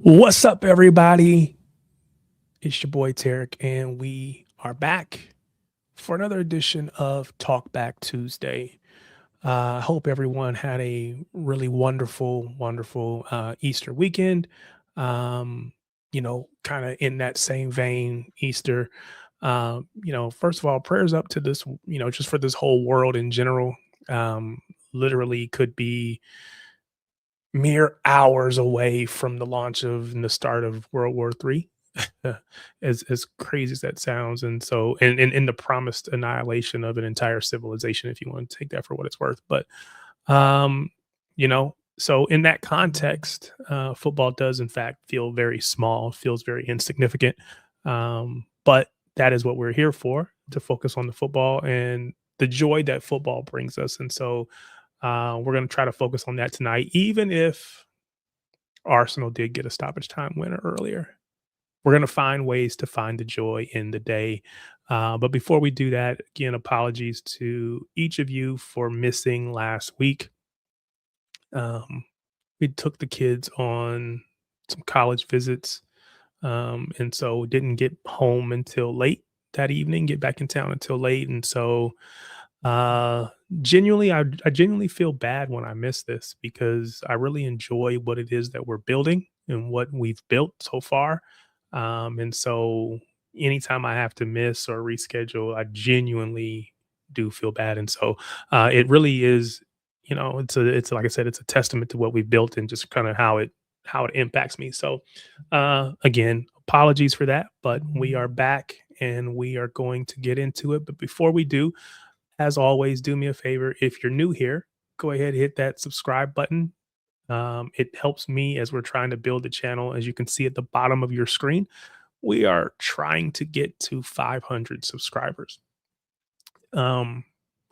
What's up, everybody? It's your boy Tarek, and we are back for another edition of Talk Back Tuesday. I hope everyone had a really wonderful Easter weekend. Kind of in that same vein, Easter. First of all, prayers up to this, just for this whole world in general. Um, Literally could be mere hours away from the launch of and the start of World War III, as crazy as that sounds, and so and the promised annihilation of an entire civilization, if you want to take that for what it's worth. But so in that context, football does in fact feel very small, feels very insignificant. But that is what we're here for, to focus on the football and the joy that football brings us. And so we're going to try to focus on that tonight, even if Arsenal did get a stoppage time winner earlier. We're going to find ways to find the joy in the day. But before we do that, again, apologies to each of you for missing last week. Um, we took the kids on some college visits, and so didn't get home until late that evening, get back in town until late. And so Uh, I genuinely feel bad when I miss this, because I really enjoy what it is that we're building and what we've built so far. And so anytime I have to miss or reschedule, I genuinely do feel bad. And so it really is, it's like I said, it's a testament to what we've built and just kind of how it impacts me. So again, apologies for that, but we are back and we are going to get into it. But before we do, as always, do me a favor. If you're new here, go ahead and hit that subscribe button. It helps me as we're trying to build the channel. As you can see at the bottom of your screen, we are trying to get to 500 subscribers. Um,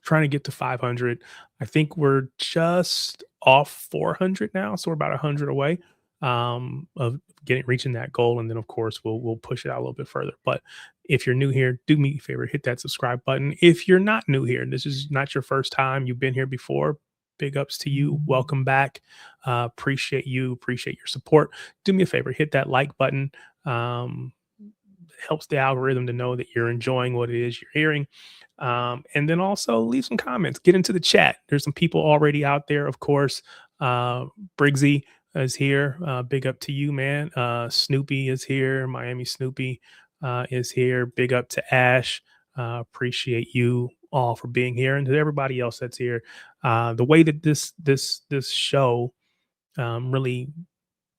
Trying to get to 500. I think we're just off 400 now, so we're about 100 away of reaching that goal, and then of course we'll push it out a little bit further. But if you're new here, do me a favor, hit that subscribe button. If you're not new here, this is not your first time, you've been here before, big ups to you. Welcome back. Appreciate you. Appreciate your support. Do me a favor, hit that like button. Um, Helps the algorithm to know that you're enjoying what it is you're hearing. And then also leave some comments, get into the chat. There's some people already out there, of course. Briggsy is here. Big up to you, man. Snoopy is here. Miami Snoopy is here. Big up to Ash. Appreciate you all for being here, and to everybody else that's here. The way that this show really,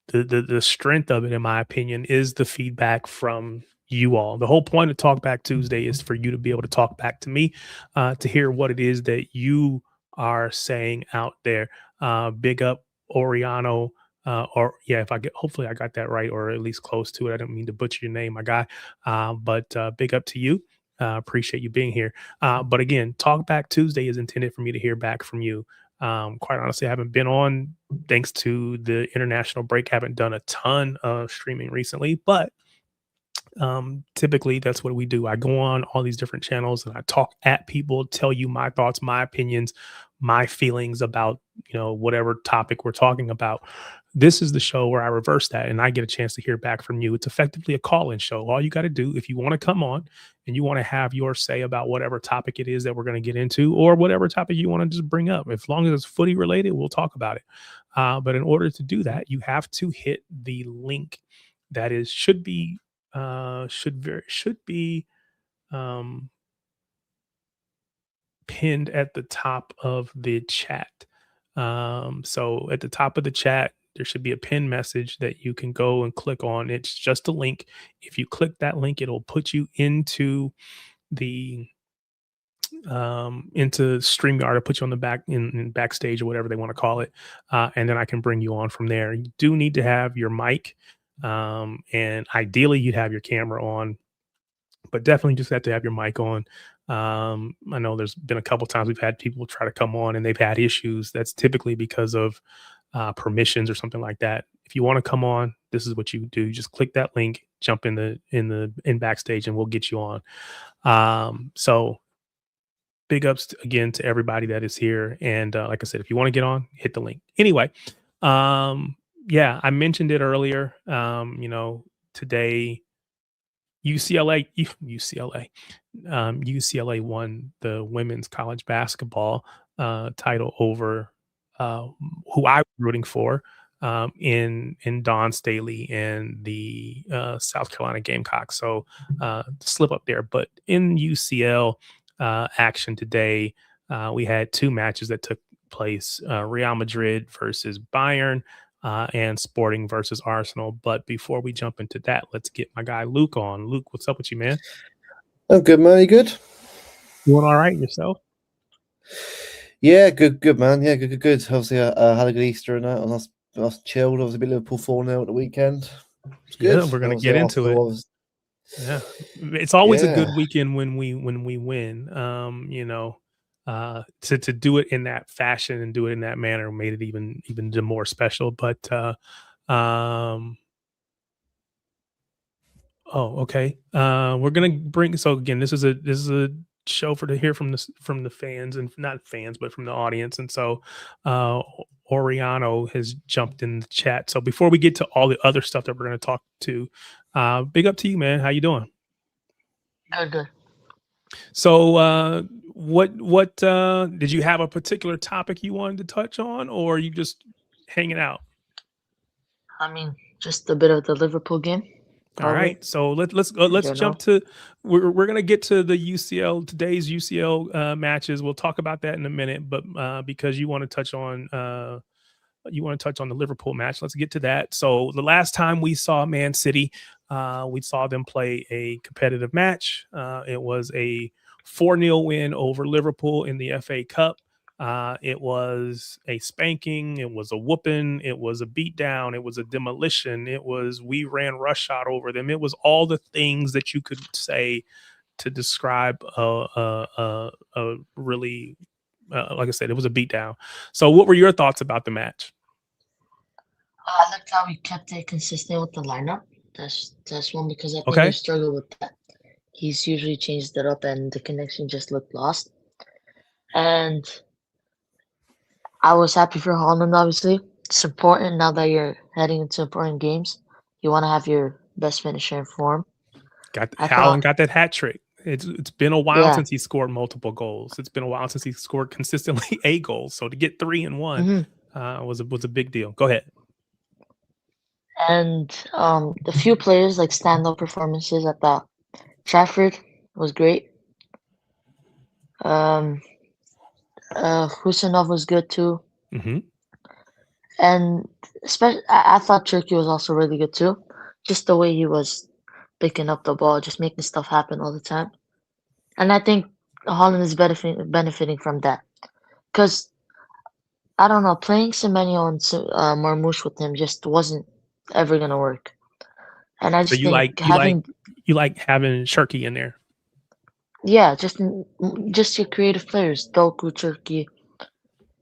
the strength of it, in my opinion, is the feedback from you all. The whole point of Talk Back Tuesday is for you to be able to talk back to me, to hear what it is that you are saying out there. Big up Oriano. Or yeah, if I get, hopefully I got that right, or at least close to it. I don't mean to butcher your name, my guy. But big up to you. Appreciate you being here. But again, Talk Back Tuesday is intended for me to hear back from you. Quite honestly, I haven't been on, thanks to the international break. Haven't done a ton of streaming recently, but typically that's what we do. I go on all these different channels and I talk at people, tell you my thoughts, my opinions, my feelings about, whatever topic we're talking about. This is the show where I reverse that and I get a chance to hear back from you. It's effectively a call-in show. All you got to do, if you want to come on and you want to have your say about whatever topic it is that we're going to get into, or whatever topic you want to just bring up, as long as it's footy related, we'll talk about it. But in order to do that, you have to hit the link that is should be um, pinned at the top of the chat. So at the top of the chat, there should be a pinned message that you can go and click on. It's just a link. If you click that link, it'll put you the into StreamYard, or put you on the in backstage, or whatever they want to call it. And then I can bring you on from there. You do need to have your mic, and ideally you'd have your camera on, but definitely just have to have your mic on. I know there's been a couple times we've had people try to come on and they've had issues. That's typically because of permissions or something like that. If you want to come on, this is what you do. Just click that link, jump in backstage, and we'll get you on. So big ups again to everybody that is here. And like I said, if you want to get on, hit the link. Anyway, yeah, I mentioned it earlier. Today UCLA, UCLA won the women's college basketball title over who I was rooting for in Dawn Staley and the South Carolina Gamecocks. So slip up there, but in UCL action today, we had two matches that took place: Real Madrid versus Bayern and Sporting versus Arsenal. But before we jump into that, let's get my guy Luke on. Luke, what's up with you, man? I'm good, man. You good? Doing all right yourself? Yeah, good, man. Yeah, good. Obviously, I had a good Easter and that. I was chilled. Obviously, beat Liverpool 4-0 at the weekend. It's Yeah, good. we're gonna Obviously, get into it. Arsenal was. Yeah, it's always a good Yeah, weekend when we win. To do it in that fashion and do it in that manner made it even more special. But oh, okay. We're gonna bring. So again, this is a show for to hear from the fans and not fans, but from the audience. And so, Oriano has jumped in the chat. So before we get to all the other stuff that we're gonna talk to, big up to you, man. How you doing? Good. So, what did you have a particular topic you wanted to touch on, or are you just hanging out? I mean, just a bit of the Liverpool game. All Probably. right, so let's jump to we're gonna get to the today's UCL matches. We'll talk about that in a minute, but because you want to touch on the Liverpool match, let's get to that. So the last time we saw Man City, we saw them play a competitive match. It was a 4-0 win over Liverpool in the FA Cup. It was a spanking. It was a whooping. It was a beatdown. It was a demolition. It was we ran roughshod over them. It was all the things that you could say to describe a really, like I said, it was a beatdown. So, what were your thoughts about the match? I liked how we kept it consistent with the lineup. That's one because I think Okay. we struggled with that. He's usually changed it up, and the connection just looked lost. And I was happy for Holland. Obviously, it's important now that you're heading into important games. You want to have your best finisher in form. Haaland got that hat trick. It's been a while Yeah. since he scored multiple goals. It's been a while since he scored consistently 8 goals. So to get 3 in one was a big deal. Go ahead. And the few players like stand-up performances at the Trafford was great. Husanov was good too. Mm-hmm. And especially, I thought Turkey was also really good too. Just the way he was picking up the ball, just making stuff happen all the time. And I think Holland is benefiting from that. Because, I don't know, playing Semenyo and Marmoush with him just wasn't ever going to work. And I just think having Shirky in there. Yeah, just your creative players, Doku, Turkey,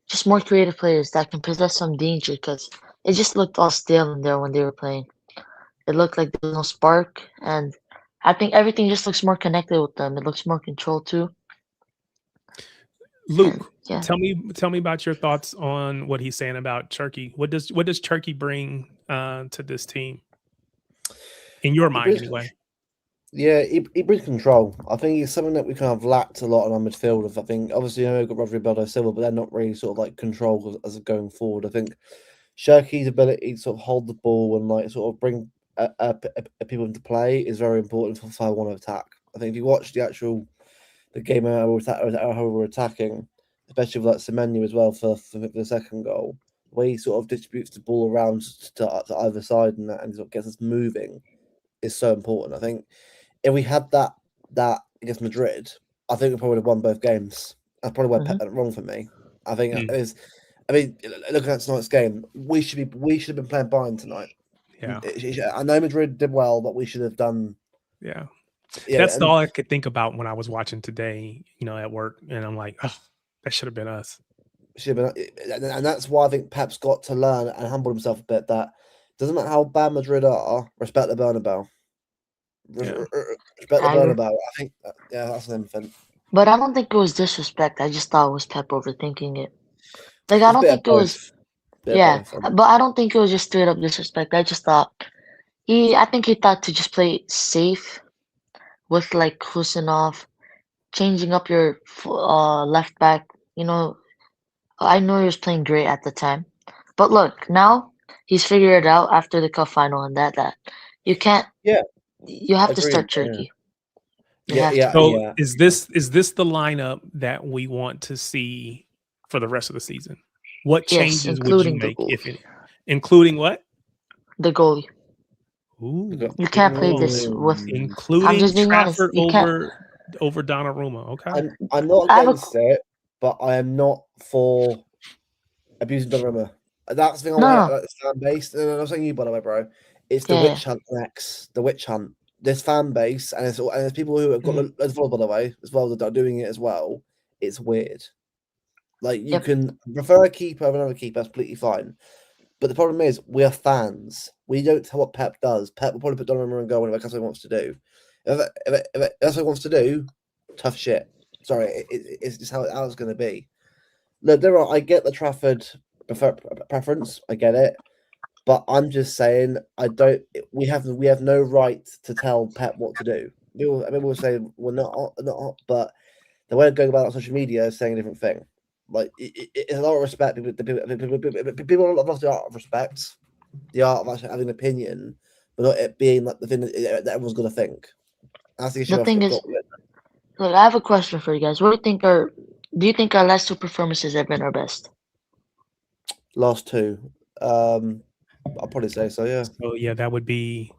just more creative players that can possess some danger because it just looked all stale in there when they were playing. It looked like there was no spark, and I think everything just looks more connected with them. It looks more controlled too. Luke, yeah. tell me about your thoughts on what he's saying about Turkey. What does Turkey bring to this team? In your mind, anyway. Yeah, he brings control. I think it's something that we kind of lacked a lot on our midfield. I think obviously we've got Bernardo Silva, but they're not really sort of like control as going forward. I think Shirky's ability to sort of hold the ball and like sort of bring people into play is very important for 5-1 attack. I think if you watch the game how we're attacking, especially with like Semenyo as well for the second goal, where he sort of distributes the ball around to either side and that and sort of gets us moving is so important. I think if we had that against Madrid, I think we probably would have won both games. That's probably where Pep went wrong for me. I think looking at tonight's game, we should have been playing Bayern tonight. Yeah, I know Madrid did well, but we should have done. Yeah, that's all I could think about when I was watching today. At work, and I'm like, oh, that should have been us. Should have been, and that's why I think Pep's got to learn and humble himself a bit. That doesn't matter how bad Madrid are, respect the Bernabeu. Respect the Bernabeu. I think, that's an infant. But I don't think it was disrespect. I just thought it was Pep overthinking it. Like I don't think it was. Yeah, but I don't think it was just straight up disrespect. I just thought I think he thought to just play it safe with like Kusanov, changing up your left back. I know he was playing great at the time, but look, now he's figured it out after the cup final and that you can't. Yeah, You have to agreed. start Turkey. So is this the lineup that we want to see for the rest of the season? What changes would you make, if any? Including what? The goalie. Ooh. You can't play this with. Including I'm just being Trafford honest. over Donnarumma. Okay. I'm not against it, but I am not for abusing Donnarumma. That's the thing I want about this fan base. And I'm not saying you, by the way, bro. It's the witch hunt next. The witch hunt. This fan base, and there's people who have got as well, by the way, as well, that are doing it as well. It's weird. Like, you can prefer a keeper over another keeper, that's completely fine. But the problem is, we are fans. We don't tell what Pep does. Pep will probably put Donnarumma and goal whenever that's what he wants to do. If that's what he wants to do, tough shit. Sorry, it's just how it's going to be. Look, I get the Trafford preference. I get it. But I'm just saying, we have no right to tell Pep what to do. People will say we're not, but the way of going about it on social media is saying a different thing. Like, it's a lot of respect. People have lost the art of respect, the art of actually having an opinion, but not it being like the thing that everyone's going to think. That's the issue. The thing is, look, I have a question for you guys. What do you think our last two performances have been our best? Last two. I'll probably say so, yeah. So yeah, that would be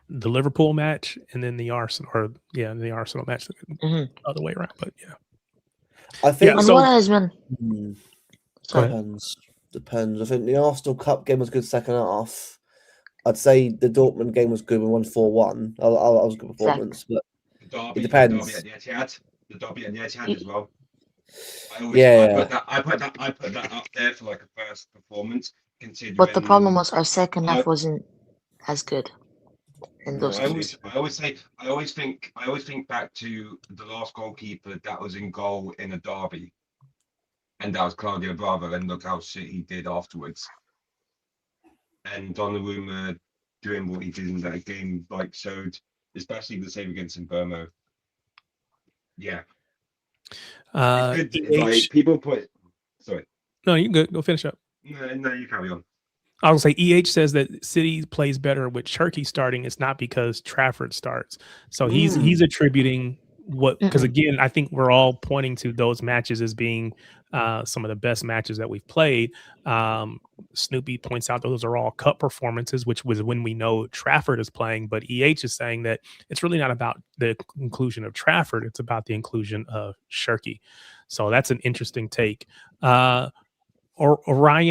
the Liverpool match and then the Arsenal, the Arsenal match, other way around. But yeah, I think what has been. Depends. I think the Arsenal Cup game was good second half. I'd say the Dortmund game was good. We won 4-1. That was a good performance, but it depends. The derby at the Etihad as well. I put that up there for like a first performance. But the problem was our second half wasn't as good. In those I always think back to the last goalkeeper that was in goal in a derby, and that was Claudio Bravo. And look how shit he did afterwards. And Donnarumma doing what he did in that game, like, showed, especially the save against Burmo. Yeah. It's good. Like, people put. Sorry. No, you can go finish up. No, you carry on. I would say EH says that City plays better with Cherki starting. It's not because Trafford starts. So he's attributing because again, I think we're all pointing to those matches as being some of the best matches that we've played. Snoopy points out those are all cup performances, which was when we know Trafford is playing. But EH is saying that it's really not about the inclusion of Trafford. It's about the inclusion of Cherki. So that's an interesting take. Oriano.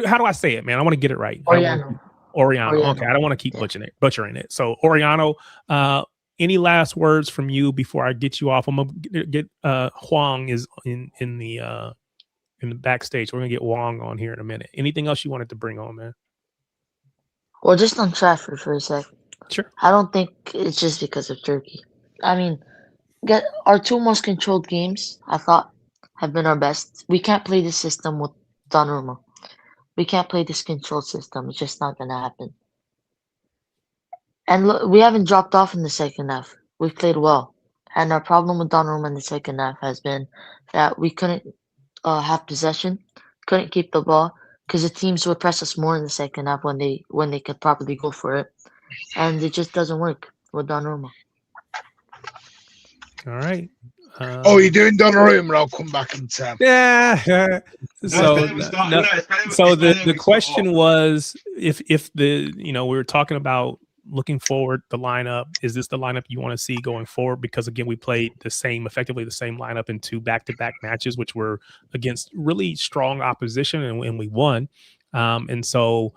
How do I say it, man? I want to get it right. Oriano. Okay, I don't want to keep butchering it. So Oriano, any last words from you before I get you off? I'm gonna get Huang is in the backstage. We're gonna get Huang on here in a minute. Anything else you wanted to bring on, man? Well, just on Trafford for a sec. Sure. I don't think it's just because of Turkey. I mean, our two most controlled games, I thought, have been our best. We can't play this system with Donnarumma. We can't play this controlled system. It's just not gonna happen. And look, we haven't dropped off in the second half. We've played well. And our problem with Donnarumma in the second half has been that we couldn't have possession, couldn't keep the ball, because the teams would press us more in the second half when they could properly go for it. And it just doesn't work with Donnarumma. All right. You're doing Donnarumma, I'll come back in 10. Yeah. So the question was if we were talking about looking forward, the lineup, is this the lineup you want to see going forward? Because again, we played effectively the same lineup in two back-to-back matches, which were against really strong opposition, and we won. And so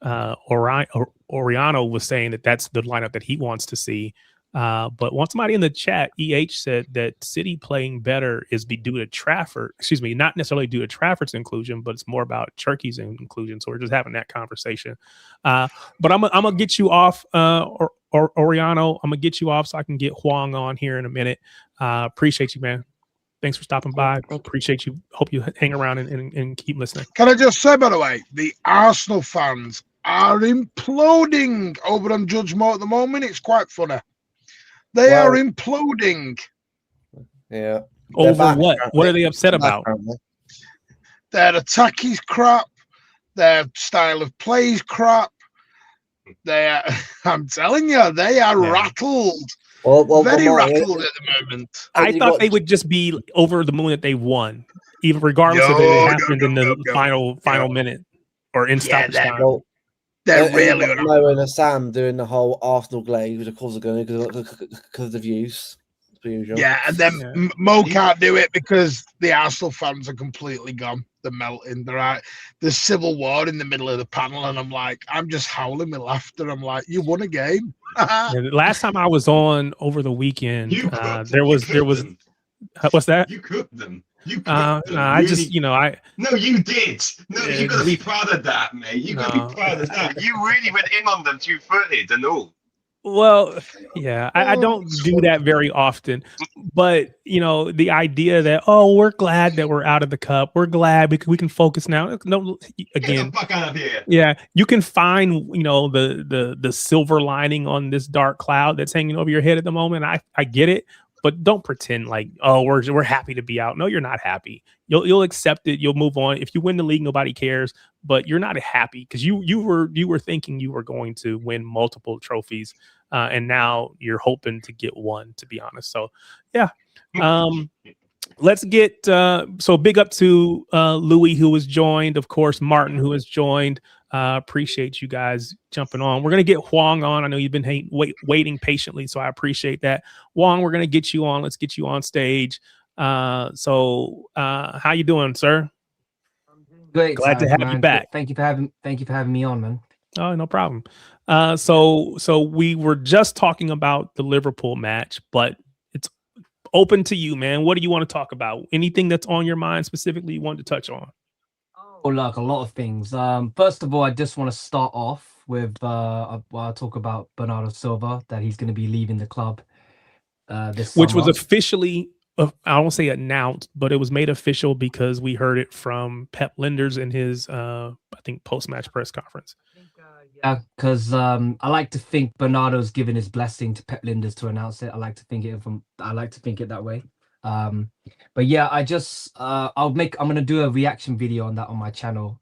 Oriano was saying that that's the lineup that he wants to see. But once somebody in the chat, EH said that City playing better is due to Trafford. Excuse me, not necessarily due to Trafford's inclusion, but it's more about Cherki's inclusion. So we're just having that conversation. But I'm gonna get you off, Oriano. I'm gonna get you off so I can get Huang on here in a minute. Appreciate you, man. Thanks for stopping by. Thank you. Appreciate you. Hope you hang around and keep listening. Can I just say, by the way, the Arsenal fans are imploding over on Judge Moore at the moment. It's quite funny. They are imploding. Yeah. Over what? What are they upset about? Their attack is crap. Their style of play is crap. I'm telling you, they are rattled. Very rattled at the moment. I thought they would just be over the moon that they won, even regardless of if it happened in the final minute or in stoppage time. Well, they're really Noah and Sam doing the whole Arsenal glaze, which of course are going because of the views. Yeah, and then Mo can't do it because the Arsenal fans are completely gone. They're melting. There's civil war in the middle of the panel, and I'm just howling with laughter. I'm like, you won a game. The last time I was on over the weekend, there was what's that? You cooked them. I just, I. No, you did. No, you gotta be proud of that, mate. You gotta be proud of that. You really went in on them 2-footed and all. Well, yeah, I don't do that very often, but the idea that we're glad that we're out of the cup, we're glad we can focus now. No, again, get the fuck out of here. Yeah, you can find the silver lining on this dark cloud that's hanging over your head at the moment. I get it, but don't pretend like we're happy to be out. No, you're not happy. You'll accept it. You'll move on. If you win the league, nobody cares. But you're not happy because you were thinking you were going to win multiple trophies, and now you're hoping to get one. To be honest, so yeah. Let's get so big up to Louis who was joined, of course, Martin who has joined. Appreciate you guys jumping on. We're gonna get Huang on. I know you've been waiting patiently, so I appreciate that. Huang, we're gonna get you on. Let's get you on stage. So how you doing, sir? Great. Glad to have you back. Thank you for having me on, man. Oh, no problem. So we were just talking about the Liverpool match, but it's open to you, man. What do you want to talk about? Anything that's on your mind specifically you wanted to touch on? Oh, look, a lot of things. First of all, I just want to start off with I'll talk about Bernardo Silva, that he's going to be leaving the club this summer. Which was officially, I won't say announced, but it was made official because we heard it from Pep Linders in his, I think, post-match press conference. Yeah, because I like to think Bernardo's given his blessing to Pep Linders to announce it. I like to think it that way. But yeah, I'm gonna do a reaction video on that on my channel.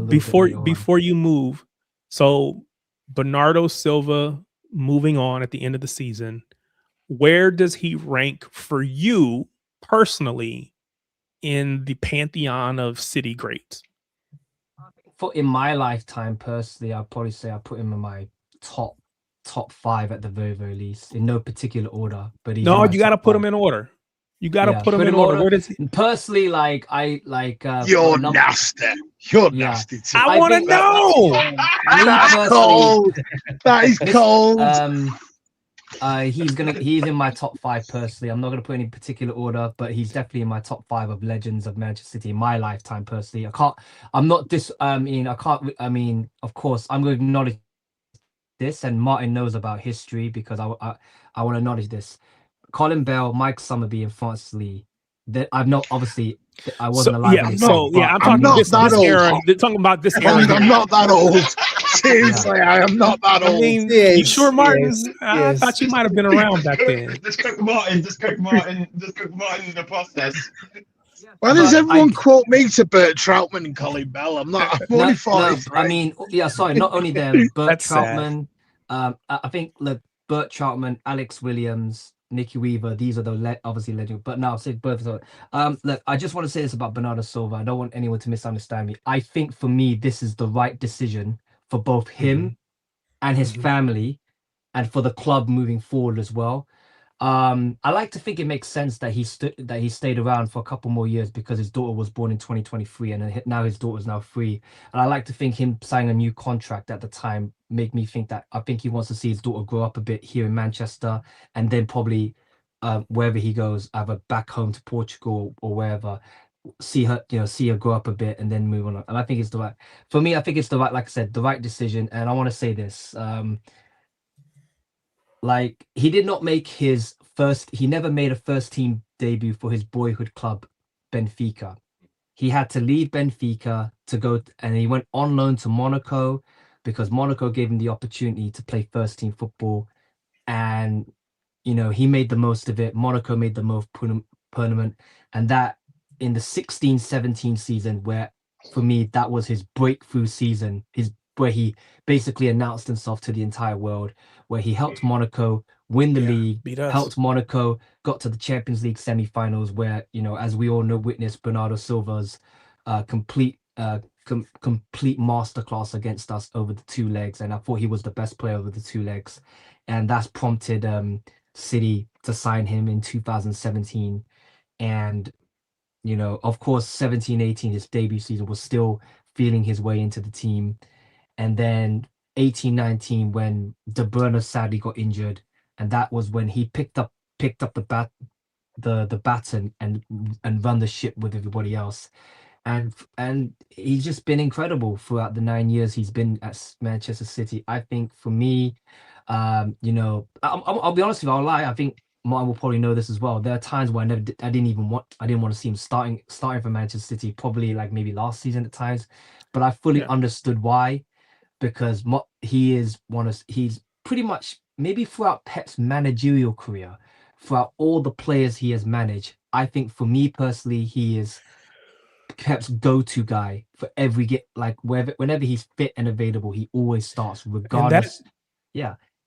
Before you move, so Bernardo Silva moving on at the end of the season, where does he rank for you personally in the pantheon of City greats? In my lifetime, personally, I'd probably say I put him in my top 5 at the very, very least, in no particular order. But you got to put him in order. You got to put him in order. Where does he... Personally, you're nasty. You're nasty too. I want to know. That's cold. That is cold. He's in my top 5 personally. I'm not gonna put any particular order, but he's definitely in my top 5 of legends of Manchester City in my lifetime personally. Of course, I'm going to acknowledge this, and Martin knows about history because I want to acknowledge this. Colin Bell, Mike Summerby, and Francis Lee. That I've not obviously I wasn't alive. Yeah, I'm talking about this era. They're talking about this era. I'm not that old. Seriously, I am not that old. I mean, you sure, Martin? I thought you might have been around back then. Just cook Martin in the process. Why does everyone quote me to Bert Troutman and Colin Bell? I'm not. I'm only 43. I mean, yeah, sorry, not only them. Bert Troutman. I think Bert Troutman, Alex Williams, Nicky Weaver, these are the obviously legends. But now, say both of them. Look, I just want to say this about Bernardo Silva. I don't want anyone to misunderstand me. I think for me, this is the right decision for both him and his family, and for the club moving forward as well. I like to think it makes sense that he stayed around for a couple more years because his daughter was born in 2023, and now his daughter's now 3. And I like to think him signing a new contract at the time make me think that I think he wants to see his daughter grow up a bit here in Manchester, and then probably wherever he goes, either back home to Portugal or wherever, see her grow up a bit and then move on. And I think it's the right, for me, I think it's the right, like I said, the right decision. And I want to say this, like, he did not make his he never made a first team debut for his boyhood club, Benfica. He had to leave Benfica to go, and he went on loan to Monaco because Monaco gave him the opportunity to play first team football. And, he made the most of it. Monaco made the most tournament. And that in the 16-17 season, where for me, that was his breakthrough season, where he basically announced himself to the entire world, where he helped Monaco win the league, helped Monaco, got to the Champions League semi-finals, where, as we all know, witnessed Bernardo Silva's complete masterclass against us over the two legs. And I thought he was the best player over the two legs. And that's prompted City to sign him in 2017. And, of course, 17-18, his debut season, was still feeling his way into the team. And then 18-19, when De Bruyne sadly got injured, and that was when he picked up the baton and run the ship with everybody else. And he's just been incredible throughout the 9 years he's been at Manchester City. I think for me, I'll be honest with you, I'll lie. I think Martin will probably know this as well. There are times where I didn't want to see him starting for Manchester City, probably like maybe last season at times, but I fully understood why, because he's pretty much, maybe throughout Pep's managerial career, throughout all the players he has managed, I think for me personally, he is Pep's go-to guy for every whenever he's fit and available, he always starts regardless.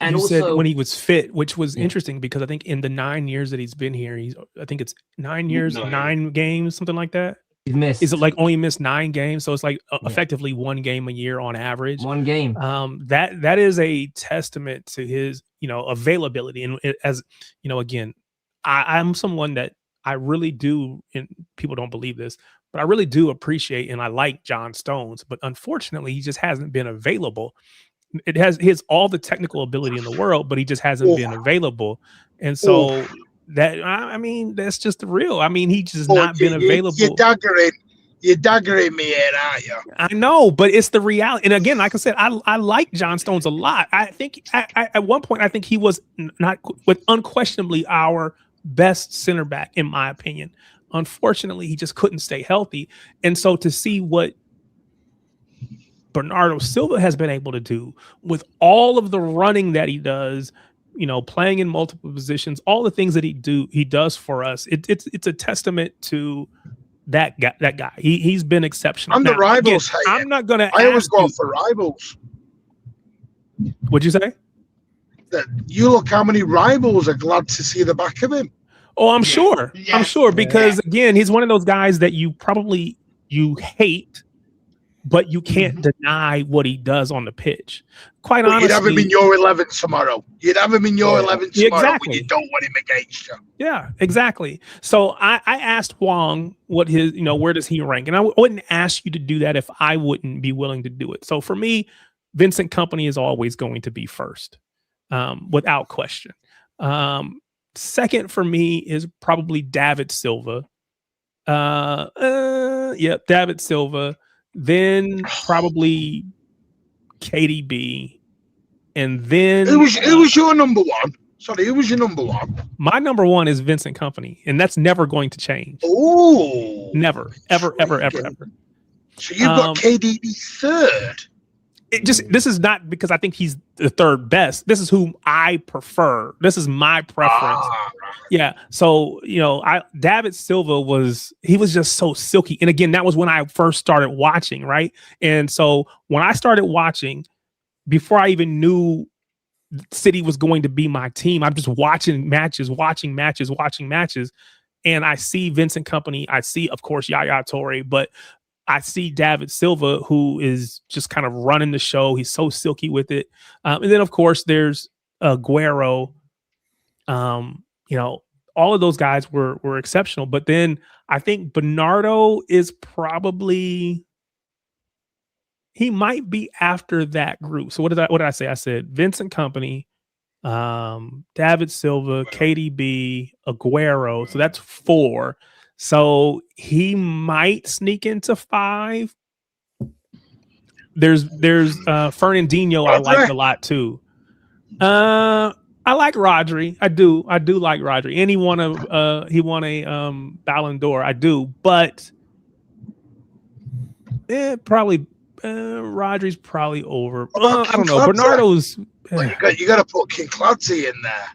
And you also said when he was fit, which was interesting because I think in the 9 years that he's been here, I think it's 9 years, 9 games, something like that. He's missed. Is it like only missed 9 games? So it's like effectively 1 game a year on average. 1 game. That is a testament to his, availability. And as again, I'm someone that I really do, and people don't believe this, but I really do appreciate and I like John Stones, but unfortunately he just hasn't been available. He has all the technical ability in the world, but he just hasn't been available. And so that's just the real. I mean, he's just not been available. You're daggering me here, aren't you? I know, but it's the reality. And again, like I said, I like John Stones a lot. I think at one point, I think he was unquestionably our best center back, in my opinion. Unfortunately, he just couldn't stay healthy. And so to see what Bernardo Silva has been able to do with all of the running that he does, playing in multiple positions, all the things that he does for us, it's a testament to that guy. He's been exceptional. I'm the rivals. Again, I'm not gonna. I always go for rivals. What'd you say? That you look how many rivals are glad to see the back of him. Oh, I'm sure. Yeah. I'm sure because again, he's one of those guys that you hate, but you can't deny what he does on the pitch. Quite honestly, you'd have him in your 11 tomorrow. You'd have him in your 11 tomorrow when you don't want him against you. Yeah, exactly. So I asked Wong what his, where does he rank? And I wouldn't ask you to do that if I wouldn't be willing to do it. So for me, Vincent Kompany is always going to be first, without question. Second for me is probably David Silva. David Silva. Then probably KDB, and then who was your number one? Sorry, who was your number one? My number one is Vincent Kompany, and that's never going to change. Oh, never, ever. So you've got KDB third. This is not because I think he's the third best. This is whom I prefer. This is my preference. Yeah. So, David Silva was just so silky. And again, that was when I first started watching, right? And so when I started watching, before I even knew City was going to be my team, I'm just watching matches. And I see Vincent Kompany. I see, of course, Yaya Toure, but I see David Silva, who is just kind of running the show. He's so silky with it. And then, of course, there's Aguero. All of those guys were exceptional. But then I think Bernardo is probably, he might be after that group. So what did I say? I said Vincent Kompany, David Silva, KDB, Aguero. So that's 4. So he might sneak into 5. There's Fernandinho I like a lot too. I I like Rodri. I do like Rodri. And he won a Ballon d'Or. I do, but probably Rodri's probably over. I don't know. Bernardo's. Well, you got to put King Clancy in there.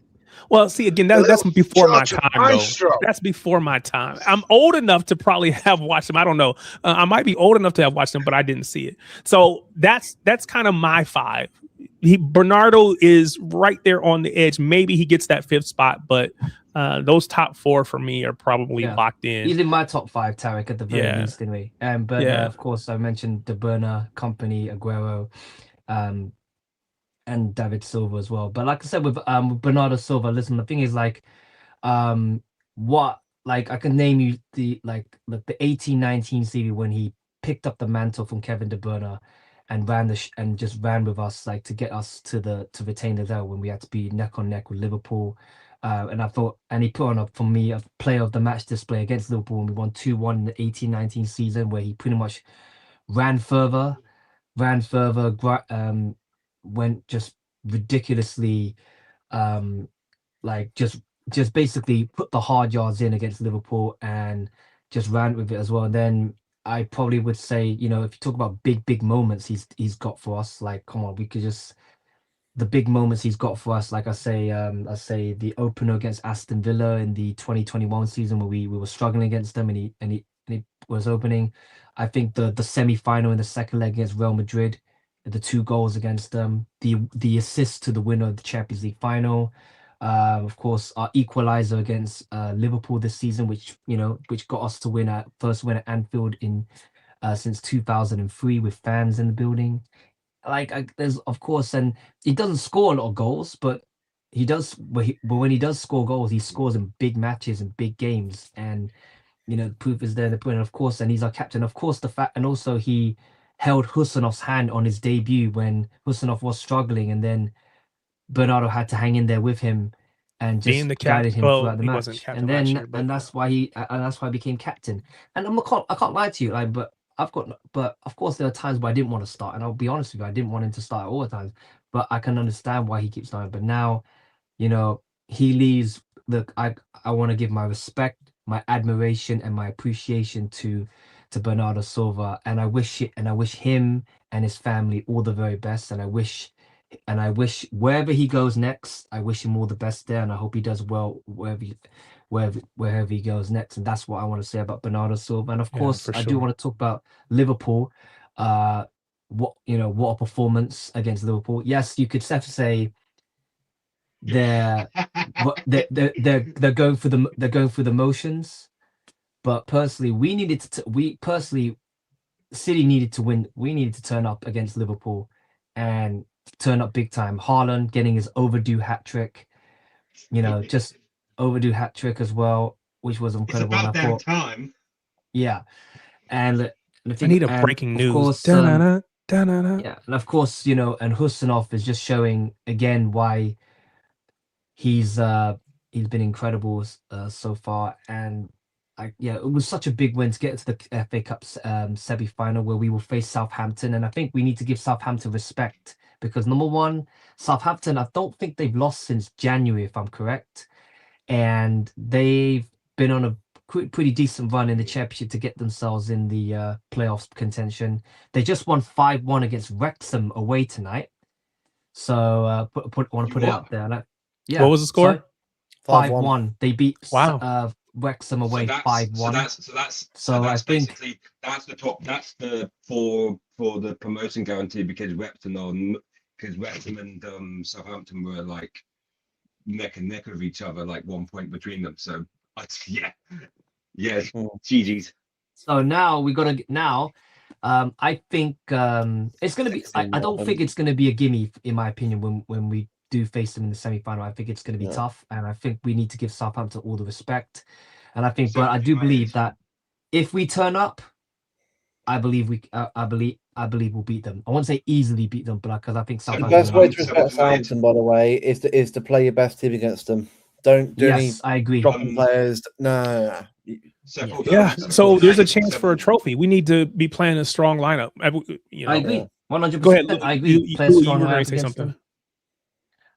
Well, see, again, that's before my time, though. That's before my time. I'm old enough to probably have watched him. I don't know. I might be old enough to have watched him, but I didn't see it. So that's kind of my 5. Bernardo is right there on the edge. Maybe he gets that 5th spot, but those top 4 for me are probably locked in. He's in my top 5, Tarek, at the very least, anyway. But of course, I mentioned De Bruyne, Company, Aguero, and David Silva as well. But like I said, with Bernardo Silva, listen, the thing is like, what, like, I can name you the 18-19 season when he picked up the mantle from Kevin De Bruyne and just ran with us, like, to get us to retain the title when we had to be neck on neck with Liverpool. And I thought, and he put on for me a player of the match display against Liverpool when we won 2-1 in the 18-19 season, where he pretty much ran further, went just ridiculously, like just basically put the hard yards in against Liverpool and just ran with it as well. And then I probably would say, you know, if you talk about big moments he's got for us, like, come on, we could just, the big moments he's got for us, like I say the opener against Aston Villa in the 2021 season where we were struggling against them and he was opening. I think the semi-final in the second leg against Real Madrid, the 2 goals against them, the assist to the winner of the Champions League final, of course our equalizer against Liverpool this season, which got us to win our first win at Anfield in since 2003 with fans in the building. There's, of course, and he doesn't score a lot of goals, but he does. But when he does score goals, he scores in big matches and big games, and the proof is there in the point. Of course, and he's our captain. Of course, the fact, and also he held Husanov's hand on his debut when Husanov was struggling, and then Bernardo had to hang in there with him and just guided him throughout the match. And then that's why he became captain. And I can't lie to you, but of course there are times where I didn't want to start, and I'll be honest with you, I didn't want him to start at all the times. But I can understand why he keeps starting. But now, he leaves. Look, I want to give my respect, my admiration, and my appreciation to Bernardo Silva, and I wish him and his family all the very best. And I wish wherever he goes next, I wish him all the best there, and I hope he does well wherever he goes next. And that's what I want to say about Bernardo Silva. And of course, I do want to talk about Liverpool. What a performance against Liverpool. Yes, you could say they're going through the motions, but personally, City needed to win. We needed to turn up against Liverpool and turn up big time. Haaland getting his overdue hat trick, just overdue hat trick as well, which was incredible. It's about damn time. Yeah, and I need a breaking news. Course, yeah, and of course, and Husanov is just showing again why he's been incredible so far. And it was such a big win to get to the FA Cup semi-final where we will face Southampton, and I think we need to give Southampton respect because number one, Southampton, I don't think they've lost since January, if I'm correct, and they've been on a pretty decent run in the Championship to get themselves in the playoffs contention. They just won 5-1 against Wrexham away tonight, so I want to put it out there. What was the score? 5-1. They beat Wrexham away 5-1. So that's basically that's the top. That's the for the promotion guarantee because Wrexham and Southampton were like neck and neck with each other, like 1 point between them. So GG's. So now we got to I think it's gonna be. I don't think it's gonna be a gimme in my opinion when we do face them in the semi-final. I think it's going to be tough, and I think we need to give Southampton all the respect. And I think, but I do believe that if we turn up, I believe we'll beat them. I won't say easily beat them, but because I think Southampton. The best way to respect Southampton, by the way, is to play your best team against them. Don't do any. I agree. Dropping players. No. Yeah. So there's a chance for a trophy. We need to be playing a strong lineup. I agree. 100%. Go ahead. I agree. You were going to say something.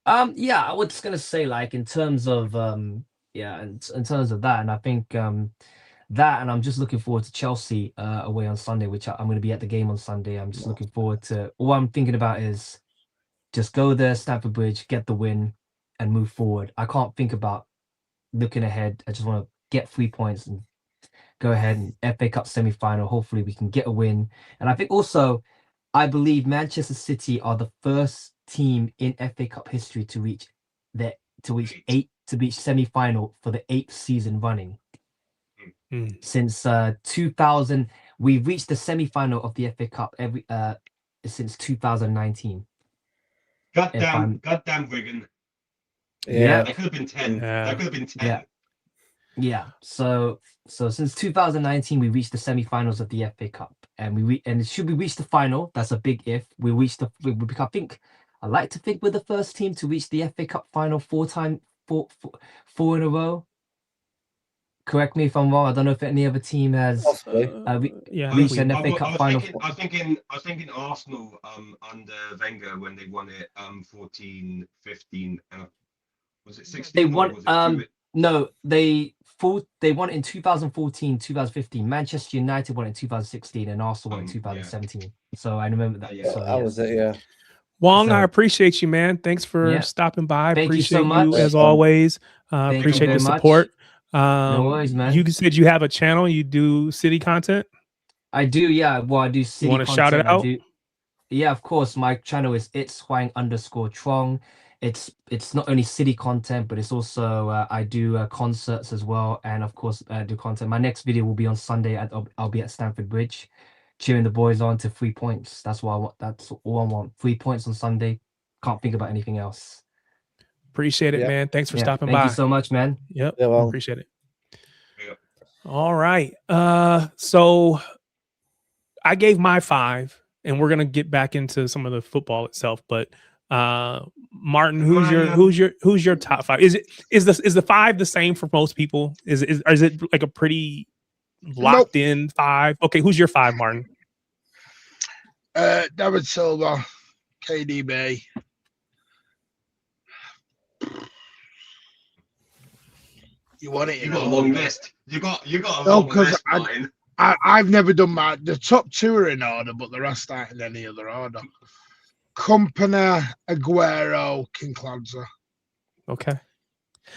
Yeah, I was gonna say, like, in terms of in terms of that, and I think that, and I'm just looking forward to Chelsea away on Sunday, which I'm going to be at the game on Sunday. I'm just looking forward to. All I'm thinking about is just go there, Stamford Bridge, get the win, and move forward. I can't think about looking ahead. I just want to get 3 points and go ahead and FA Cup semi-final. Hopefully, we can get a win. And I think also, I believe Manchester City are the first team in FA Cup history to reach semi-final for the 8th season running. Since 2000, we've reached the semi-final of the FA Cup since 2019. Goddamn Wigan. Yeah. That could have been 10. That could have been 10. Yeah. So since 2019, we reached the semi-finals of the FA Cup, and should we reach the final? That's a big if. I like to think we're the first team to reach the FA Cup final four in a row. Correct me if I'm wrong. I don't know if any other team has reached an FA Cup final. I was thinking Arsenal under Wenger when they won it 14, 15, was it 16? They won. No, they won in 2014, 2015. Manchester United won in 2016, and Arsenal won in 2017. So I remember that. Yeah. So, that was it. Yeah. Wong, I appreciate you, man. Thanks for stopping by. Thank appreciate you so much. As always. Appreciate the support. No worries, man. You said you have a channel. You do city content. I do, yeah. Well, I do city content. You want to shout it out? Yeah, of course. My channel is itshuang_trong. It's not only city content, but it's also I do concerts as well, and of course do content. My next video will be on Sunday. I'll be at Stamford Bridge, cheering the boys on to 3 points. That's what I want. That's all I want. 3 points on Sunday. Can't think about anything else. Appreciate it, man. Thanks for stopping by. Thank you so much, man. Yep. Yeah, well. Appreciate it. Yep. All right. So I gave my 5, and we're gonna get back into some of the football itself. But Martin, who's your top 5? Is the 5 the same for most people? Is it like a pretty locked in 5? Okay, who's your 5, Martin? David Silva, KDB. You want it? You got a long list. You got a long list, Martin. I've never done the top 2 are in order, but the rest aren't in any other order. Company, Aguero, Kinkladze. Okay.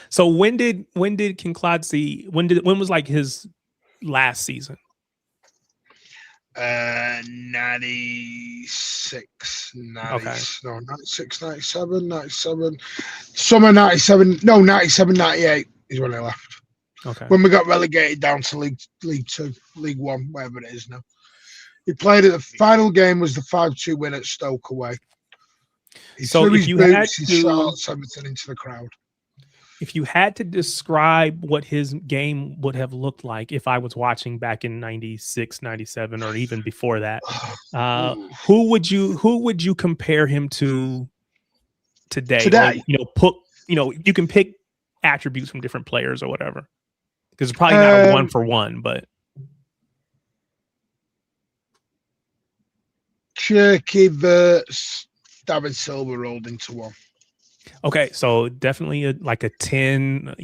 So when did Kinkladze when was like his last season? 96, 90, okay. No, 96, 97, 97. Summer 97, no, 97, 98 is when I left. Okay. When we got relegated down to League 2, League 1, whatever it is now. He played at the final game was the 5-2 win at Stoke away. So if you had to everything into the crowd. If you had to describe what his game would have looked like if I was watching back in 96, 97, or even before that, who would you compare him to today? Or, you can pick attributes from different players or whatever. Because it's probably not a 1 for 1, but Cherky versus David Silva rolled into 1. Okay, so definitely like a 10,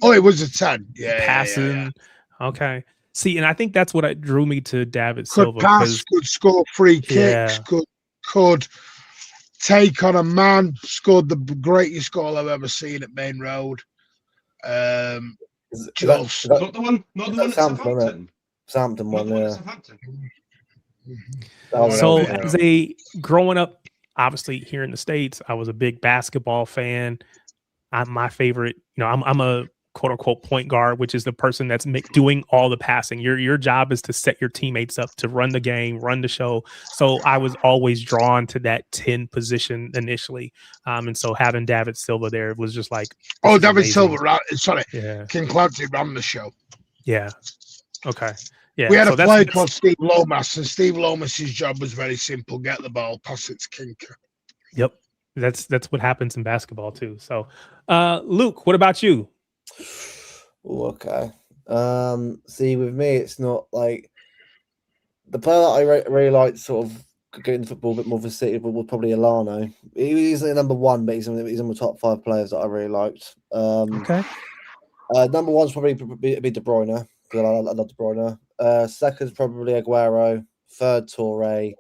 Oh, it was a 10. Yeah. Passing. Yeah. Okay. See, and I think that's what drew me to David Could Silva. pass, could score free kicks, could take on a man, scored the greatest goal I've ever seen at Main Road. Not the one at Southampton. Southampton one, yeah. So as growing up, obviously here in the States, I was a big basketball fan. My favorite, I'm a quote unquote point guard, which is the person that's doing all the passing. Your job is to set your teammates up to run the game, run the show. So I was always drawn to that 10 position initially. And so having David Silva there was just like, David Silva, Kinkladze ran the show. Yeah. Okay. Yeah, we had a player called Steve Lomas, and Steve Lomas's job was very simple: get the ball, pass it to Kinker. Yep, that's what happens in basketball too. So, Luke, what about you? Okay. See, with me, it's not like the player that I really liked, sort of getting football a bit more for City, but was probably Alano. He's the number one, but he's in the top 5 players that I really liked. Okay. Number one's probably be De Bruyne, because I love De Bruyne. Second's probably Aguero. Third, Toure.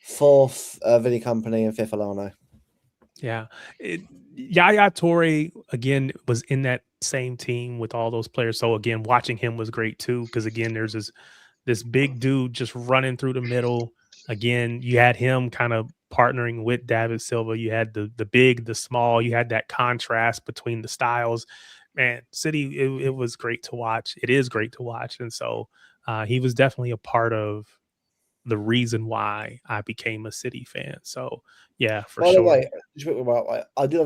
Fourth, Vinny Company, and fifth, Alano. Yeah. Yaya Toure, again, was in that same team with all those players. So, again, watching him was great, too, because, again, there's this big dude just running through the middle. Again, you had him kind of partnering with David Silva. You had the big, the small. You had that contrast between the styles. Man, City, it was great to watch. It is great to watch. And so he was definitely a part of the reason why I became a City fan. So yeah, for sure. By the way, I do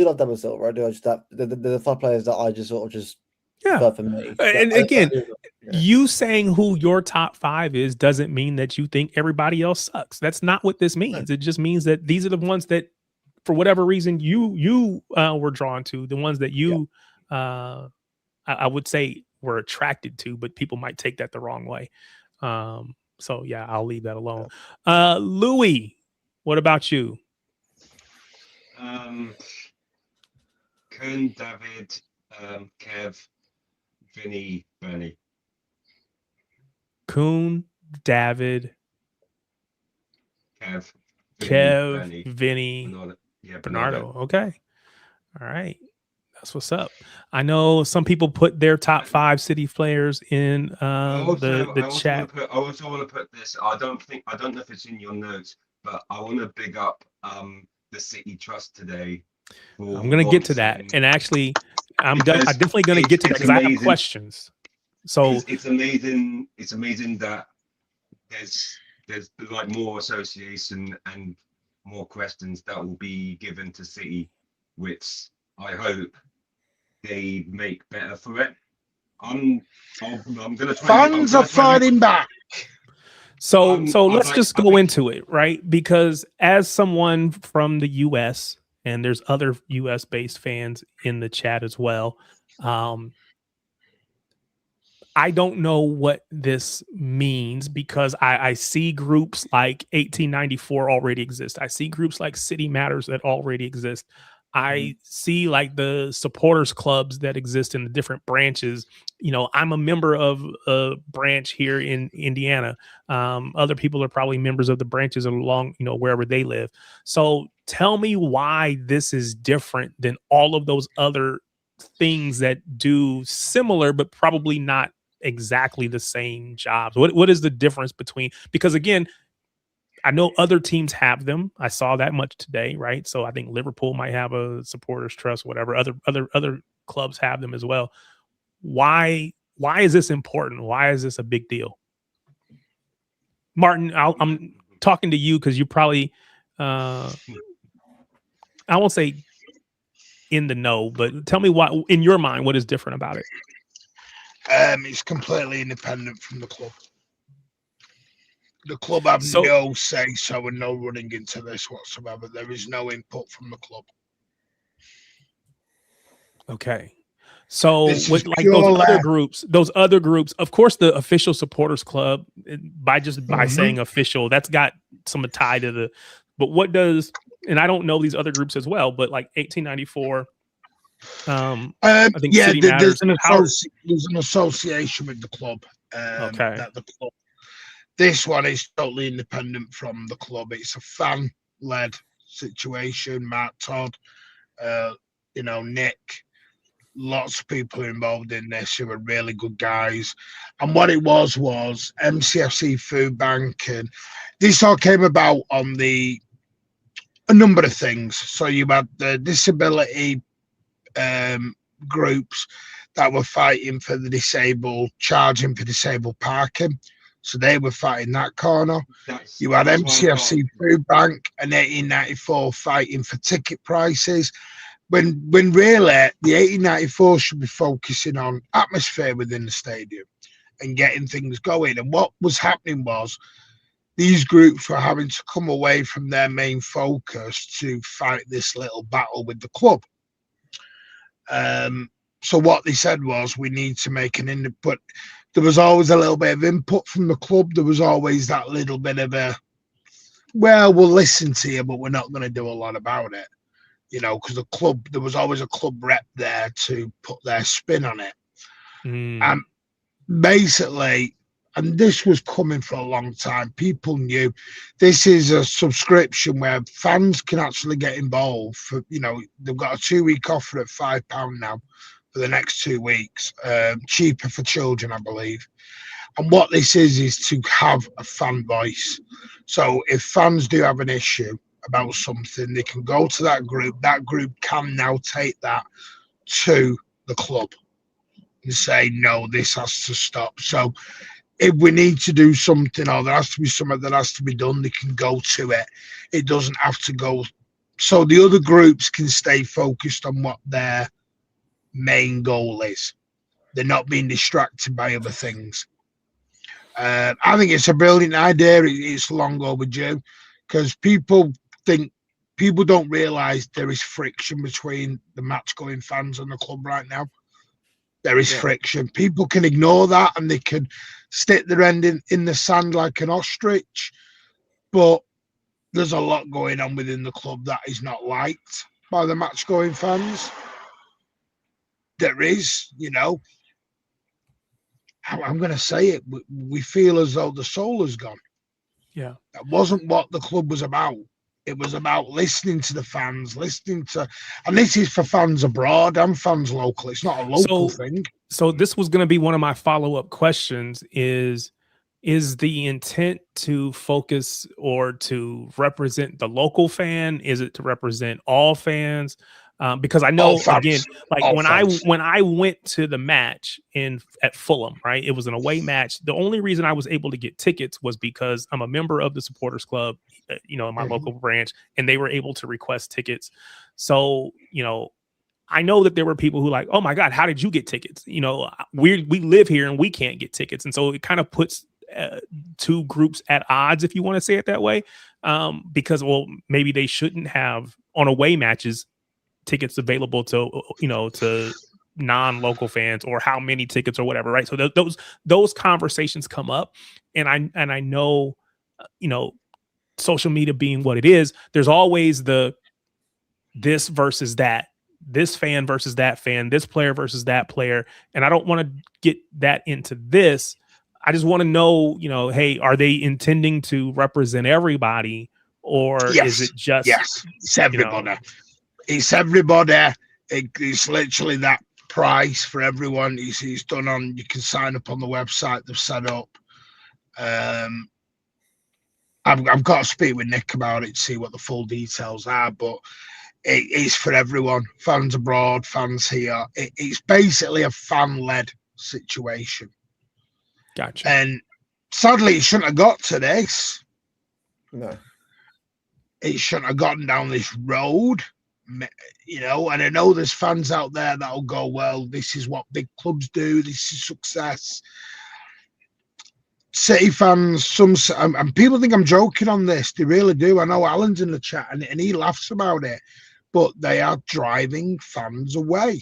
love David Silva. I do. Just that the 5 players that I just sort of just for me. And again, you saying who your top 5 is doesn't mean that you think everybody else sucks. That's not what this means. It just means that these are the ones that, for whatever reason, you were drawn to, the ones that you I would say were attracted to, but people might take that the wrong way. So yeah, I'll leave that alone. Louis, what about you? Kern, David, Kev, Vinny, Bernie. Kuhn, David, Kev, Vinny, Bernardo. Okay. All right. That's what's up. I know some people put their top 5 City players in the chat. I also want to put this. I don't know if it's in your notes, but I want to big up the City Trust today. I'm going to get to that. And actually, I'm definitely going to get to that because I have questions. So it's amazing. It's amazing that there's like more association and more questions that will be given to City, which I hope they make better for it. I'm gonna try. Fans are fighting back. So let's just go into it, right? Because as someone from the US, and there's other US based fans in the chat as well, I don't know what this means because I see groups like 1894 already exist. I see groups like City Matters that already exist. I see like the supporters clubs that exist in the different branches. You know, I'm a member of a branch here in Indiana. Other people are probably members of the branches along, you know, wherever they live. So tell me why this is different than all of those other things that do similar, but probably not exactly the same jobs. What is the difference between, because again, I know other teams have them. I saw that much today, right? So I think Liverpool might have a supporters trust, whatever. Other clubs have them as well. Why is this important? Why is this a big deal? Martin, I'm talking to you because you probably, I won't say in the know, but tell me why, in your mind, what is different about it? It's completely independent from the club. The club have no say-so and no running into this whatsoever. There is no input from the club. Okay. So with like those other groups, of course, the official supporters club, by saying official, that's got some tie to the, but what does, and I don't know these other groups as well, but like 1894, I think City Matters. There's an association with the club. Okay. That the club. This one is totally independent from the club. It's a fan-led situation. Matt, Todd, Nick, lots of people are involved in this who are really good guys. And what it was MCFC Food Bank, and this all came about on a number of things. So you had the disability groups that were fighting for the disabled, charging for disabled parking. So they were fighting that corner. You had MCFC Food Bank and 1894 fighting for ticket prices. When really the 1894 should be focusing on atmosphere within the stadium and getting things going. And what was happening was these groups were having to come away from their main focus to fight this little battle with the club. So what they said was, we need to make an input. There was always a little bit of input from the club. There was always that little bit of well, we'll listen to you, but we're not going to do a lot about it. You know, because the club, there was always a club rep there to put their spin on it. And basically, and this was coming for a long time, people knew this is a subscription where fans can actually get involved. For, you know, they've got a 2-week offer at £5 now for the next 2 weeks, cheaper for children, I believe. And what this is to have a fan voice. So if fans do have an issue about something, they can go to that group. That group can now take that to the club and say, no, this has to stop. So if we need to do something, or there has to be something that has to be done, they can go to it. It doesn't have to go. So the other groups can stay focused on what their main goal is. They're not being distracted by other things. I think it's a brilliant idea. It's long overdue, because people don't realise there is friction between the match-going fans and the club right now. There is friction. People can ignore that and they can stick their end in the sand like an ostrich, but there's a lot going on within the club that is not liked by the match-going fans. There is, you know. I'm going to say it. We feel as though the soul has gone. Yeah. That wasn't what the club was about. It was about listening to the fans, and this is for fans abroad and fans local. It's not a local thing. So this was going to be one of my follow-up questions is the intent to focus or to represent the local fan? Is it to represent all fans? Because I know, again, like when I went to the match at Fulham, right, it was an away match. The only reason I was able to get tickets was because I'm a member of the supporters club, you know, in my local branch, and they were able to request tickets. So, you know, I know that there were people who like, oh my God, how did you get tickets? You know, we live here and we can't get tickets. And so it kind of puts two groups at odds, if you want to say it that way, because, well, maybe they shouldn't have on away matches tickets available to, you know, to non-local fans, or how many tickets or whatever, right? So those conversations come up, and I know, you know, social media being what it is, there's always this versus that, this fan versus that fan, this player versus that player, and I don't want to get that into this. I just want to know, you know, hey, are they intending to represent everybody, or is it just it's everybody? You know, it's everybody. It's literally that price for everyone. It's done on. You can sign up on the website they've set up. I've got to speak with Nick about it to see what the full details are, but it's for everyone. Fans abroad, fans here. It's basically a fan-led situation. Gotcha. And sadly, it shouldn't have got to this. No. It shouldn't have gotten down this road. You know, and I know there's fans out there that'll go, well, this is what big clubs do, this is success. City fans, and people think I'm joking on this, they really do. I know Alan's in the chat and he laughs about it, but they are driving fans away.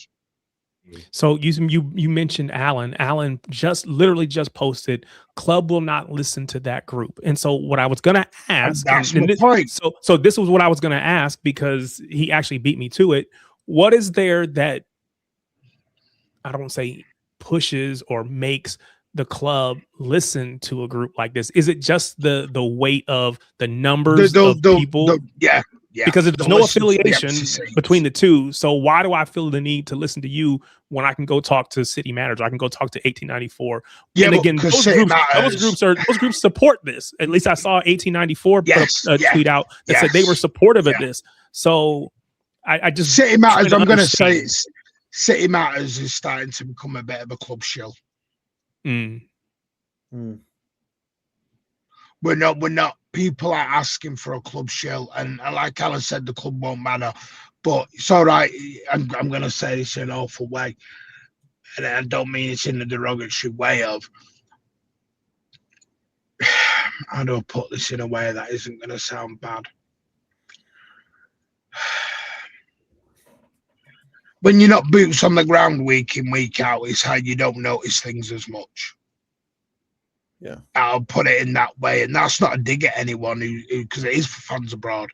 So you mentioned Alan. Alan literally just posted, club will not listen to that group. And so what I was going to ask, so this was what I was going to ask, because he actually beat me to it. What is there that, I don't say pushes or makes the club listen to a group like this? Is it just the weight of the numbers of people? Yeah. Because there's no affiliation between the two. So why do I feel the need to listen to you when I can go talk to City Matters? I can go talk to 1894. Yeah, and again, those groups support this. At least I saw 1894 put a tweet out that said they were supportive of this. So I just City Matters. I'm going to say City Matters is starting to become a bit of a club shill. We're not. People are asking for a club shill, and like Alan said, the club won't matter. But it's all right. I'm going to say this in an awful way, and I don't mean it's in a derogatory way of. How do I put this in a way that isn't going to sound bad? When you're not boots on the ground week in, week out, it's how you don't notice things as much. Yeah, I'll put it in that way, and that's not a dig at anyone who because it is for fans abroad.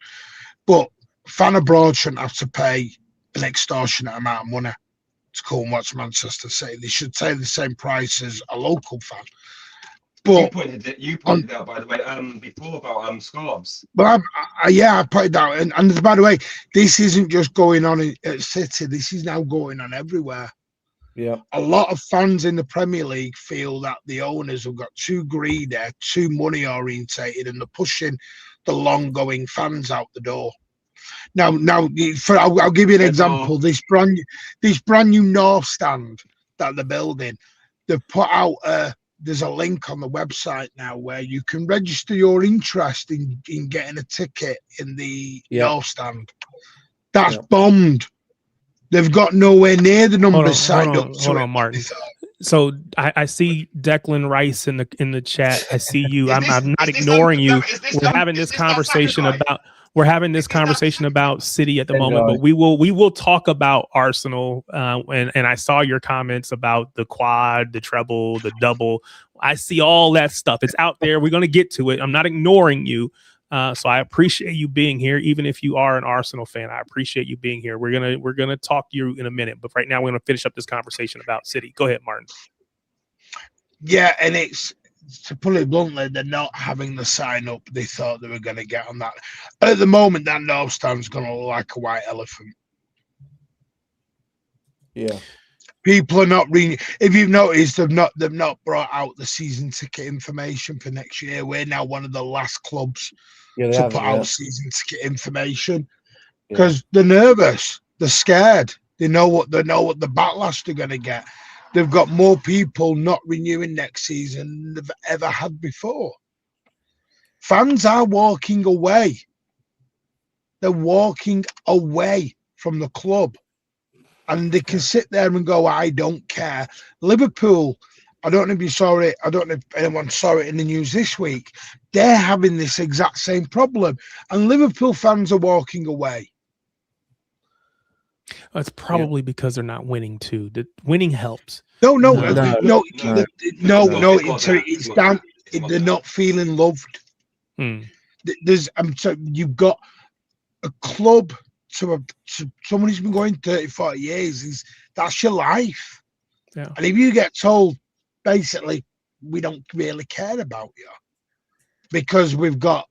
But fan abroad shouldn't have to pay an extortionate amount of money to come and watch Manchester City. They should pay the same price as a local fan. But you pointed out, by the way, before about scarves. But I pointed out, and by the way, this isn't just going on at City. This is now going on everywhere. Yeah, a lot of fans in the Premier League feel that the owners have got too greedy, too money orientated, and they're pushing the long-going fans out the door. Now, I'll give you an example. This brand new North stand that they're building, they've put out there's a link on the website now where you can register your interest in getting a ticket in the North stand. That's bombed. They've got nowhere near the numbers signed up. Hold on, Martin. So I see Declan Rice in the chat. I see you. I'm not ignoring you. We're having this conversation about City at the moment, but we will talk about Arsenal. And I saw your comments about the quad, the treble, the double. I see all that stuff. It's out there. We're going to get to it. I'm not ignoring you. So I appreciate you being here, even if you are an Arsenal fan. I appreciate you being here. We're gonna talk to you in a minute, but right now we're gonna finish up this conversation about City. Go ahead, Martin. Yeah, and it's, to put it bluntly, they're not having the sign up they thought they were going to get on that. At the moment, that North Stand's going to look like a white elephant. Yeah. People are not reading. If you've noticed, they've not brought out the season ticket information for next year. We're now one of the last clubs to put out season ticket information because they're nervous, they're scared. They know what the backlash they're going to get. They've got more people not renewing next season than they've ever had before. Fans are walking away. They're walking away from the club. And they can sit there and go, I don't care. Liverpool, I don't know if you saw it. I don't know if anyone saw it in the news this week. They're having this exact same problem. And Liverpool fans are walking away. It's probably because they're not winning too. Winning helps. No. It's down. They're not feeling loved. You've got a club to someone who's been going 30, 40 years. That's your life. Yeah. And if you get told, basically, we don't really care about you because we've got.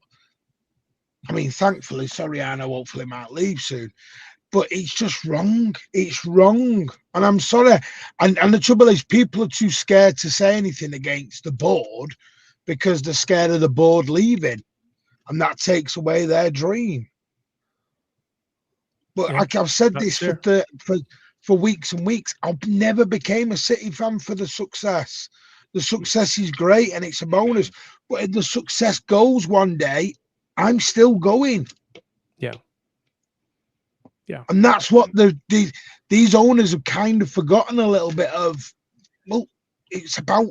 I mean, thankfully, Soriano hopefully might leave soon. But it's just wrong. It's wrong. And I'm sorry. And the trouble is people are too scared to say anything against the board because they're scared of the board leaving. And that takes away their dream. But I've said this for weeks and weeks. I never became a City fan for the success. The success is great and it's a bonus. But if the success goes one day, I'm still going. Yeah. Yeah, and that's what these owners have kind of forgotten a little bit of. Well, it's about.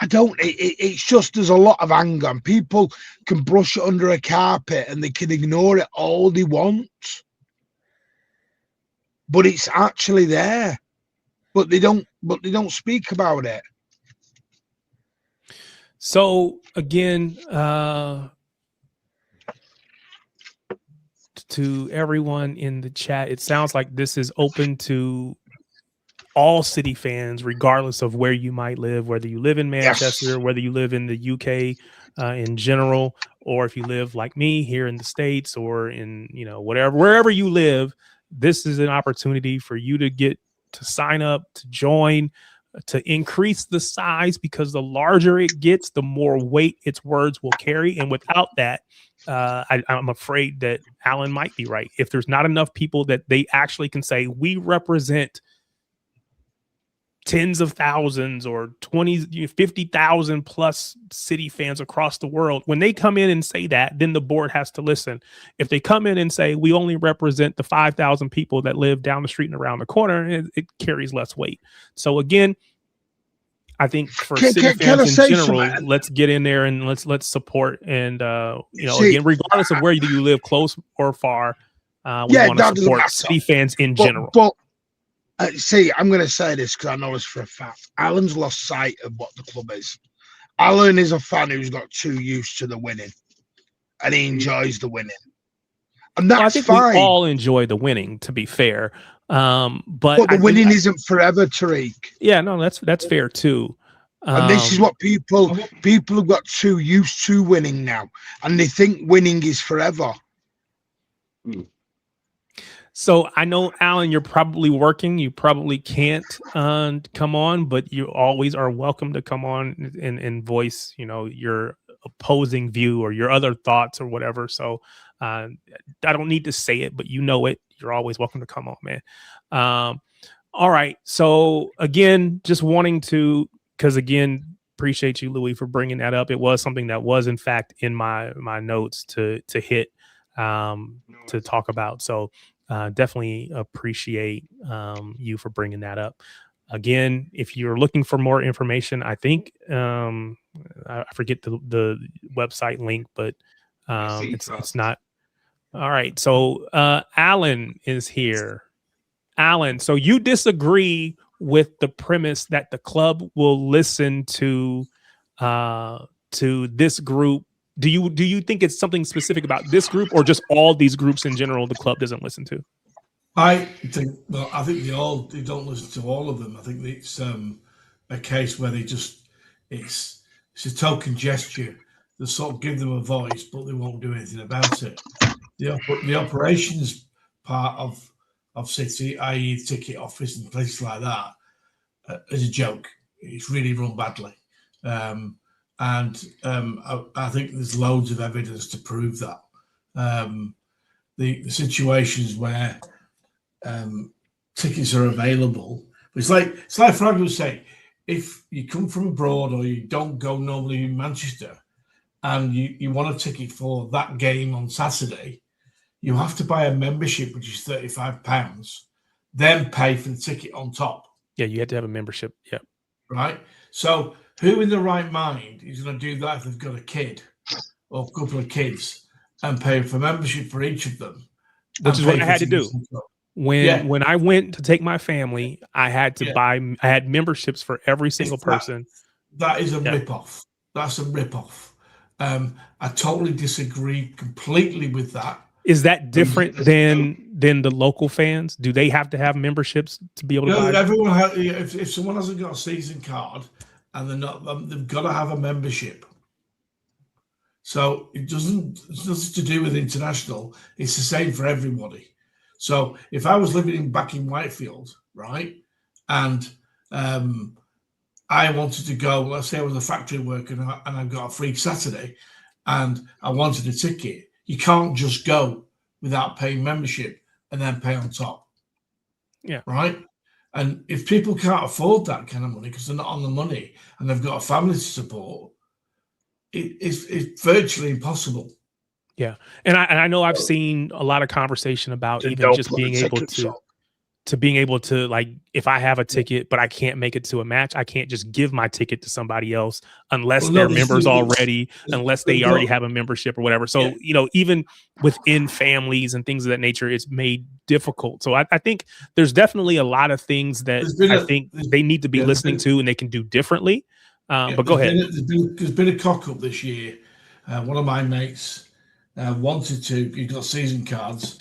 It's just there's a lot of anger, and people can brush it under a carpet and they can ignore it all they want, but it's actually there. But they don't speak about it. So again, to everyone in the chat, it sounds like this is open to all City fans, regardless of where you might live, whether you live in Manchester, whether you live in the UK in general, or if you live like me here in the States or in, wherever you live. This is an opportunity for you to get to sign up, to join, to increase the size, because the larger it gets, the more weight its words will carry. And without that, I'm afraid that Alan might be right. If there's not enough people that they actually can say, we represent tens of thousands or 20, 50,000 plus City fans across the world, when they come in and say that, then the board has to listen. If they come in and say, we only represent the 5,000 people that live down the street and around the corner, it carries less weight. So again, I think for City fans in general, let's get in there and let's support. And, again, regardless of where you live, close or far, we want to support City fans in general. But I'm going to say this because I know this for a fact. Alan's lost sight of what the club is. Alan is a fan who's got too used to the winning, and he enjoys the winning, and that's I think fine. we all enjoy the winning, to be fair. But the winning isn't forever, Tariq. Yeah, no, that's fair too. And this is what people have got too used to winning now, and they think winning is forever. So I know, Alan, you're probably working. You probably can't come on, but you always are welcome to come on and voice, your opposing view or your other thoughts or whatever. So I don't need to say it, but you know it. You're always welcome to come on, man. All right. So again, just wanting to, because again, appreciate you, Louis, for bringing that up. It was something that was, in fact, in my notes to hit to talk about. So definitely appreciate you for bringing that up. Again, if you're looking for more information, I think I forget the website link, but it's not. All right. So Alan is here. Alan, so you disagree with the premise that the club will listen to this group? Do you think it's something specific about this group, or just all these groups in general the club doesn't listen to? I think they don't listen to all of them. I think it's a case where it's a token gesture that sort of give them a voice, but they won't do anything about it. The operations part of City, i.e. ticket office and places like that, is a joke. It's really run badly. I think there's loads of evidence to prove that. The situations where tickets are available, it's like for argument's sake, if you come from abroad or you don't go normally in Manchester and you want a ticket for that game on Saturday, you have to buy a membership, which is £35, then pay for the ticket on top. Yeah, you have to have a membership. Yeah. Right. So who in the right mind is going to do that if they've got a kid or a couple of kids and pay for membership for each of them? Which is what I had to do. When I went to take my family, I had to buy. I had memberships for every single person. That is a rip-off. That's a rip-off. I totally disagree completely with that. Is that different than the local fans? Do they have to have memberships to be able to buy? Everyone has, if someone hasn't got a season card and they're not, they've got to have a membership. So it's nothing to do with international. It's the same for everybody. So if I was living back in Whitefield, right, and I wanted to go, let's say I was a factory worker and I got a free Saturday and I wanted a ticket, you can't just go without paying membership and then pay on top. Yeah. Right? And if people can't afford that kind of money because they're not on the money and they've got a family to support, it's virtually impossible. Yeah. And I know I've seen a lot of conversation about even just being able to like, if I have a ticket, but I can't make it to a match, I can't just give my ticket to somebody else unless they're members already, unless they already have a membership or whatever. So, even within families and things of that nature, it's made difficult. So I think there's definitely a lot of things that I think they need to be listening to and they can do differently. But go ahead. There's been a cock up this year. One of my mates wanted to, he got season cards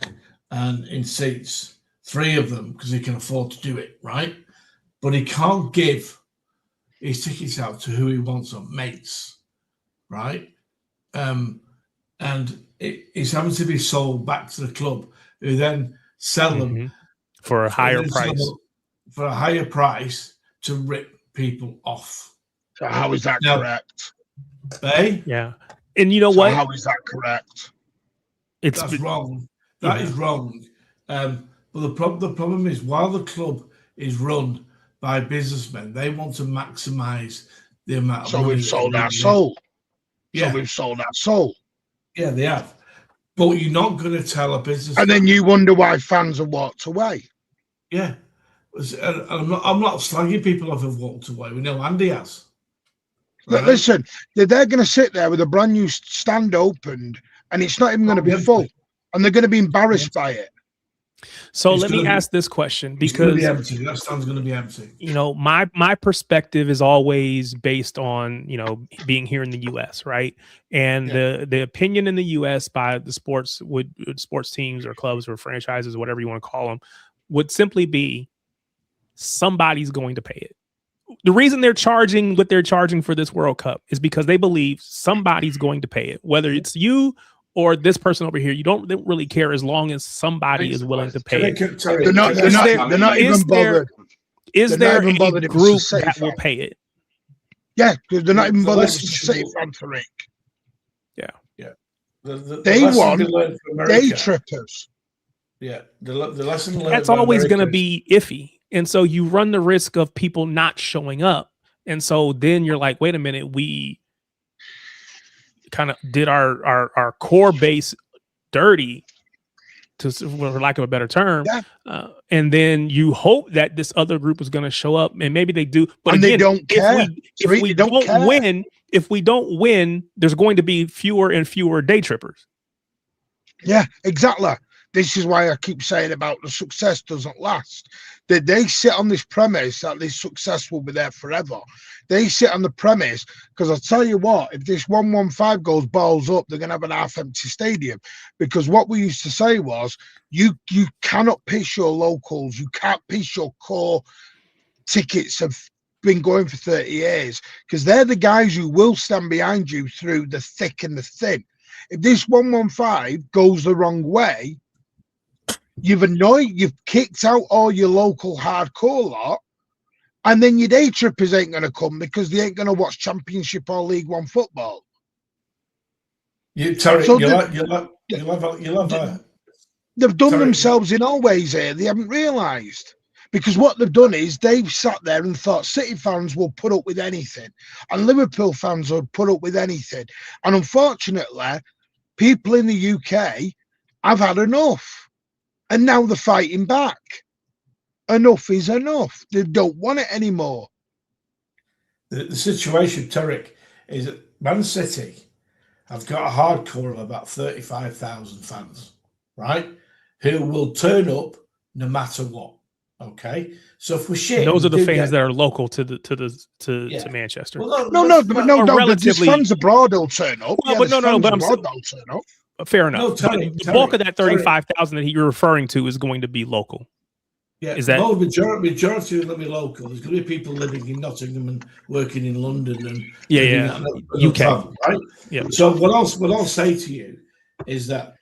and in seats, 3 of them, because he can afford to do it, right? But he can't give his tickets out to who he wants on mates, right? And it's having to be sold back to the club, who then sell them for a higher price. For a higher price to rip people off. So how is that correct? Eh? Yeah. And you know what? How is that correct? That's wrong. That is wrong. But the problem is, while the club is run by businessmen, they want to maximise the amount of money. So we've sold our soul. Yeah. So we've sold our soul. Yeah, they have. But you're not going to tell a business. And then you wonder why fans have walked away. Yeah. I'm not slagging people off who've walked away. We know Andy has. Right? Listen, they're going to sit there with a brand new stand opened, and it's not even going to be full. And they're going to be embarrassed by it. So let me ask this question, because it's going to be empty. That stand's going to be empty. You know, my perspective is always based on, you know, being here in the U.S., right? And the opinion in the U.S. by the sports teams or clubs or franchises, whatever you want to call them, would simply be somebody's going to pay it. The reason they're charging what they're charging for this World Cup is because they believe somebody's going to pay it, whether it's you or this person over here. You don't really care as long as somebody is willing to pay it. They're not even bothered. Is there a group that will pay it? Yeah, because they're not even bothered to City fan for it. Yeah. They want day trippers. Yeah, the lesson learned. That's always going to be iffy. And so you run the risk of people not showing up. And so then you're like, wait a minute, we kind of did our core base dirty, for lack of a better term. Yeah. And then you hope that this other group is going to show up, and maybe they do. But and again, they don't care. If we don't win, there's going to be fewer and fewer day trippers. Yeah, exactly. This is why I keep saying about the success doesn't last. They sit on this premise that this success will be there forever. They sit on the premise, because I'll tell you what, if this 115 goes balls up, they're going to have an half-empty stadium. Because what we used to say was, you cannot piss your locals. You can't piss your core tickets have been going for 30 years, because they're the guys who will stand behind you through the thick and the thin. If this 115 goes the wrong way, you've kicked out all your local hardcore lot, and then your day trippers ain't going to come because they ain't going to watch Championship or League One football. They've done themselves in all ways here. They haven't realised. Because what they've done is they've sat there and thought City fans will put up with anything, and Liverpool fans will put up with anything. And unfortunately, people in the UK have had enough. And now they're fighting back. Enough is enough. They don't want it anymore. The situation, Tarek, is that Man City have got a hardcore of about 35,000 fans, right? Who will turn up no matter what. Okay, so if we're shit, those are the fans that are local to Manchester. Well, no. These fans abroad will turn up. Well, but no. Fair enough. The bulk of that 35,000 that you're referring to is going to be local. Yeah, is that majority will be local? There's going to be people living in Nottingham and working in London and UK, travel, right? Yeah. So what I'll say to you is that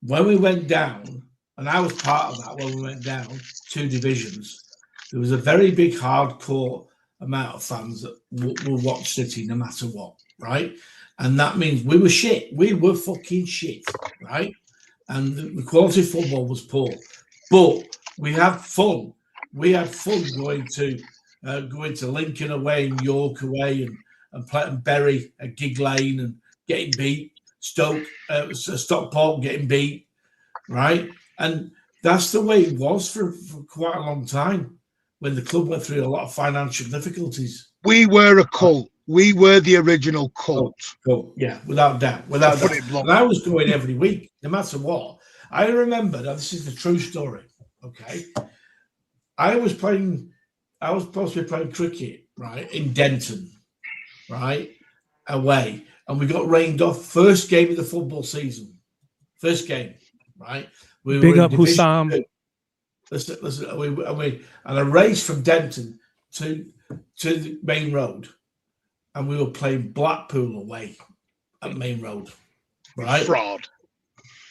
when we went down, and I was part of that when we went down 2 divisions, there was a very big hardcore amount of fans that will watch City no matter what, right? And that means we were shit. We were fucking shit, right? And the quality of football was poor. But we had fun. We had fun going to Lincoln away and York away and playing Bury at Gig Lane and getting beat. Stockport getting beat, right? And that's the way it was for quite a long time when the club went through a lot of financial difficulties. We were a cult. We were the original cult. Cool. Yeah, without doubt. And I was going every week, no matter what. I remember, now this is the true story, okay? I was supposed to be playing cricket, right, in Denton, right, away. And we got rained off first game of the football season. First game, right? Big up Hussam. Listen, and I raced from Denton to the main road. And we were playing Blackpool away at Main Road, right? Fraud.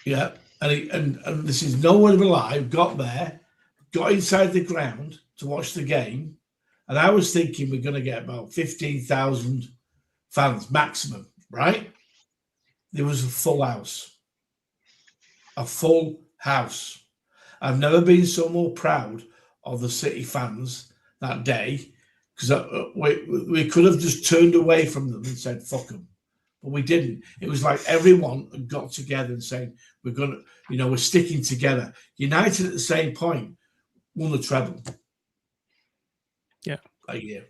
Yeah, and this is no one alive. Got there, got inside the ground to watch the game, and I was thinking we're going to get about 15,000 fans maximum, right? There was a full house. A full house. I've never been so more proud of the City fans that day. Because we could have just turned away from them and said, fuck them. But we didn't. It was like everyone had got together and saying, we're sticking together. United at the same point won the treble. Yeah. That year.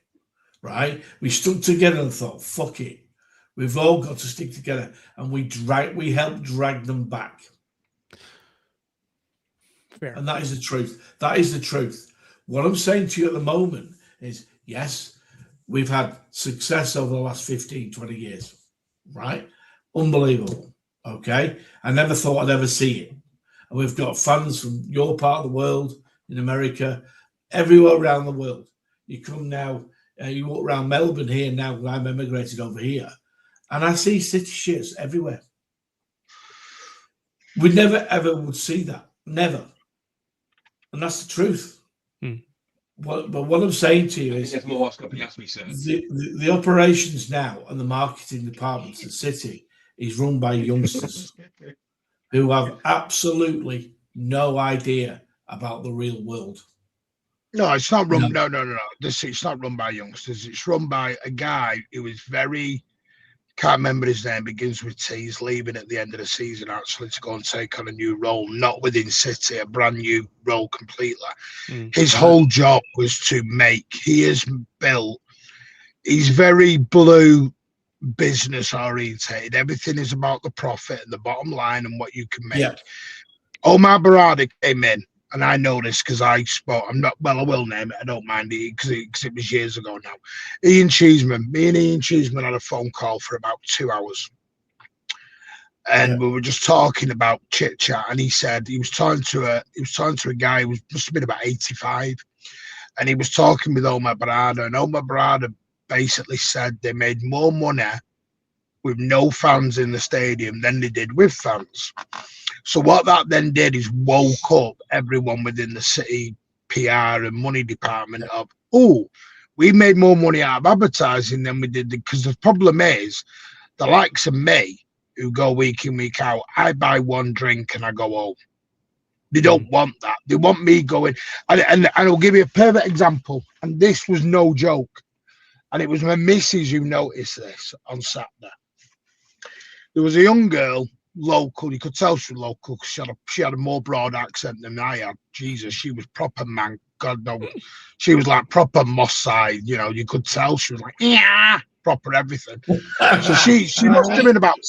Right? We stuck together and thought, fuck it. We've all got to stick together. And we helped drag them back. Fair. And that is the truth. That is the truth. What I'm saying to you at the moment is, yes, we've had success over the last 15, 20 years, right? Unbelievable. Okay. I never thought I'd ever see it. And we've got fans from your part of the world, in America, everywhere around the world. You come now, you walk around Melbourne here now, I'm emigrated over here, and I see City shirts everywhere. We never, ever would see that. Never. And that's the truth. But what I'm saying to you is the operations now and the marketing departments at City is run by youngsters who have absolutely no idea about the real world. No, it's not run. No. It's not run by youngsters. It's run by a guy who is very. Can't remember his name. Begins with T. He's leaving at the end of the season actually to go and take on a new role, not within City, a brand new role completely. His whole job was to make. He is built. He's very blue business orientated. Everything is about the profit and the bottom line and what you can make. Yeah. Omar Bernardo came in. And I know this because I spoke. I will name it. I don't mind it because it was years ago now. Me and Ian Cheeseman had a phone call for about 2 hours. And we were just talking about chit chat. And he said he was talking to a guy who must have been about 85. And he was talking with Omar Bernardo. And Omar Bernardo basically said they made more money with no fans in the stadium than they did with fans. So what that then did is woke up everyone within the City PR and money department of, we made more money out of advertising than we did. Because the problem is, the likes of me, who go week in, week out, I buy one drink and I go home. They don't want that. They want me going. And I'll give you a perfect example. And this was no joke. And it was my missus who noticed this on Saturday. There was a young girl, local. You could tell she was local because she had a more broad accent than I had. Jesus, she was proper man. God knows, she was like proper Moss side. You know, you could tell she was like proper everything. So she must have been about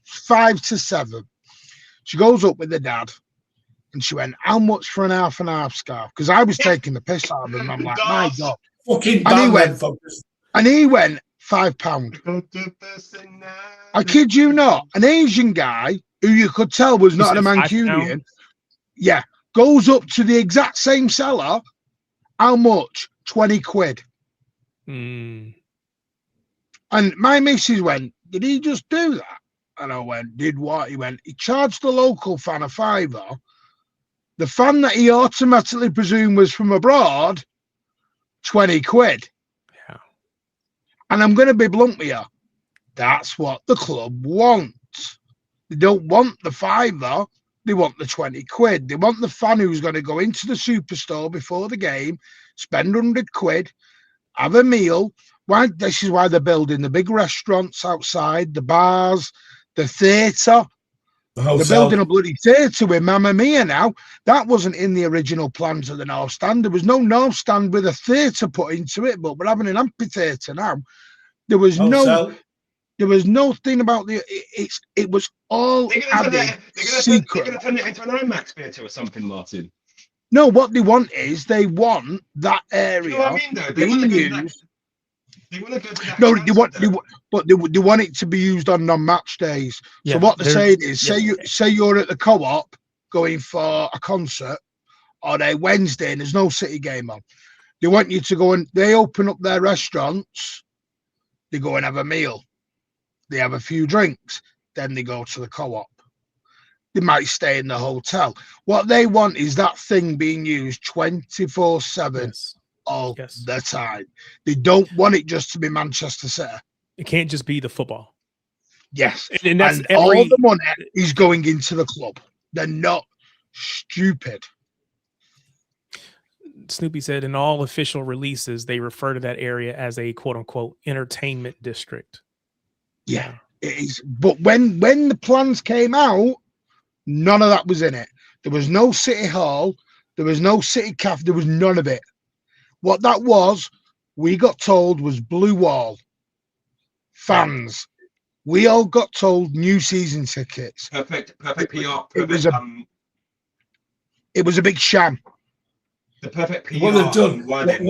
5 to 7. She goes up with the dad, and she went, "How much for an half and half scarf?" Because I was taking the piss out of him. I'm like, my God. Fucking and he went £5. I kid you not. An Asian guy who you could tell was not a Mancunian, goes up to the exact same seller. How much? 20 quid. And my missus went, "Did he just do that?" And I went, "Did what?" He went, "He charged the local fan a £5. The fan that he automatically presumed was from abroad, 20 quid. Yeah. And I'm going to be blunt with you. That's what the club wants. They don't want the £5. They want the 20 quid. They want the fan who's going to go into the superstore before the game, spend 100 quid, have a meal. This is why they're building the big restaurants outside, the bars, the theatre. They're building a bloody theatre with Mamma Mia now. That wasn't in the original plans of the North Stand. There was no North Stand with a theatre put into it, but we're having an amphitheatre now. There was there was no thing about it was all added secret. They're going to turn it into an IMAX theatre or something, Martin. No, what they want is they want that area. You know what I mean, though? Being used. They want to go to that. No, they want it to be used on non-match days. Yeah, so what they're saying is, say you're at the Co-op going for a concert on a Wednesday and there's no City game on. They want you to go and they open up their restaurants. They go and have a meal. They have a few drinks. Then they go to the Co-op. They might stay in the hotel. What they want is that thing being used 24/7 all the time. They don't want it just to be Manchester City. It can't just be the football. Yes. And all the money is going into the club. They're not stupid. Snoopy said in all official releases, they refer to that area as a quote unquote entertainment district. Yeah, it is. But when the plans came out, none of that was in it. There was no City Hall. There was no City Cafe. There was none of it. What that was, we got told was Blue Wall. Fans. We all got told new season tickets. Perfect PR. It was a big sham. The perfect PR. What they've done, wording.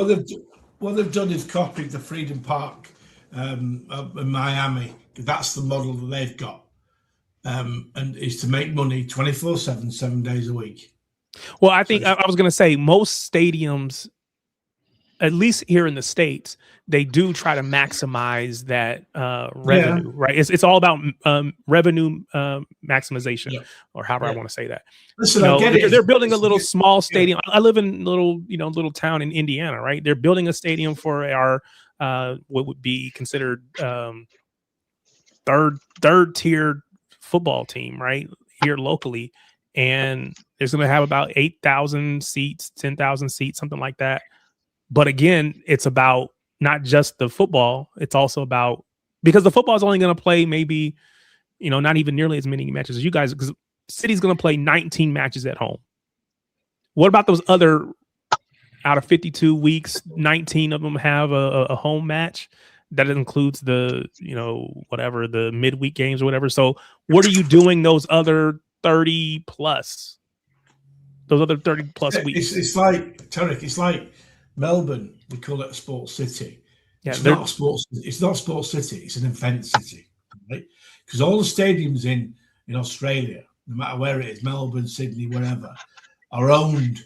what they've done is copied the Freedom Park in Miami. That's the model that they've got, and is to make money 24/7, 7 days a week. Well, I think I was going to say most stadiums, at least here in the States, they do try to maximize that revenue, right? It's all about revenue maximization, or however I want to say that. Listen, they're building a little small stadium. I live in little town in Indiana, right? They're building a stadium for our what would be considered third tier football team, right, here locally, and there's going to have about 8,000 seats, 10,000 seats, something like that. But again, it's about not just the football. It's also about, because the football is only going to play maybe, not even nearly as many matches as you guys, because City's going to play 19 matches at home. What about those other, out of 52 weeks, 19 of them have a home match? That includes the, whatever, the midweek games or whatever. So what are you doing those other 30 plus? Those other 30 plus weeks? It's like, Tarek, it's like Melbourne, we call it a sports city. Yeah, it's not a sports city, it's an event city, right? Because all the stadiums in Australia, no matter where it is, Melbourne, Sydney, wherever, are owned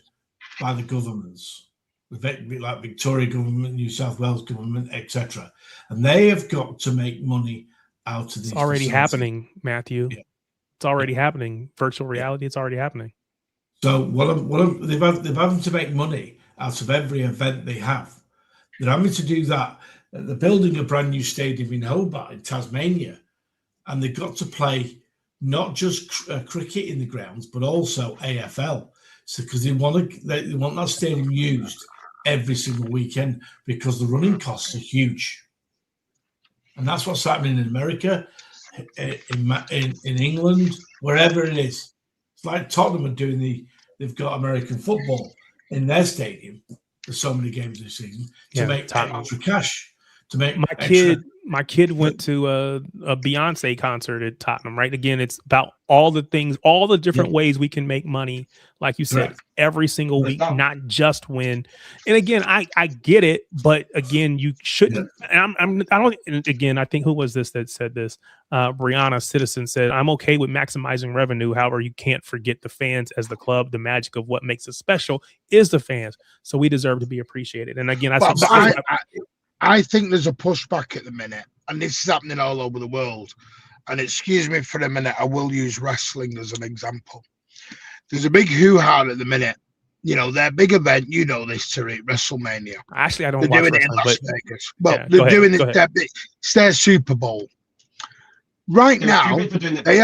by the governments, like Victoria government, New South Wales government, etc. And they have got to make money out of these. It's already happening, Matthew. Yeah. It's already happening. Virtual reality, it's already happening. So they've having to make money out of every event they have. They're having to do that. They're building a brand new stadium in Hobart, in Tasmania, and they've got to play not just cricket in the grounds, but also AFL. So because they want that stadium used every single weekend, because the running costs are huge, and that's what's happening in America, in England, wherever it is. It's like Tottenham are doing they've got American football in their stadium. There's so many games this season to make extra cash. To make my kid went to a Beyonce concert at Tottenham, right? Again, it's about all the things, all the different ways we can make money, like you said, every single week, not just win. And again, I get it, but again, you shouldn't. And I think who was this that said this? Brianna Citizen said, "I'm okay with maximizing revenue. However, you can't forget the fans as the club. The magic of what makes it special is the fans. So we deserve to be appreciated." And again, I think there's a pushback at the minute, and this is happening all over the world. And excuse me for a minute, I will use wrestling as an example. There's a big hoo-ha at the minute. Their big event, this, Tariq, WrestleMania. Actually, I don't They're watch doing wrestling, it in Las but Vegas. Well, they're doing it. It's their Super Bowl. Right now, they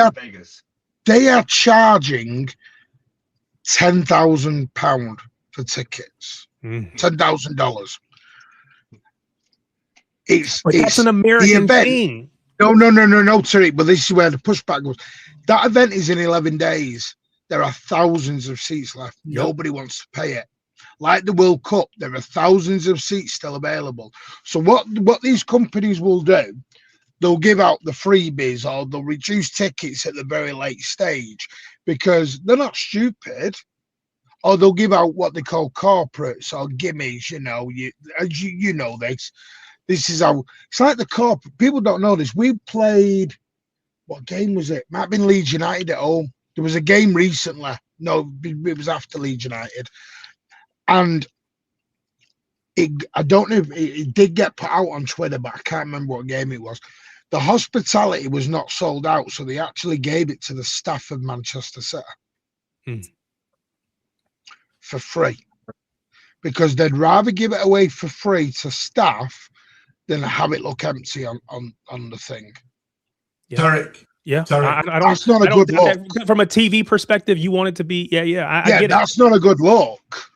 are charging £10,000 for tickets. $10,000. That's an American thing. No, Tariq, but this is where the pushback goes. That event is in 11 days. There are thousands of seats left. Yep. Nobody wants to pay it. Like the World Cup, there are thousands of seats still available. So what these companies will do, they'll give out the freebies, or they'll reduce tickets at the very late stage, because they're not stupid. Or they'll give out what they call corporates or gimmies, you know this. This is how it's like the corporate. People don't know this. We played, what game was it? Might have been Leeds United at home. There was a game recently. No, it was after Leeds United. And I don't know if it did get put out on Twitter, but I can't remember what game it was. The hospitality was not sold out, so they actually gave it to the staff of Manchester City for free, because they'd rather give it away for free to staff than have it look empty on the thing. Tarek. Yeah, Tarek. I don't. That's not a good look. From a TV perspective, you want it to be. I get it. That's not a good look.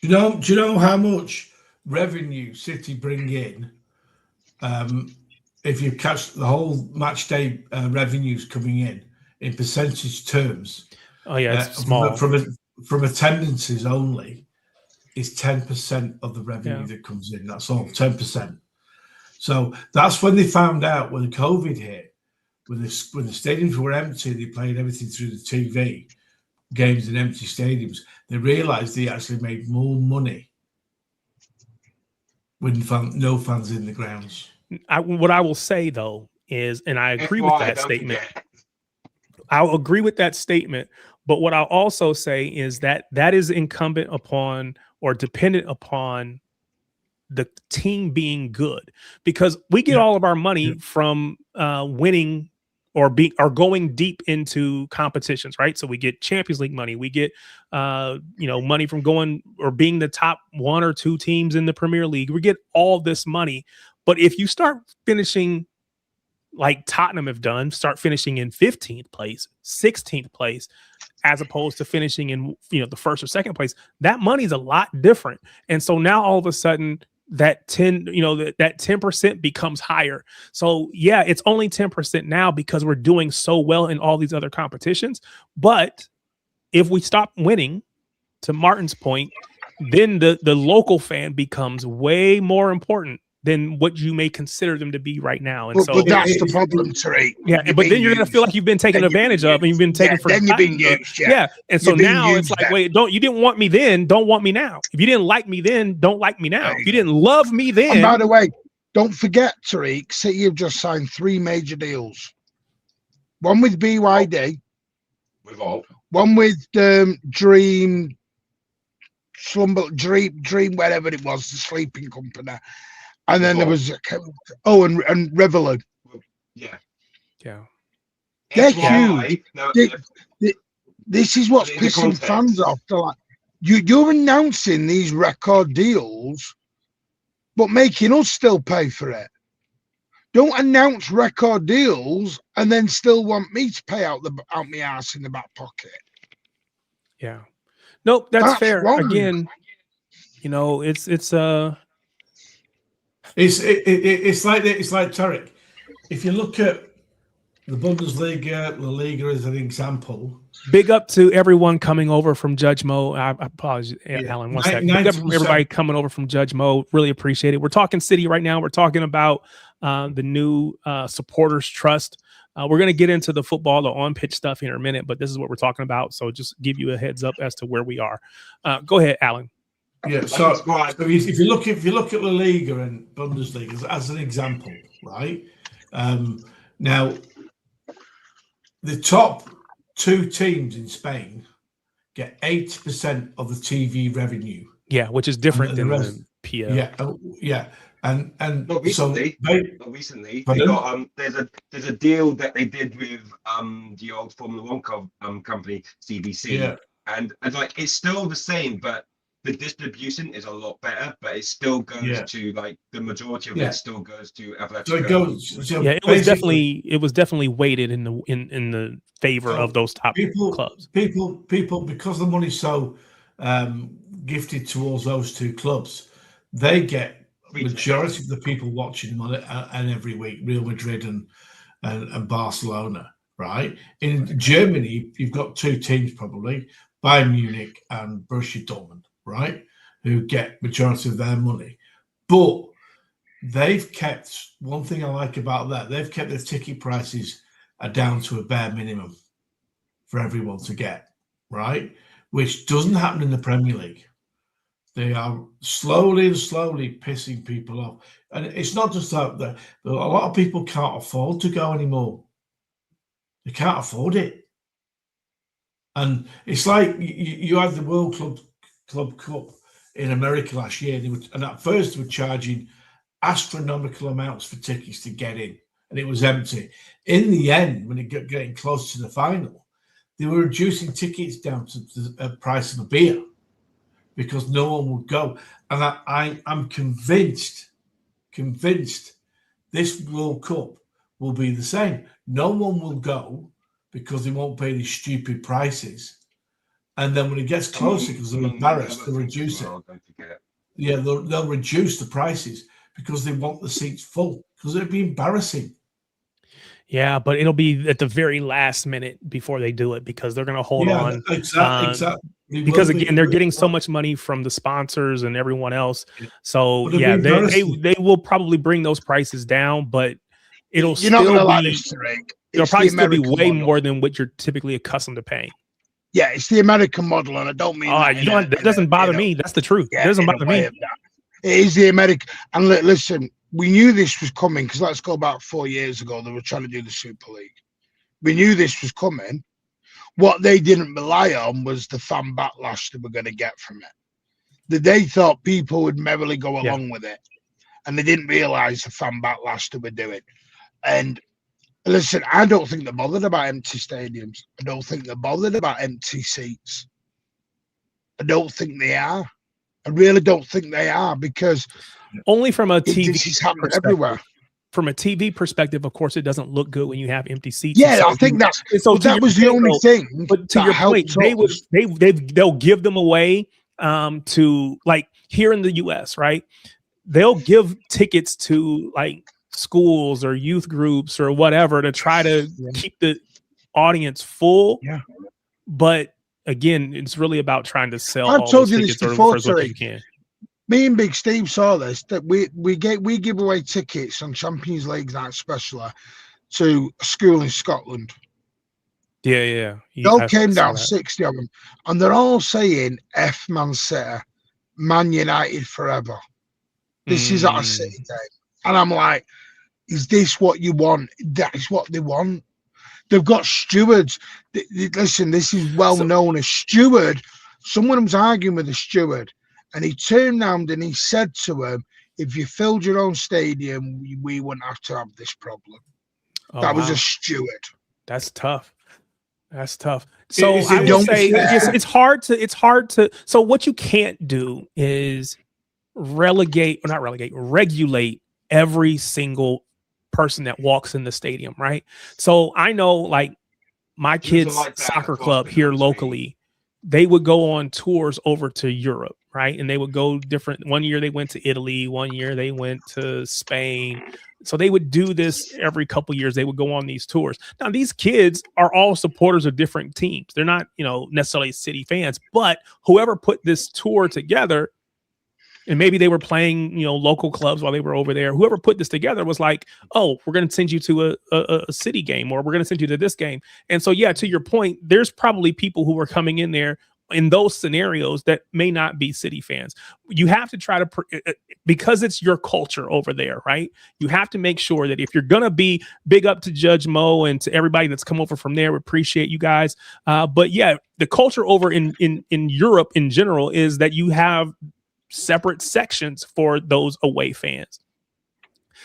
Do you know how much revenue City bring in? If you catch the whole match day revenues coming in percentage terms. Oh yeah, it's small. From attendances only, is 10% of the revenue that comes in. That's all, 10%. So that's when they found out, when the COVID hit, when the stadiums were empty, they played everything through the TV. games in empty stadiums, they realised they actually made more money with no fans in the grounds. What I will say though is, and I agree with that statement. I'll agree with that statement. But what I'll also say is that is incumbent upon or dependent upon the team being good, because we get all of our money from winning or going deep into competitions, right? So we get Champions League money, we get money from going or being the top 1 or 2 teams in the Premier League. We get all this money. But if you start finishing like Tottenham have done, start finishing in 15th place, 16th place, as opposed to finishing in the 1st or 2nd place, that money's a lot different. And so now all of a sudden that 10% becomes higher. So yeah, it's only 10% now because we're doing so well in all these other competitions. But if we stop winning, to Martin's point, then the local fan becomes way more important than what you may consider them to be right now. And but that's the problem, Tariq. Yeah, but then you're going to feel like you've been taken advantage of, and you've been taken for then you've been used. Yeah. And so now it's like, wait, you didn't want me then, don't want me now. If you didn't like me then, don't like me now. If you didn't love me then. And by the way, don't forget, Tariq, City have just signed 3 major deals. One with BYD, one with Dream, wherever it was, the sleeping company. And then there was and Revolut. Yeah. They're huge. This is what's pissing fans off. They're like, you're announcing these record deals, but making us still pay for it. Don't announce record deals and then still want me to pay out my ass in the back pocket. Yeah. Nope, that's fair. Wrong. Again, It's like Tarek. If you look at the Bundesliga, La Liga as an example. Big up to everyone coming over from Judge Mo. I apologize, Alan. One second. Big up from everybody coming over from Judge Mo. Really appreciate it. We're talking City right now. We're talking about the new supporters trust. We're going to get into the football, the on-pitch stuff here in a minute, but this is what we're talking about. So just give you a heads up as to where we are. Go ahead, Alan. Yeah, so if you look at La Liga and Bundesliga as an example, right? Now, the top 2 teams in Spain get 80% of the TV revenue. Yeah, which is different than the PL. Yeah. And not recently, they got there's a deal that they did with the old Formula 1 company CBC, and like it's still the same, but the distribution is a lot better, but it still goes to like the majority of it still goes to Atletico. It was definitely weighted in the favor of those top clubs. People, because the money's so gifted towards those 2 clubs, they get majority of the people watching them and every week, Real Madrid and Barcelona, right? In Germany, you've got 2 teams probably, Bayern Munich and Borussia Dortmund, right, who get majority of their money. But they've kept, one thing I like about that, they've kept their ticket prices down to a bare minimum for everyone to get, right? Which doesn't happen in the Premier League. They are slowly pissing people off. And it's not just that a lot of people can't afford to go anymore. They can't afford it. And it's like you had the World Club Cup in America last year, and at first they were charging astronomical amounts for tickets to get in, and it was empty. In the end, when it got getting close to the final, they were reducing tickets down to the price of a beer because no one would go. And I'm convinced this World Cup will be the same. No one will go because they won't pay these stupid prices. And then when it gets closer, because they're embarrassed, they'll reduce it. Yeah, they'll reduce the prices because they want the seats full, because it'd be embarrassing. Yeah, but it'll be at the very last minute before they do it, because they're going to hold on. Exactly. Because again, they're getting so much money from the sponsors and everyone else. So yeah, they will probably bring those prices down, but it'll still be way more than what you're typically accustomed to paying. Yeah, it's the American model, and I don't mean that doesn't bother me. That's the truth. Yeah, it doesn't bother me. It is the American. And listen, we knew this was coming because let's go back 4 years ago. They were trying to do the Super League. We knew this was coming. What they didn't rely on was the fan backlash they were going to get from it. They thought people would merrily go along with it, and they didn't realize the fan backlash they were doing. And listen, I don't think they're bothered about empty stadiums. I don't think they're bothered about empty seats. I don't think they are. I really don't think they are, because only from a TV this is happening everywhere. From a TV perspective, of course, it doesn't look good when you have empty seats. Yeah, I think that was the only thing. But to your point, they'll give them away to, like, here in the US, right? They'll give tickets to like schools or youth groups or whatever to try to keep the audience full. Yeah. But again, it's really about trying to sell. I've told you this before, you can. Me and Big Steve saw this, that we give away tickets on Champions League night especially to a school in Scotland. Yeah. They all came down, 60 of them, and they're all saying F Man City, Man United forever. This is our City game. And I'm like, is this what you want? That is what they want. They've got stewards. Listen, this is well known. A steward, someone was arguing with a steward, and he turned around and he said to him, if you filled your own stadium, we wouldn't have to have this problem. That was a steward. That's tough. That's tough. So I will say it's hard to. So what you can't do is regulate every single person that walks in the stadium, right? So I know, like, my kids' soccer club here locally, they would go on tours over to Europe, right? And they would go different. One year they went to Italy, one year they went to Spain. So they would do this every couple years. They would go on these tours. Now, these kids are all supporters of different teams. They're not, necessarily City fans, but whoever put this tour together, and maybe they were playing, local clubs while they were over there. Whoever put this together was like, oh, we're going to send you to a City game, or we're going to send you to this game. And so, yeah, to your point, there's probably people who are coming in there in those scenarios that may not be City fans. You have to try to, because it's your culture over there, right? You have to make sure that if you're going to be big up to Judge Mo and to everybody that's come over from there, we appreciate you guys. But yeah, the culture over in Europe in general is that you have separate sections for those away fans.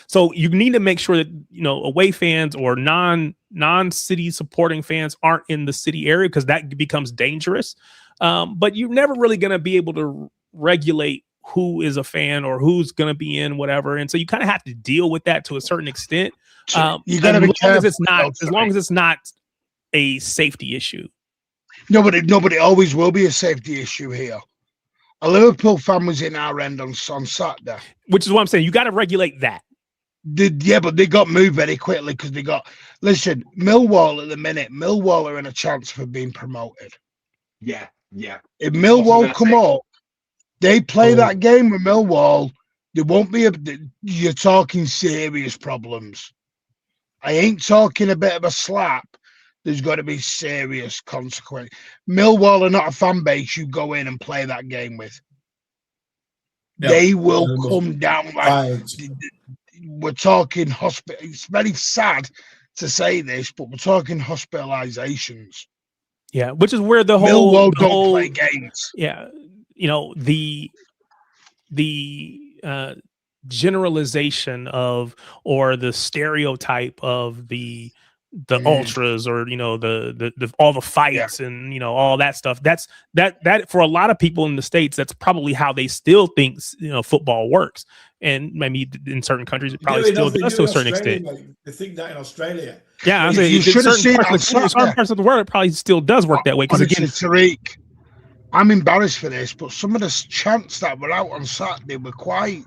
So you need to make sure that, away fans or non-city supporting fans aren't in the city area, because that becomes dangerous. But you're never really going to be able to regulate who is a fan or who's going to be in whatever. And so you kind of have to deal with that to a certain extent. You got to be careful. As long as it's not a safety issue. No, but it always will be a safety issue here. A Liverpool fan was in our end on Saturday. Which is what I'm saying. You got to regulate that. Yeah, but they got moved very quickly because listen, Millwall at the minute, Millwall are in a chance for being promoted. Yeah. If Millwall come up, they play that game with Millwall, there won't be you're talking serious problems. I ain't talking a bit of a slap. There's got to be serious consequence. Millwall are not a fan base you go in and play that game with. Yeah. They will come down like we're talking hospital. It's very sad to say this, but we're talking hospitalizations. Yeah, which is where the whole Millwall don't play games. Yeah, the generalization of, or the stereotype of the ultras, or the all the fights and all that stuff, that for a lot of people in the States, that's probably how they still think football works. And maybe in certain countries it probably still does to a certain extent. They think that in Australia. Yeah, I'm saying you should have seen certain parts of the world it probably still does work that way. Because again, Tariq, I'm embarrassed for this, but some of the chants that were out on Saturday were quite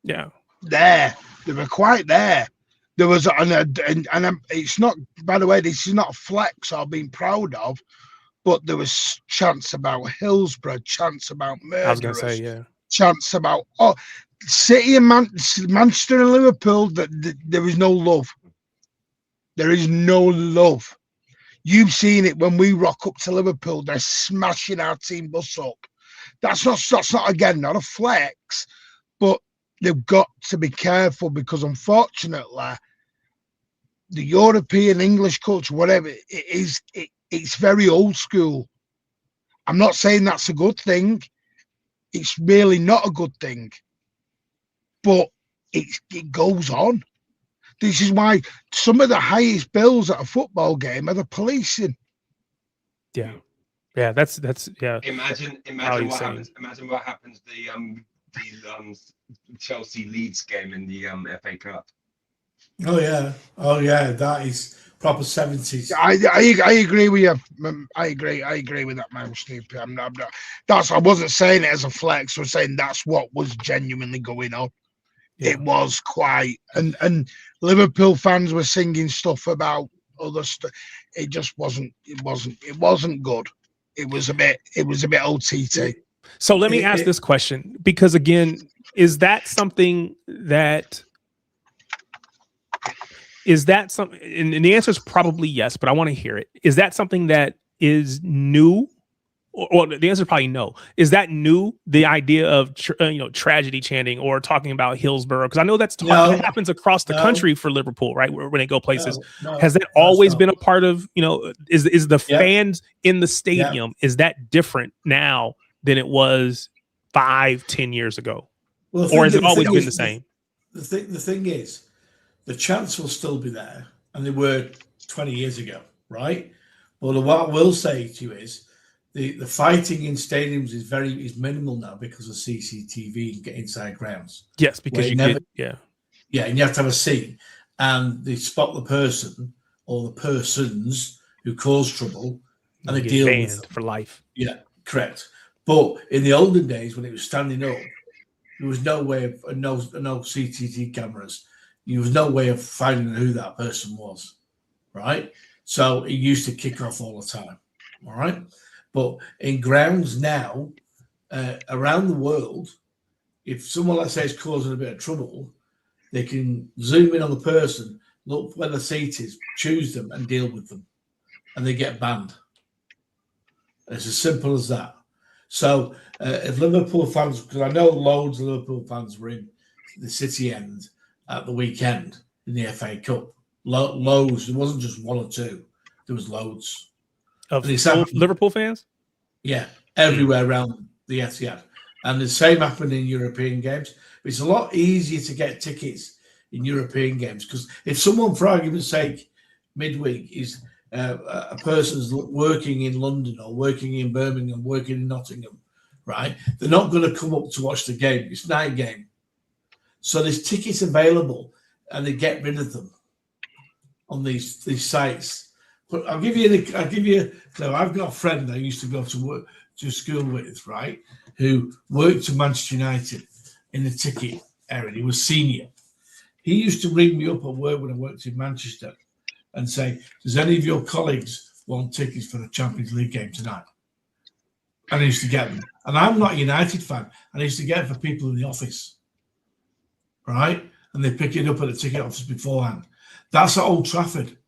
there. They were quite there. There was, and it's not, by the way, this is not a flex or being proud of, but there was chants about Hillsborough, chants about murderers. I was going to say, yeah. Chants about City and Manchester and Liverpool, that there is no love. There is no love. You've seen it when we rock up to Liverpool, they're smashing our team bus up. That's not again, not a flex, but they've got to be careful because unfortunately, the European English culture, whatever it is, it's very old school. I'm not saying that's a good thing. It's really not a good thing. But it goes on. This is why some of the highest bills at a football game are the policing. Yeah. Yeah, that's yeah. Imagine what happens. Imagine what happens the Chelsea Leeds game in the FA Cup. Oh yeah, that is proper 70s. I agree with you. I agree with that, man. Stupid. I'm not. I wasn't saying it as a flex. I was saying that's what was genuinely going on. Yeah. It was quite, and Liverpool fans were singing stuff about other stuff. It just wasn't. It wasn't good. It was a bit OTT. So let me ask this question, because again, is that something that? Is that something? And the answer is probably yes, but I want to hear it. Is that something that is new? Or the answer is probably no. Is that new? The idea of tragedy chanting or talking about Hillsborough? Because I know that happens across the country for Liverpool, right? When they go places, has that always been a part of? Is the fans in the stadium? Is that different now than it was 5-10 years ago, or has it always been the same? The thing is, the chants will still be there, and they were 20 years ago, right? But what I will say to you is, the fighting in stadiums is minimal now because of CCTV and get inside grounds. Yes, because and you have to have a scene, and they spot the person or the persons who cause trouble, and they deal with them for life. Yeah, correct. But in the olden days, when it was standing up, there was no way of no CCTV cameras. There was no way of finding who that person was, right? So it used to kick off all the time, all right? But in grounds now, around the world, if someone, let's say, is causing a bit of trouble, they can zoom in on the person, look where the seat is, choose them, and deal with them. And they get banned. It's as simple as that. So if Liverpool fans, because I know loads of Liverpool fans were in the City End at the weekend in the FA Cup. Loads. It wasn't just one or two. There was loads. Of Liverpool fans? Yeah, everywhere around the Etihad. And the same happened in European games. It's a lot easier to get tickets in European games because if someone, for argument's sake, midweek is a person's working in London or working in Birmingham, working in Nottingham, right? They're not going to come up to watch the game. It's night game. So there's tickets available and they get rid of them on these sites. But I've got a friend I used to go to school with, right, who worked at Manchester United in the ticket area. He was senior. He used to ring me up at work when I worked in Manchester and say, does any of your colleagues want tickets for the Champions League game tonight? And I used to get them. And I'm not a United fan. And I used to get them for people in the office, right? And they pick it up at the ticket office beforehand. That's at Old Trafford.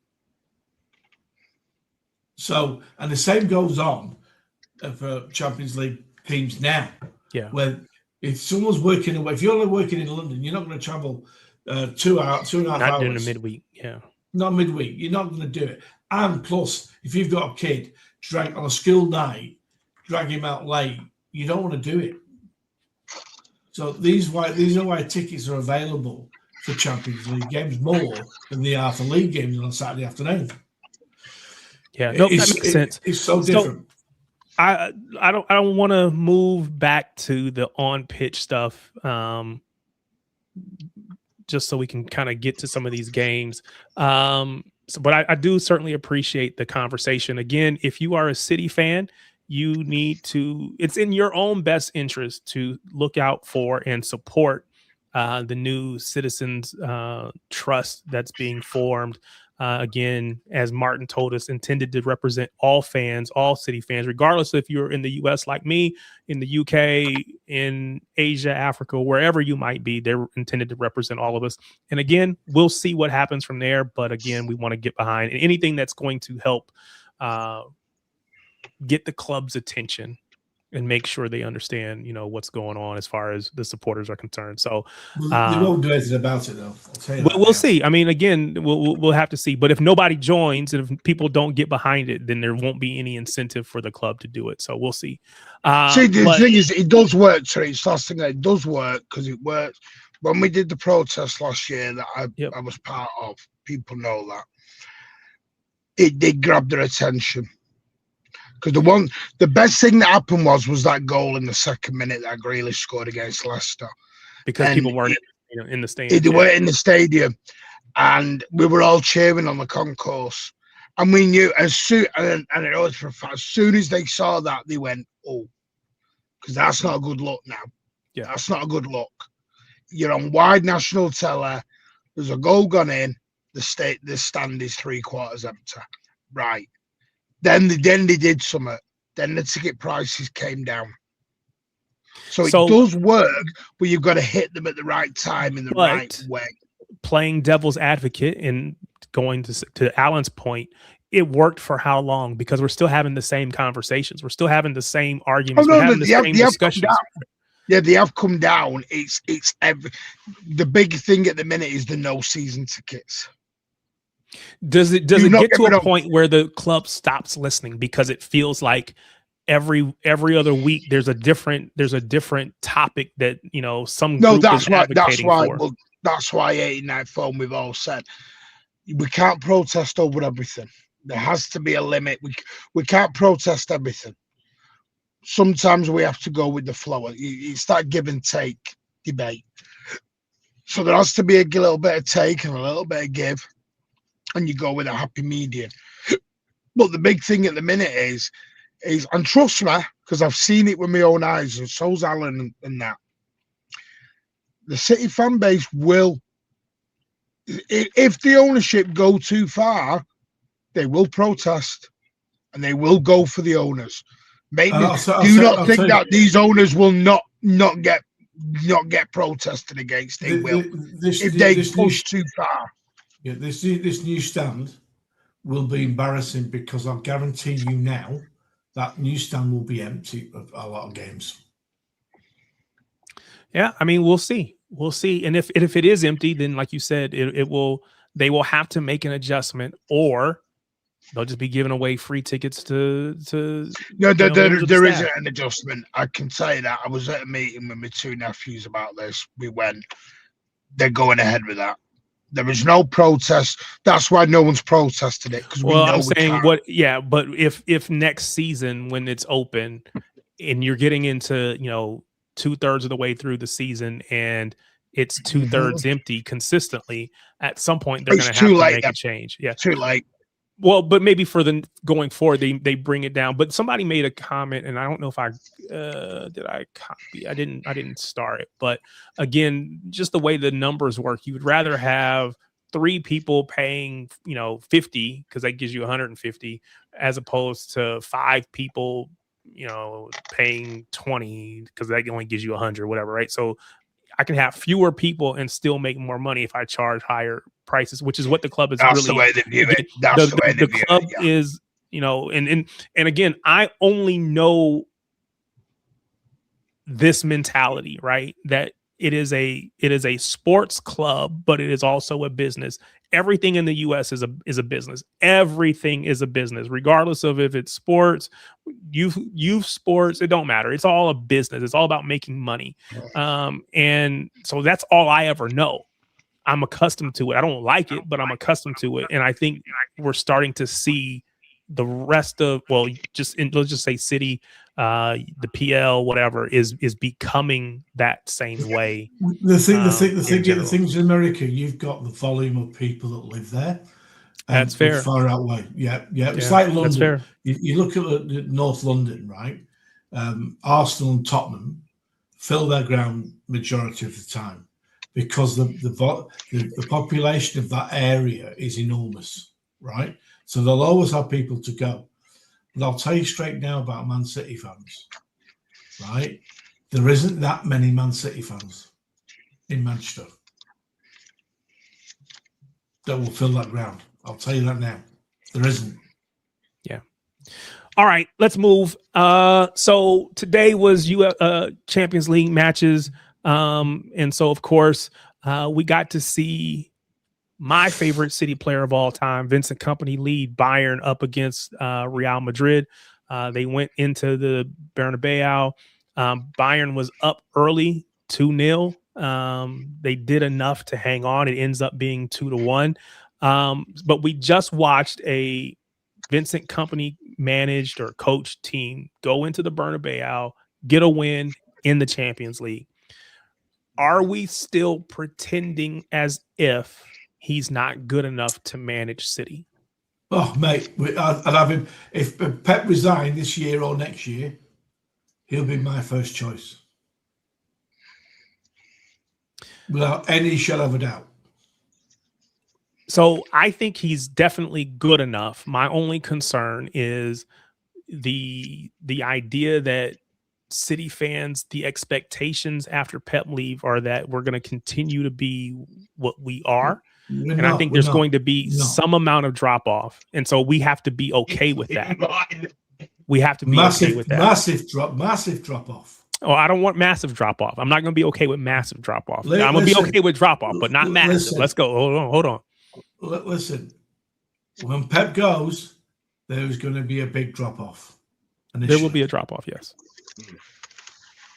So, and the same goes on for Champions League teams now. Yeah. Where if someone's working away, if you're only working in London, you're not going to travel 2 hours, 2.5 hours. Not during the midweek, yeah. Not midweek. You're not going to do it. And plus, if you've got a kid, drag on a school night, drag him out late, you don't want to do it. So these are why tickets are available for Champions League games more than they are for league games on Saturday afternoon. Yeah, no, that makes sense. It's so different. I don't want to move back to the on pitch stuff, just so we can kind of get to some of these games. But I do certainly appreciate the conversation. Again, if you are a City fan, you need to. It's in your own best interest to look out for and support the new Citizens Trust that's being formed. Again, as Martin told us, intended to represent all fans, all City fans, regardless if you're in the US like me, in the UK, in Asia, Africa, wherever you might be. They're intended to represent all of us. And again, we'll see what happens from there. But again, we want to get behind anything that's going to help get the club's attention and make sure they understand, what's going on as far as the supporters are concerned. So they won't do anything about it, though. I'll tell you that we'll now. see. I mean, again, we'll have to see. But if nobody joins and if people don't get behind it, then there won't be any incentive for the club to do it. So we'll see. See, the thing is, it does work, Terry. It's last thing, it does work because it worked. When we did the protest last year that I was part of, people know that. It did grab their attention. Because the best thing that happened was that goal in the second minute that Grealish scored against Leicester. Because people weren't in the stadium. They weren't in the stadium. And we were all cheering on the concourse. And we knew as soon, and it was for a fact, as soon as they saw that, they went, oh, because that's not a good look now. Yeah. That's not a good look. You're on wide national tele. There's a goal gone in. The stand is 3/4 empty. Right. Then they did something. Then the ticket prices came down. So it does work, but you've got to hit them at the right time in the right way. Playing devil's advocate and going to Alan's point, it worked for how long? Because we're still having the same conversations. We're still having the same arguments. We're having the same discussions. Yeah, they have come down. The big thing at the minute is the no season tickets. Does it get to a point where the club stops listening because it feels like every other week there's a different topic that some group is advocating for? Well, that's why 89 phone we've all said we can't protest over everything. There has to be a limit. We can't protest everything. Sometimes we have to go with the flow. It's that give and take debate. So there has to be a little bit of take and a little bit of give. And you go with a happy median. But the big thing at the minute is, and trust me, because I've seen it with my own eyes, and so's Alan and that, the City fan base will, if the ownership go too far, they will protest and they will go for the owners. Maybe do not think that these owners will not get protested against. They will if they push too far. Yeah, this new stand will be embarrassing because I guarantee you now that new stand will be empty of a lot of games. Yeah, I mean, we'll see. We'll see. And if it is empty, then like you said, they will have to make an adjustment, or they'll just be giving away free tickets to No, there isn't an adjustment. I can tell you that. I was at a meeting with my two nephews about this. We went, they're going ahead with that. There is no protest. That's why no one's protested it. Because I'm saying but if next season when it's open and you're getting into 2/3 of the way through the season and it's 2/3 empty consistently, at some point they're going to have to make a change. Yeah, too late. Well, but maybe for the going forward, they bring it down. But somebody made a comment, and I don't know if I did I copy. I didn't start it. But again, just the way the numbers work, you would rather have 3 people paying 50 because that gives you 150, as opposed to 5 people paying 20 because that only gives you 100, whatever, right? So I can have fewer people and still make more money if I charge higher prices, which is what the club is That's really. The way they view it. That's the way they view club it, yeah. is, and again, I only know this mentality, right? That it is a sports club, but it is also a business. Everything in the US is a business. Everything is a business, regardless of if it's sports, youth sports, it don't matter. It's all a business. It's all about making money. And so that's all I ever know. I'm accustomed to it. I don't like it, but I'm accustomed to it. And I think we're starting to see the rest of, let's just say City, the PL, whatever, is becoming that same way. The things in America, you've got the volume of people that live there. That's fair. Far outweigh. Yeah. It's like London. That's fair. You look at North London, right? Arsenal and Tottenham fill their ground majority of the time because the population of that area is enormous, right? So they'll always have people to go. But I'll tell you straight now about Man City fans, right? There isn't that many Man City fans in Manchester that will fill that ground. I'll tell you that now. There isn't. Yeah. All right, let's move. So today was Champions League matches. And so, of course, we got to see my favorite City player of all time, Vincent Kompany, lead Bayern up against Real Madrid. They went into the Bernabeu. Bayern was up early, 2-0. They did enough to hang on. It ends up being 2-1. But we just watched a Vincent Kompany managed or coached team go into the Bernabeu, get a win in the Champions League. Are we still pretending as if he's not good enough to manage City? Oh, mate, I'd have him. If Pep resigned this year or next year, he'll be my first choice. Without any shadow of a doubt. So I think he's definitely good enough. My only concern is the idea that City fans, the expectations after Pep leave are that we're going to continue to be what we are. I think there's going to be some amount of drop off. And so we have to be okay with that. We have to be okay with that. Massive drop off. Oh, I don't want massive drop off. I'm not going to be okay with massive drop off. I'm going to be okay with drop off, but not massive. Let's go. Hold on. Listen, when Pep goes, there's going to be a big drop off. There will be a drop off, yes.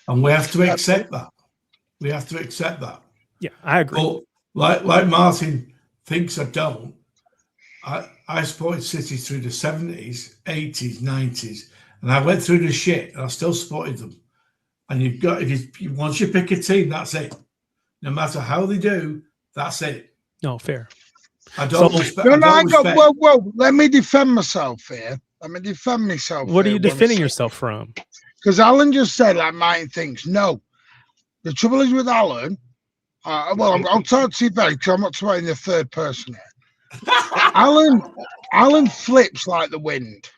And we have to accept that. We have to accept that. Yeah, I agree. But like Martin thinks I don't, I supported City through the 70s, 80s, 90s, and I went through the shit and I still supported them. And you've got, once you pick a team, that's it. No matter how they do, that's it. No, fair. I don't respect. Whoa. Let me defend myself here. What are you defending yourself from? Because Alan just said, like Martin thinks. No. The trouble is with Alan, I'll talk to you about it because I'm not talking in the third person here. Alan flips like the wind.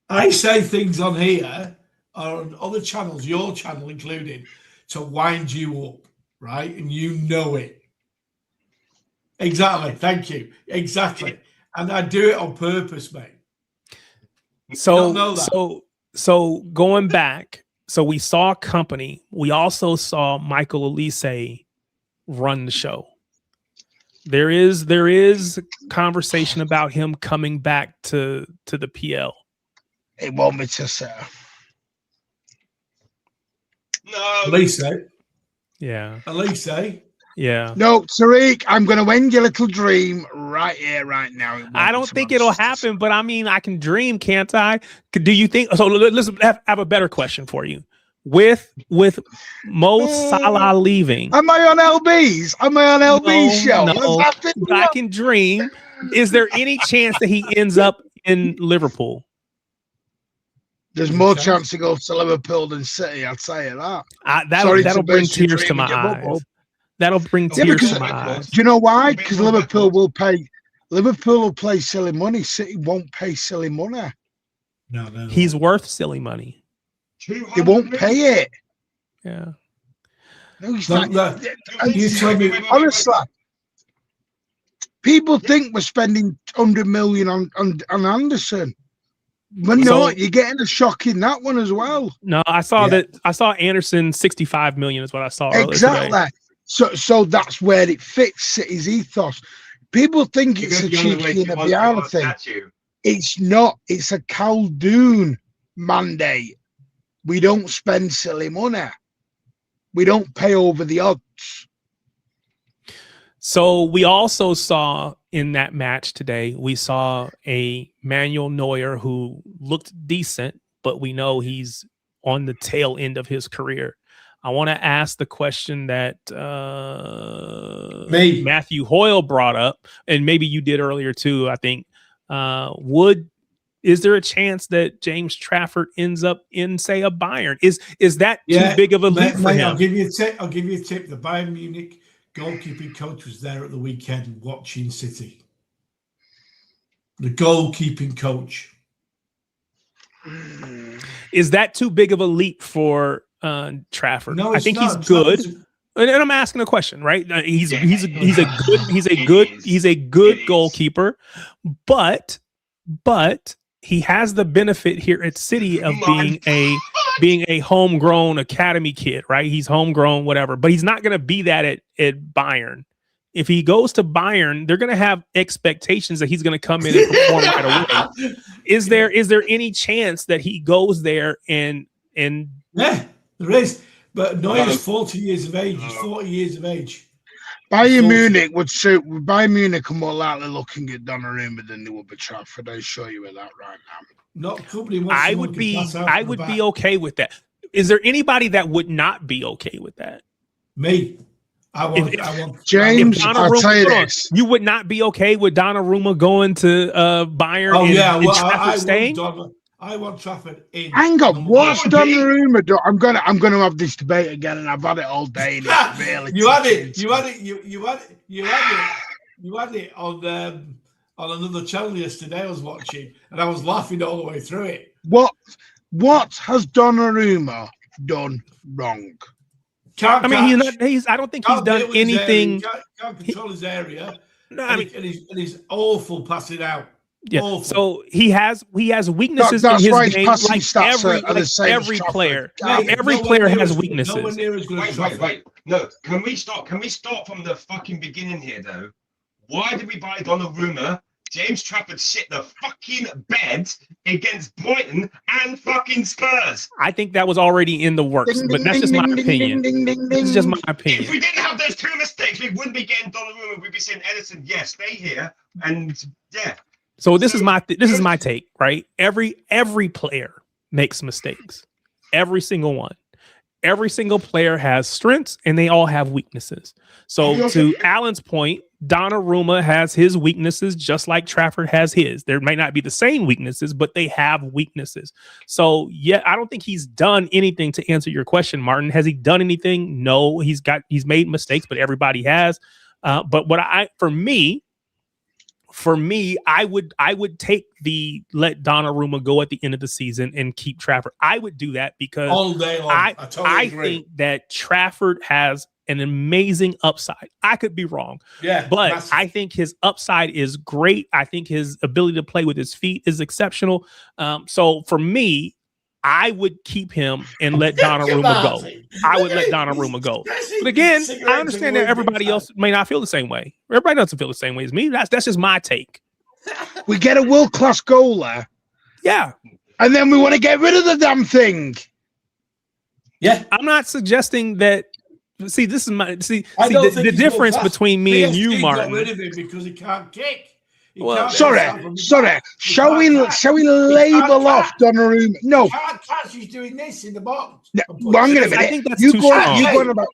I say things on here or on other channels, your channel included, to wind you up, right? And you know it. Exactly. Thank you. Exactly. And I do it on purpose, mate. So going back, so we saw Kompany. We also saw Michael Olise run the show. There is conversation about him coming back to the PL. It won't be to say. No. Olise. Yeah. Olise. Yeah. No, Tariq, I'm going to end your little dream right here, right now. I don't think it'll happen, but I mean, I can dream, can't I? Do you think so? Let's have a better question for you. With Mo Salah leaving, am I on LB's? Am I on LB's show? No, I can dream. Is there any chance that he ends up in Liverpool? There's more chance to go to Liverpool than City. I'll tell you that. That'll bring tears to my eyes. That'll bring tears to my eyes. Do you know why? Because Liverpool will play silly money. City won't pay silly money. No. He's worth silly money. They won't pay it. Yeah. No, he's not. You tell me honestly. People think we're spending 100 million on Anderson. But no, you're getting a shock in that one as well. No, I saw Anderson 65 million is what I saw. Exactly. So that's where it fits City's ethos. People think it's a cheeky and a piano thing. It's not. It's a Khaldoon mandate. We don't spend silly money. We don't pay over the odds. So we also saw in that match today, we saw a Manuel Neuer who looked decent, but we know he's on the tail end of his career. I want to ask the question that Matthew Hoyle brought up, and maybe you did earlier too, I think. Is there a chance that James Trafford ends up in, say, a Bayern? Is that too big of a leap for him? I'll give you a tip. The Bayern Munich goalkeeping coach was there at the weekend watching City. The goalkeeping coach. Is that too big of a leap for Trafford? No, I think he's good. And I'm asking a question, right? He's a good goalkeeper, but he has the benefit here at City of being a homegrown academy kid, right? He's homegrown, whatever, but he's not going to be that at Bayern. If he goes to Bayern, they're going to have expectations that he's going to come in and perform right away. Is there any chance that he goes there and yeah, there is. But Neuer's 40 years of age. He's 40 years of age. Bayern Munich would suit. Bayern Munich are more likely looking at Donnarumma than they would be Trafford. I assure you of that right now. Not company. I would be okay with that. Is there anybody that would not be okay with that? Me. I want James. I'll tell you this: you would not be okay with Donnarumma going to Bayern. Oh yeah, well, Trafford staying. I want Trafford in. Hang on, what's Donnarumma do? I'm gonna have this debate again, and I've had it all day. And it's really you had it on another channel yesterday. I was watching, and I was laughing all the way through it. What has Donnarumma done wrong? I don't think he's done anything. Can't control his area. No, and he's awful passing out. Yeah. Awful. So he has weaknesses in his game, like every player. Every player has weaknesses. Wait. No, can we start from the fucking beginning here though? Why did we buy Donnarumma? James Trafford shit the fucking bed against Brighton and fucking Spurs. I think that was already in the works, but that's just my opinion. This is just my opinion. If we didn't have those two mistakes, we wouldn't be getting Donnarumma. We'd be saying, Edison, yes, stay here, and yeah. So this is my take, right? Every player makes mistakes. Every single one. Every single player has strengths and they all have weaknesses. So to Alan's point, Donnarumma has his weaknesses just like Trafford has his. There might not be the same weaknesses, but they have weaknesses. So yeah, I don't think he's done anything to answer your question, Martin. Has he done anything? No, he's made mistakes, but everybody has. But for me, I would take the let Donnarumma go at the end of the season and keep Trafford. I would do that because all day long. I totally agree. Think that Trafford has an amazing upside. I could be wrong. Yeah. But massive. I think his upside is great. I think his ability to play with his feet is exceptional. So for me, I would keep him and let Donnarumma go. I would let Donnarumma go. But again, I understand that everybody else may not feel the same way. Everybody doesn't feel the same way as me. That's just my take. We get a world-class goaler. Yeah. And then we want to get rid of the damn thing. Yeah. I'm not suggesting that. See, this is the difference between me and you, Martin. Got rid of him because he can't kick. Sorry. Shall we label off Donnarumma? No. He can't catch. He's doing this in the box. No, hang on a minute. I think that's too strong.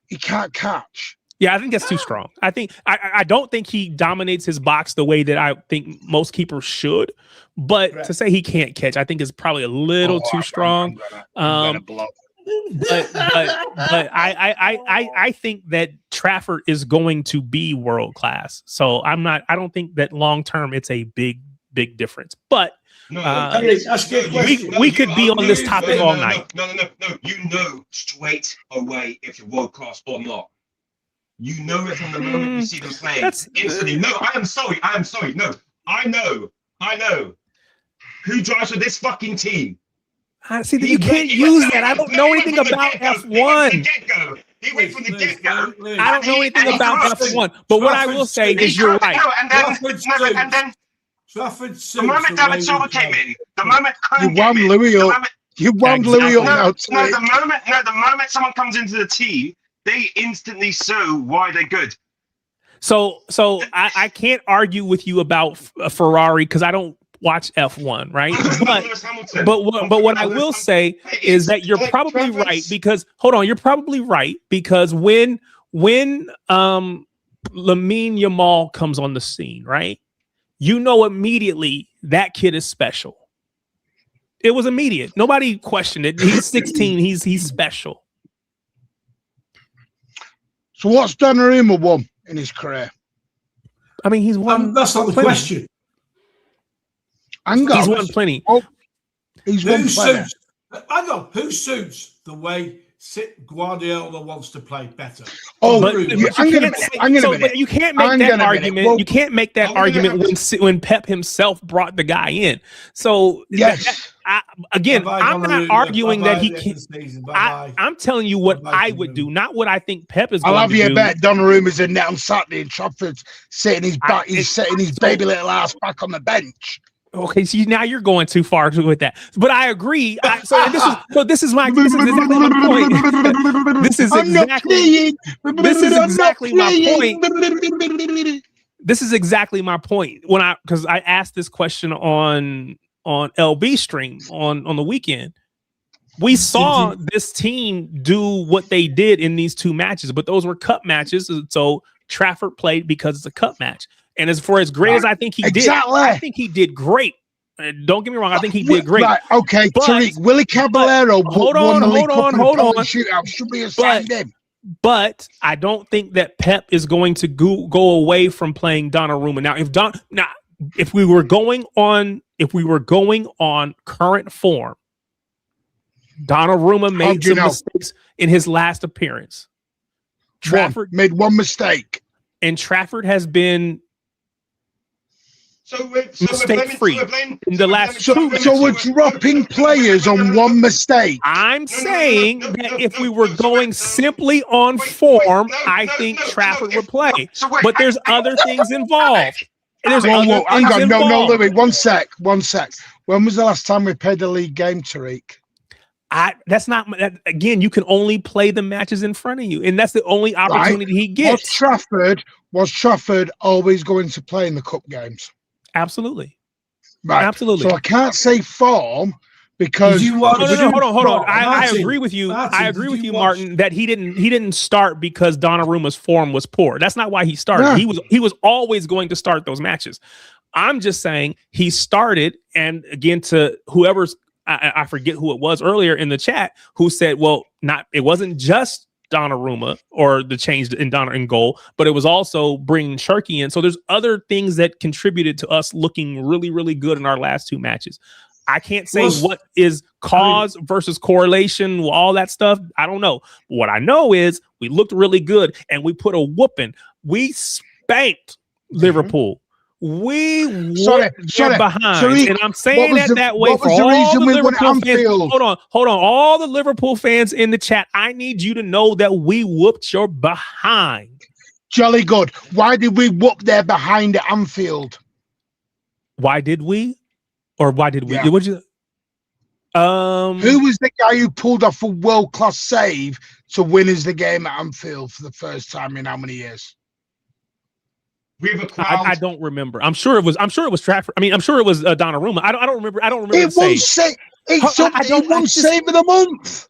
He can't catch. Yeah, I think that's too strong. I think I don't think he dominates his box the way that I think most keepers should. But to say he can't catch, I think is probably a little too strong. But I think that Trafford is going to be world class. So I don't think that long term it's a big difference. But we could be on this topic all night. No. You know straight away if you're world class or not. You know it from the moment you see them playing. Instantly. No, I am sorry. No, I know. Who drives for this fucking team? I see that you can't use that. I don't know anything about F1. He went from the get-go. I don't know anything about F1. But what I will say is you're right. And then the moment David Silva came in, the moment you wound Louis up. You wound Louis up now. The moment someone comes into the team, they instantly show why they're good. So I can't argue with you about a Ferrari because I don't watch F1, right? But what I will say is that you're probably right because you're probably right because when Lamine Yamal comes on the scene, right? You know immediately that kid is special. It was immediate. Nobody questioned it. He's 16. He's special. So what's Donnarumma won in his career? I mean, he's won. That's not the question. He's won plenty. He's won plenty. Who suits the way Guardiola wants to play better. Oh, But you can't make that argument. You can't make that argument when Pep himself brought the guy in. So yes, I'm not arguing that he can't. I'm telling you what I would do, not what I think Pep is going to do. I'll have you bet Donnarumma's in net on Saturday in Trafford, setting his back. He's setting his baby little ass back on the bench. Okay, see, now you're going too far with that, but I agree. This is exactly my point. This is exactly my point. Because I asked this question on LB stream on the weekend. We saw this team do what they did in these two matches, but those were cup matches. So Trafford played because it's a cup match. And as great as I think he did, I think he did great. Don't get me wrong. I think he did great. Right, okay, Tariq, Willie Caballero hold on. Shootout. Should be assigned him. But I don't think that Pep is going to go away from playing Donnarumma. Now, if we were going on current form, Donnarumma made some mistakes in his last appearance. Trafford made one mistake, and Trafford has been mistake-free in the last. So we're dropping players on one mistake. I'm saying that if we were going simply on form, I think Trafford would play. But there's other things involved. Hang on, no, Louis, one sec. When was the last time we played the league game, Tariq? Again, you can only play the matches in front of you, and that's the only opportunity he gets. Was Trafford always going to play in the cup games? Absolutely. Right. Absolutely. So I can't say form because hold on. I agree with you. I agree with you, Martin, that he didn't start because Donnarumma's form was poor. That's not why he started. Yeah. He was always going to start those matches. I'm just saying he started, and again, to whoever's I forget who it was earlier in the chat who said, it wasn't just Donnarumma or the change in goal, but it was also bringing Cherki in. So there's other things that contributed to us looking really, really good in our last two matches. I can't say what is cause versus correlation, all that stuff. I don't know. What I know is we looked really good and we put a whooping. We spanked Liverpool. We were behind, and I'm saying that way for all the Liverpool fans. Hold on, all the Liverpool fans in the chat. I need you to know that we whooped your behind. Jolly good. Why did we whoop their behind at Anfield? Why did we? Or why did we? Yeah. Who was the guy who pulled off a world-class save to win us the game at Anfield for the first time in how many years? I don't remember. I'm sure it was Trafford. I mean, I'm sure it was Donnarumma. I don't remember. It won't say. It won't save of the month.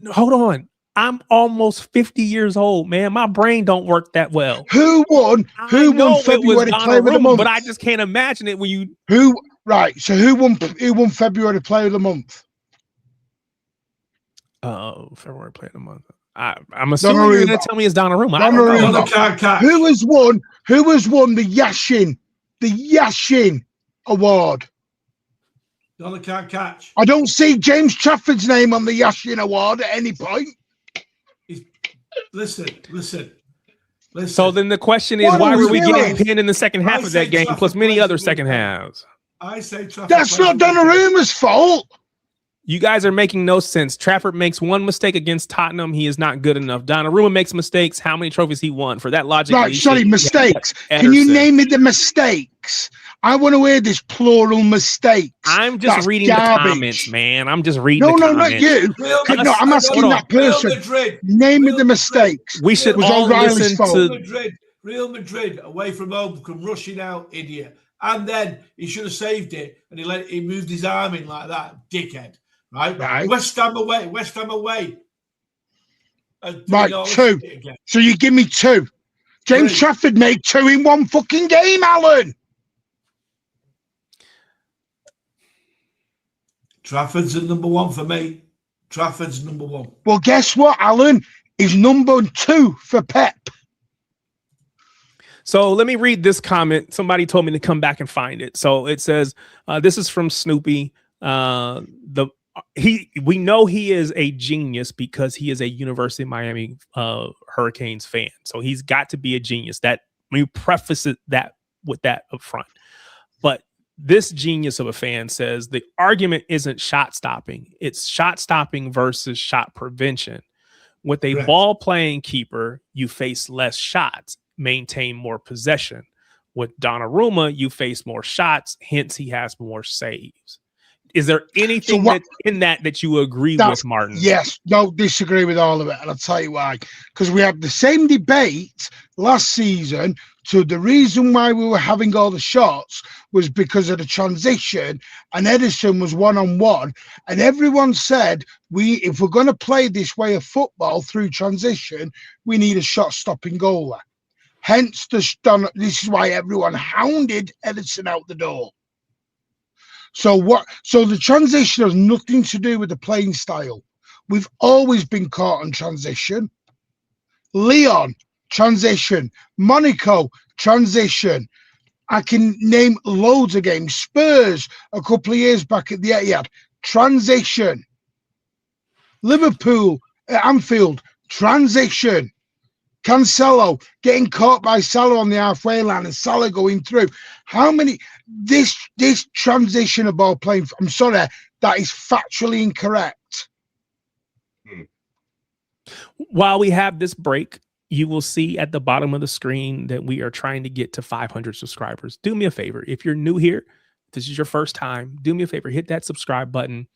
Hold on. I'm almost 50 years old, man. My brain don't work that well. Who won February Player of the Month? But I just can't imagine it when you. So who won February Player of the Month? February Player of the Month. I'm assuming you're going to tell me it's Donnarumma. Who has won the Yashin Award? Donna can't catch. I don't see James Trafford's name on the Yashin Award at any point. Listen. So then the question is, why were we getting pinned in the second half of that game, plus many other second halves? I say Trafford. That's not Donnarumma's fault. You guys are making no sense. Trafford makes one mistake against Tottenham. He is not good enough. Donnarumma makes mistakes. How many trophies he won? For that logic. Right, sorry, mistakes. Can you name me the mistakes? I want to hear this plural mistakes. I'm just reading the comments, man. I'm just reading the comments. Not you. I'm asking that person. Name me the mistakes. We should all listen to Real Madrid away from home, come rushing out, idiot. And then he should have saved it, and he moved his arm in like that, dickhead. Right. West Ham away. Right, 2. So you give me 2. James Trafford made 2 in one fucking game, Alan. Trafford's at number 1 for me. Trafford's number 1. Well, guess what, Alan? He's number 2 for Pep. So let me read this comment. Somebody told me to come back and find it. So it says, this is from Snoopy. we know he is a genius because he is a University of Miami Hurricanes fan. So he's got to be a genius. That we preface that with that up front. But this genius of a fan says the argument isn't shot stopping. It's shot stopping versus shot prevention. With a ball playing keeper, you face less shots, maintain more possession. With Donnarumma, you face more shots, hence he has more saves. Is there anything in that you agree with, Martin? Yes, don't disagree with all of it, and I'll tell you why. Because we had the same debate last season. So the reason why we were having all the shots was because of the transition, and Edison was one-on-one, and everyone said if we're going to play this way of football through transition, we need a shot-stopping goalie. Hence, this is why everyone hounded Edison out the door. So the transition has nothing to do with the playing style. We've always been caught on transition. Lyon, transition. Monaco, transition. I can name loads of games. Spurs, a couple of years back at the Etihad, transition. Liverpool at Anfield, transition. Cancelo getting caught by Salah on the halfway line and Salah going through. How many this transition of ball playing? I'm sorry, that is factually incorrect. While we have this break, you will see at the bottom of the screen that we are trying to get to 500 subscribers. Do me a favor. If you're new here, this is your first time, do me a favor, hit that subscribe button,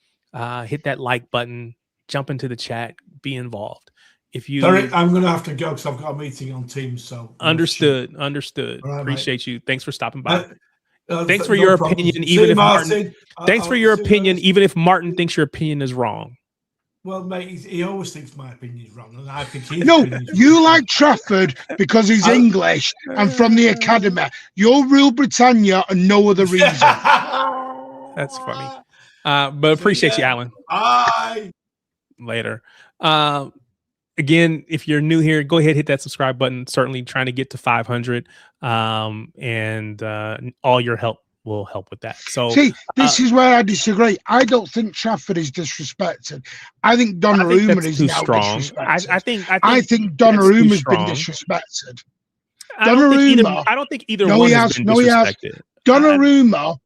hit that like button, jump into the chat, be involved. If you, sorry, I'm going to have to go because I've got a meeting on Teams. So understood. Right, appreciate you. Thanks for stopping by. Thanks for your opinion, even if Martin. Thanks for your opinion, even if Martin thinks your opinion is wrong. Well, mate, he always thinks my opinion is wrong, and I think he's you like Trafford because he's English and from the academy. You're Real Britannia and no other reason. That's funny. But appreciate you, Alan. Bye. Later. Again, if you're new here, go ahead, hit that subscribe button. Certainly trying to get to 500, and all your help will help with that. So, see, this is where I disagree. I don't think Trafford is disrespected. I think Donnarumma is now disrespected. I think Donnarumma's been disrespected. I don't think either one has been disrespected. Donnarumma.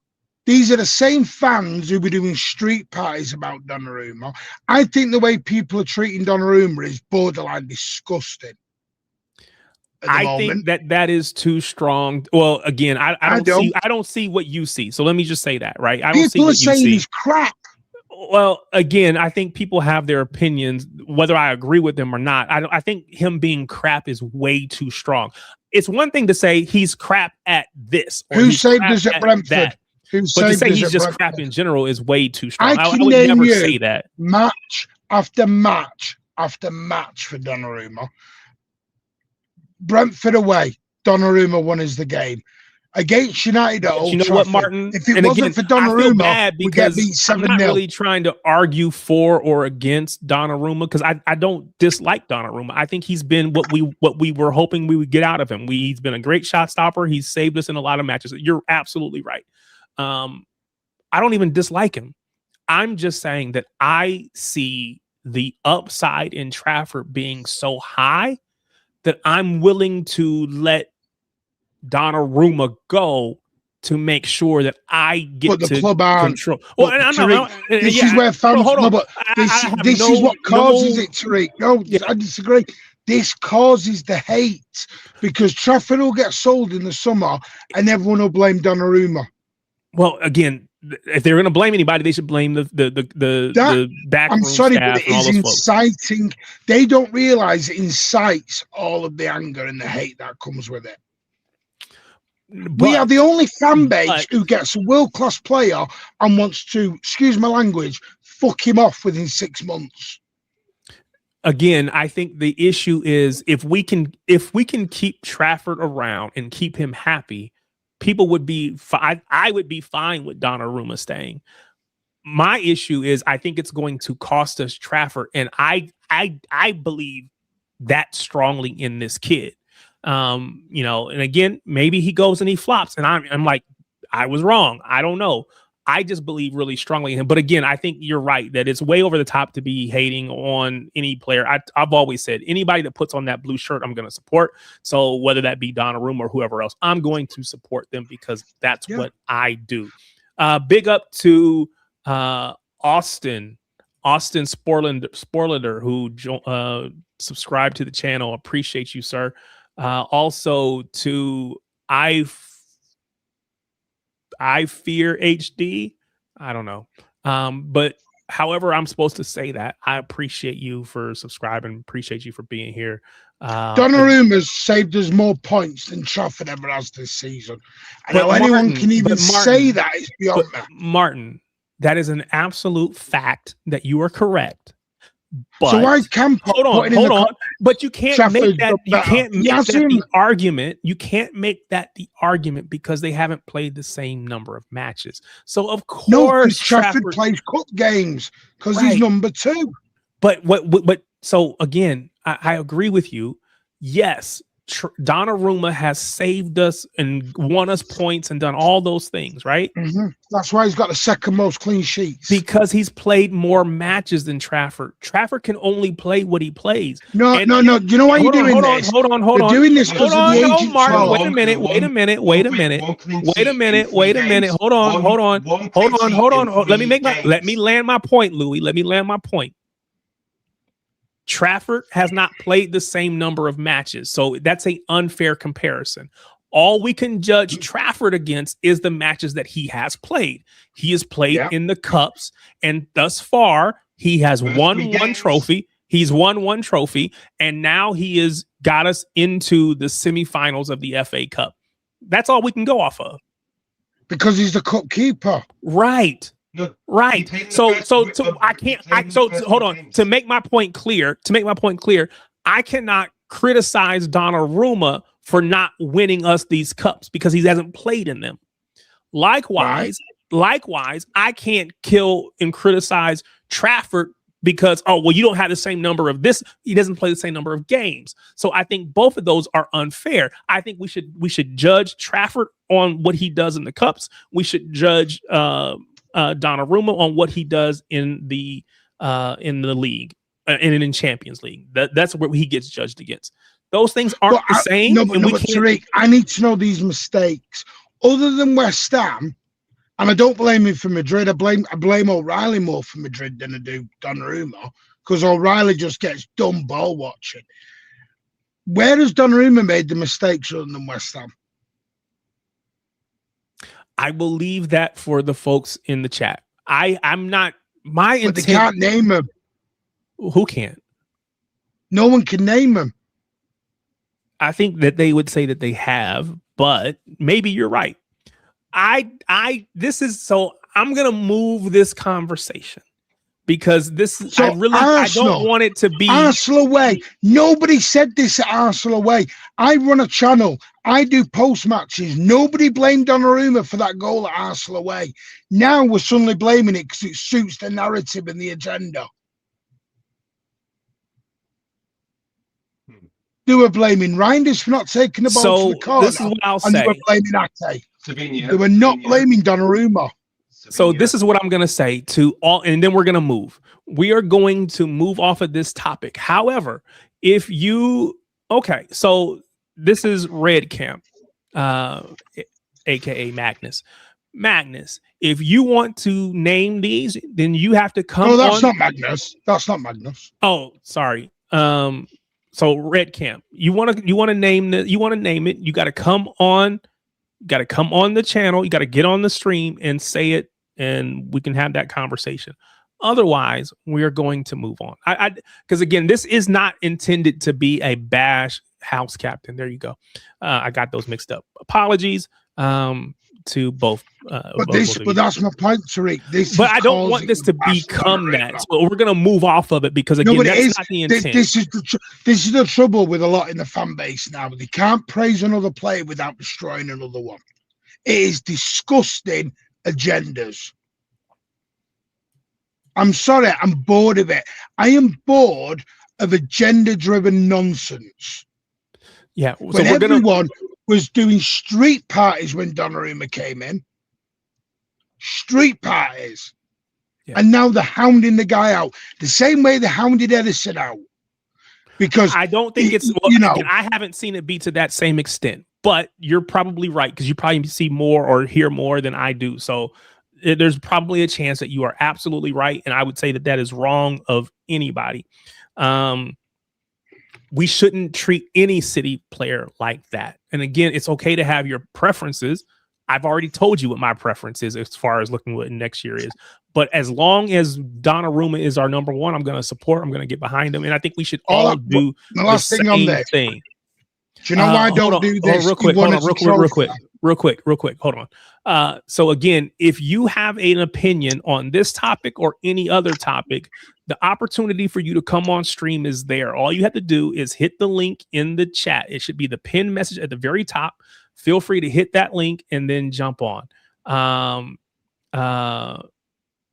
These are the same fans who were doing street parties about Donnarumma. I think the way people are treating Donnarumma is borderline disgusting. I think that is too strong. Well, again, I don't see what you see. So let me just say that, right? I don't see what you see. People are saying he's crap. Well, again, I think people have their opinions, whether I agree with them or not. I think him being crap is way too strong. It's one thing to say he's crap at this. Who saved us at Brentford? That. But to say he's just crap in general is way too strong. I would never say that. Match after match after match for Donnarumma. Brentford away, Donnarumma won us the game. Against United at Old Trafford, what, Martin? If it wasn't for Donnarumma, we get beat 7-0. I'm not really trying to argue for or against Donnarumma because I don't dislike Donnarumma. I think he's been what we were hoping we would get out of him. He's been a great shot stopper. He's saved us in a lot of matches. You're absolutely right. I don't even dislike him. I'm just saying that I see the upside in Trafford being so high that I'm willing to let Donnarumma go to make sure that I get the club control. Well, and this is where fans. This is what causes it, Tariq. No, I disagree. This causes the hate because Trafford will get sold in the summer, and everyone will blame Donnarumma. Well, again, if they're going to blame anybody, they should blame the back. I'm sorry, but it is inciting. They don't realize it incites all of the anger and the hate that comes with it. We are the only fan base who gets a world-class player and wants to, excuse my language, fuck him off within 6 months. Again, I think the issue is if we can keep Trafford around and keep him happy, people would be fine. I would be fine with Donnarumma staying. My issue is I think it's going to cost us Trafford, and I believe that strongly in this kid. And again, maybe he goes and he flops, and I'm like, I was wrong. I don't know. I just believe really strongly in him. But again, I think you're right that it's way over the top to be hating on any player. I've always said anybody that puts on that blue shirt, I'm going to support. So whether that be Donnarumma or whoever else, I'm going to support them because that's what I do. Big up to Austin Sporlander, who subscribed to the channel. Appreciate you, sir. Also to I Fear HD. I don't know. But however I'm supposed to say that, I appreciate you for subscribing. Appreciate you for being here. Donnarumma's saved us more points than Trafford ever has this season. And how anyone can even say that is beyond me. Martin, that is an absolute fact that you are correct. But so I can hold on. But you can't make that. You can't make that the argument. You can't make that the argument because they haven't played the same number of matches. So of course, Trafford plays cup games because he's number 2. But so again, I agree with you. Yes, Donnarumma has saved us and won us points and done all those things, right? That's why he's got the second most clean sheets. Because he's played more matches than Trafford. Trafford can only play what he plays. No. You know why you're doing this? Hold on. You're doing this because of the agent. Martin, wait a minute. Hold on. Let me land my point, Louis. Let me land my point. Trafford has not played the same number of matches, so that's an unfair comparison. All we can judge Trafford against is the matches that he has played. He has played in the cups, and thus far, he has won one trophy. He's won one trophy, and now he has got us into the semifinals of the FA Cup. That's all we can go off of. Because he's the cup keeper. Right. Right. So hold on. To make my point clear, I cannot criticize Donnarumma for not winning us these cups because he hasn't played in them. Likewise, I can't kill and criticize Trafford because, you don't have the same number of this. He doesn't play the same number of games. So I think both of those are unfair. I think we should judge Trafford on what he does in the cups. We should judge Donnarumma on what he does in the league and in Champions League. That's where he gets judged against. Those things aren't the same. No, but Tariq, I need to know these mistakes. Other than West Ham, and I don't blame him for Madrid. I blame O'Reilly more for Madrid than I do Donnarumma because O'Reilly just gets dumb ball watching. Where has Donnarumma made the mistakes other than West Ham? I will leave that for the folks in the chat. I'm not my intent. But they can't name him. Who can't? No one can name him. I think that they would say that they have, but maybe you're right. I'm gonna move this conversation because I don't want it to be Arsenal away. Nobody said this at Arsenal away. I run a channel. I do post matches. Nobody blamed Donnarumma for that goal at Arsenal away. Now we're suddenly blaming it because it suits the narrative and the agenda. They were blaming Reinders for not taking the ball to the corner. This is what I'll say. They were blaming Ake. They were not blaming Donnarumma. So this is what I'm going to say to all, and then we're going to move. We are going to move off of this topic. However, so this is Red Camp, aka Magnus. Magnus, if you want to name these, then you have to come. No, that's not Magnus. That's not Magnus. Oh, sorry. So Red Camp, you want to name it. You got to come on. You got to come on the channel. You got to get on the stream and say it, and we can have that conversation. Otherwise, we are going to move on. Because again, this is not intended to be a bash house captain. There you go. I got those mixed up. Apologies to both. But that's my point, Tariq. But I don't want this to become that. So we're going to move off of it because again, that's not the intent. This is the trouble with a lot in the fan base now. They can't praise another player without destroying another one. It is disgusting agendas. I'm sorry, I'm bored of it. I am bored of agenda-driven nonsense. Yeah, so when everyone was doing street parties when Donnarumma came in. street parties. Yeah. And now they're hounding the guy out the same way they hounded Edison out. Because I don't think it's, well, again, I haven't seen it be to that same extent, but you're probably right because you probably see more or hear more than I do. So there's probably a chance that you are absolutely right. And I would say that that is wrong of anybody. We shouldn't treat any City player like that. And again, it's okay to have your preferences. I've already told you what my preference is as far as looking what next year is. But as long as Donnarumma is our number one, I'm going to support. I'm going to get behind him. And I think we should all do the same thing. Do you know why I don't do this? Real quick. Hold on. So again, if you have an opinion on this topic or any other topic, the opportunity for you to come on stream is there. All you have to do is hit the link in the chat. It should be the pinned message at the very top. Feel free to hit that link and then jump on.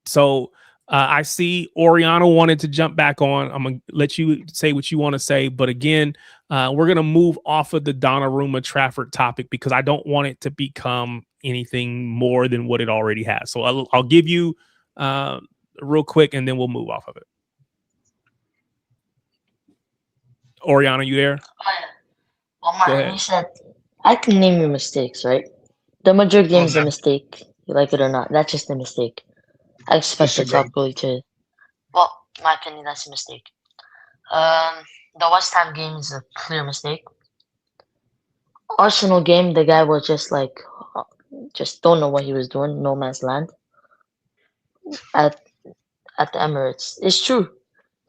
So I see Oriana wanted to jump back on. I'm going to let you say what you want to say. But again, we're going to move off of the Donnarumma Trafford topic because I don't want it to become anything more than what it already has. So I'll give you real quick and then we'll move off of it. Oriana, you there? Well, Martin, you said I can name your mistakes, right? The Madrid game is a mistake. You like it or not. That's just a mistake. I expect the top goalie to. Well, in my opinion, that's a mistake. The West Ham game is a clear mistake. Arsenal game, the guy was just like, just don't know what he was doing. No man's land. At the Emirates, it's true.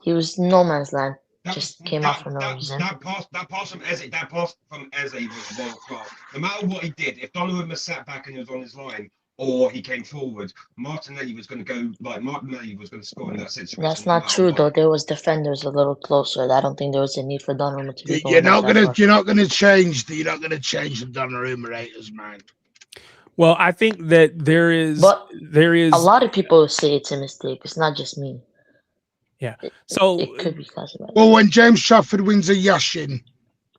He was no man's land. Just came out for no reason. That pass from Eze, was a world class. No matter what he did, if Donnarumma sat back and he was on his line, or he came forward, Martinelli was going to go, like Martinelli was going to score in that situation. That's not true, though. There was defenders a little closer. I don't think there was a need for Donnarumma to be. You're not going to change the Donnarumma haters' mind. Well, I think that there is a lot of people say it's a mistake. It's not just me. Yeah. So it could be classified. Well, when James Trafford wins a Yashin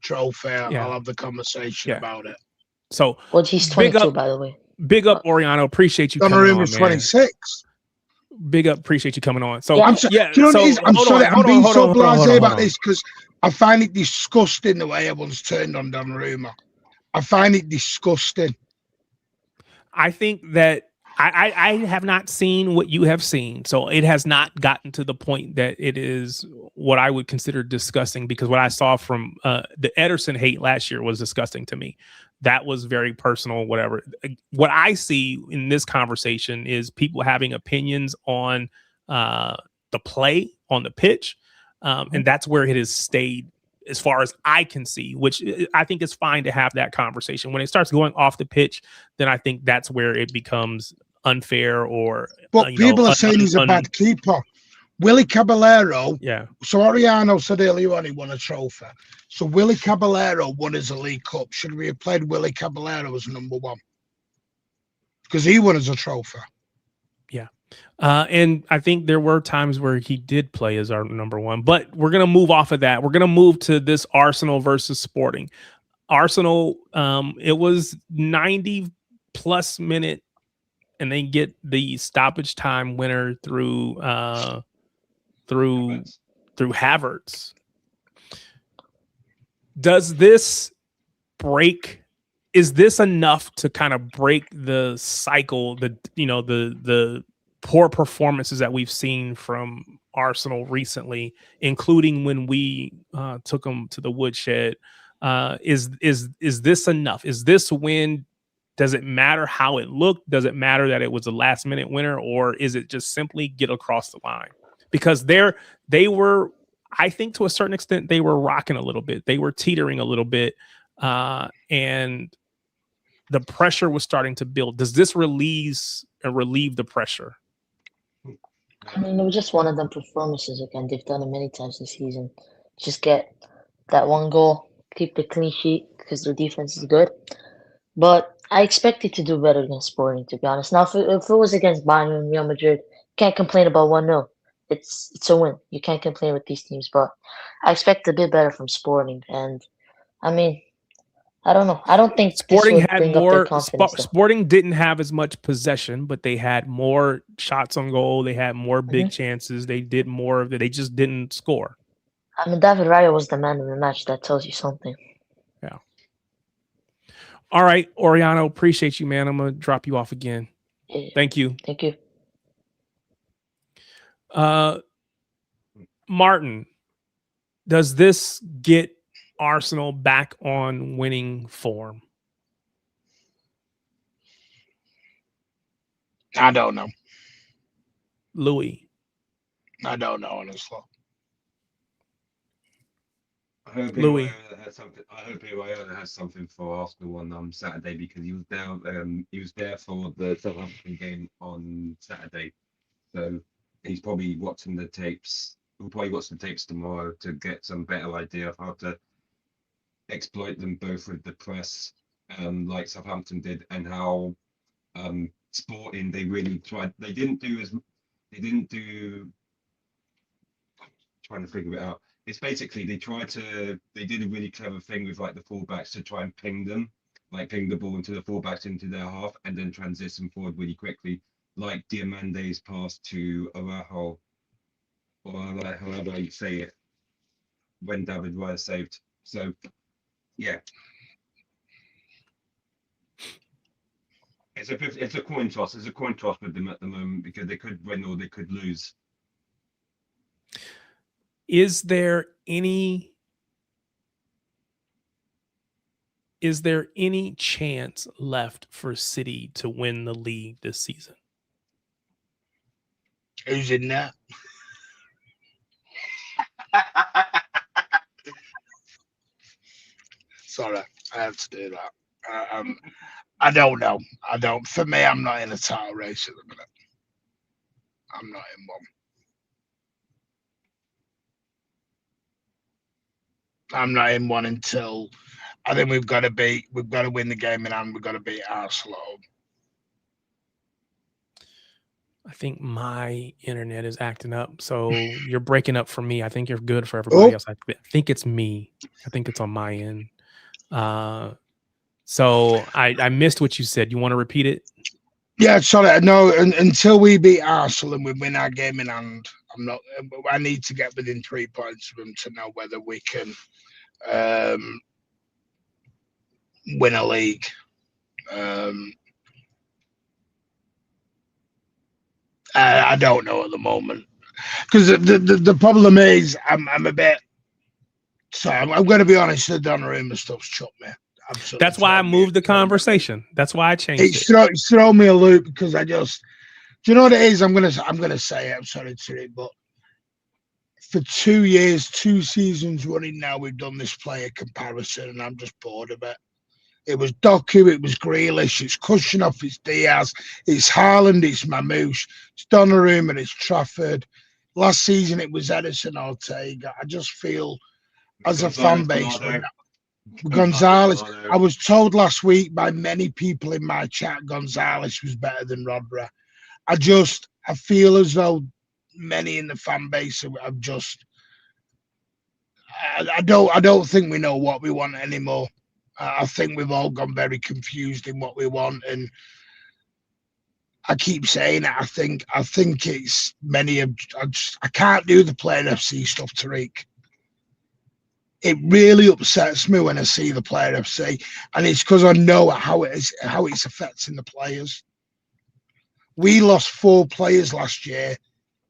trophy, I'll have the conversation about it. So he's 22, by the way. Big up, Oriana. Appreciate you coming on, man. 26. Big up. Appreciate you coming on. So I'm sorry. I'm sorry. I'm being so blasé about this because I find it disgusting the way everyone's turned on Donnarumma. I find it disgusting. I think that I have not seen what you have seen. So it has not gotten to the point that it is what I would consider disgusting, because what I saw from the Ederson hate last year was disgusting to me. That was very personal, whatever. What I see in this conversation is people having opinions on the play on the pitch. And that's where it has stayed as far as I can see, which I think is fine to have that conversation. When it starts going off the pitch, then I think that's where it becomes unfair or. But people are saying he's a bad keeper. Willie Caballero. Yeah. So Oriano said earlier on he won a trophy. So Willie Caballero won as a League Cup. Should we have played Willie Caballero as number one? Because he won as a trophy. Yeah. And I think there were times where he did play as our number one, but we're going to move off of that. We're going to move to this Arsenal versus Sporting. Arsenal, it was 90 plus minute, and they get the stoppage time winner through Havertz. Does this break? Is this enough to kind of break the cycle? The poor performances that we've seen from Arsenal recently, including when we took them to the woodshed. Is this enough? Is this win? Does it matter how it looked? Does it matter that it was a last minute winner, or is it just simply get across the line? Because they were, I think to a certain extent, they were rocking a little bit. They were teetering a little bit. And the pressure was starting to build. Does this relieve the pressure? I mean, it was just one of them performances again. They've done it many times this season. Just get that one goal, keep the clean sheet because their defense is good. But I expected to do better against Sporting, to be honest. Now, if it was against Bayern and Real Madrid, can't complain about 1-0. It's a win. You can't complain with these teams. But I expect a bit better from Sporting. And, I mean, I don't know. I don't think Sporting this would had bring up their more. confidence. Sporting didn't have as much possession, but they had more shots on goal. They had more big chances. They did more of it. They just didn't score. I mean, David Raya was the man of the match. That tells you something. Yeah. All right, Oriano, appreciate you, man. I'm gonna drop you off again. Yeah. Thank you. Thank you. Martin, does this get Arsenal back on winning form? I don't know. Louis? I don't know, honestly. I hope Louis has something. I hope Iraola has something for Arsenal on Saturday, because he was there. He was there for the Southampton game on Saturday, so he's probably watching the tapes. We'll probably watch the tapes tomorrow to get some better idea of how to exploit them both with the press, like Southampton did, and how Sporting, they really tried. They didn't do. Trying to figure it out. It's basically they did a really clever thing with like the fullbacks to try and ping them, like ping the ball into the fullbacks into their half and then transition forward really quickly, like Diamande's pass to Araujo, or however you say it, when David Raya saved. So yeah. It's a coin toss. It's a coin toss with them at the moment, because they could win or they could lose. Is there any chance left for City to win the league this season? Who's in that? Sorry, I have to do that. I don't know. I don't. For me, I'm not in a title race at the minute. I'm not in one. I'm not in one until I think we've got to win the game in hand. We've got to beat Arsenal at home. I think my internet is acting up, so you're breaking up for me. I think you're good for everybody else. I think it's me. I think it's on my end. So I missed what you said. You want to repeat it? Yeah, sorry. No, until we beat Arsenal and we win our game in hand, I'm not. I need to get within 3 points of them to know whether we can win a league. I don't know at the moment, because the problem is I'm a bit. So I'm going to be honest. The Donnarumma stuff's chopped me. Absolutely. That's why I moved the conversation. That's why I changed it. It's thrown me a loop, because I just. Do you know what it is? I'm gonna say it. I'm sorry to it, but for 2 years, 2 seasons running now, we've done this player comparison, and I'm just bored of it. It was Doku, it was Grealish, it's Kushinov, it's Diaz, it's Haaland, it's Mamouche, it's Donnarumma, it's Trafford. Last season, it was Edison Ortega. I just feel, as a fan base, Gonzalez. I was told last week by many people in my chat, Gonzalez was better than Rodra. I feel as though many in the fan base have just. I don't think we know what we want anymore. I think we've all gone very confused in what we want, and I keep saying it. I think it's many of. I can't do the Player FC stuff, Tariq. It really upsets me when I see the Player FC, and it's because I know how it's affecting the players. We lost 4 players last year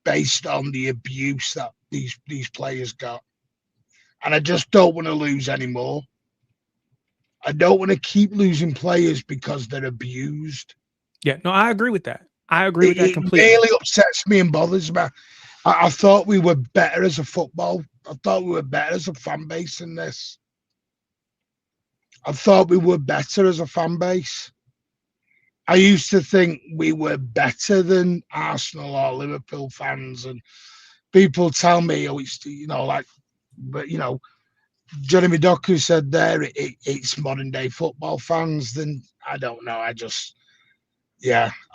based on the abuse that these players got, and I just don't want to lose anymore. I don't want to keep losing players because they're abused. Yeah, no, I agree with that. I agree with that completely. It really upsets me and bothers me. I thought we were better as a football. I thought we were better as a fan base than this. I thought we were better as a fan base. I used to think we were better than Arsenal or Liverpool fans, and people tell me, oh, it's, but Jeremy Doku said there it's modern day football fans. Then I don't know. I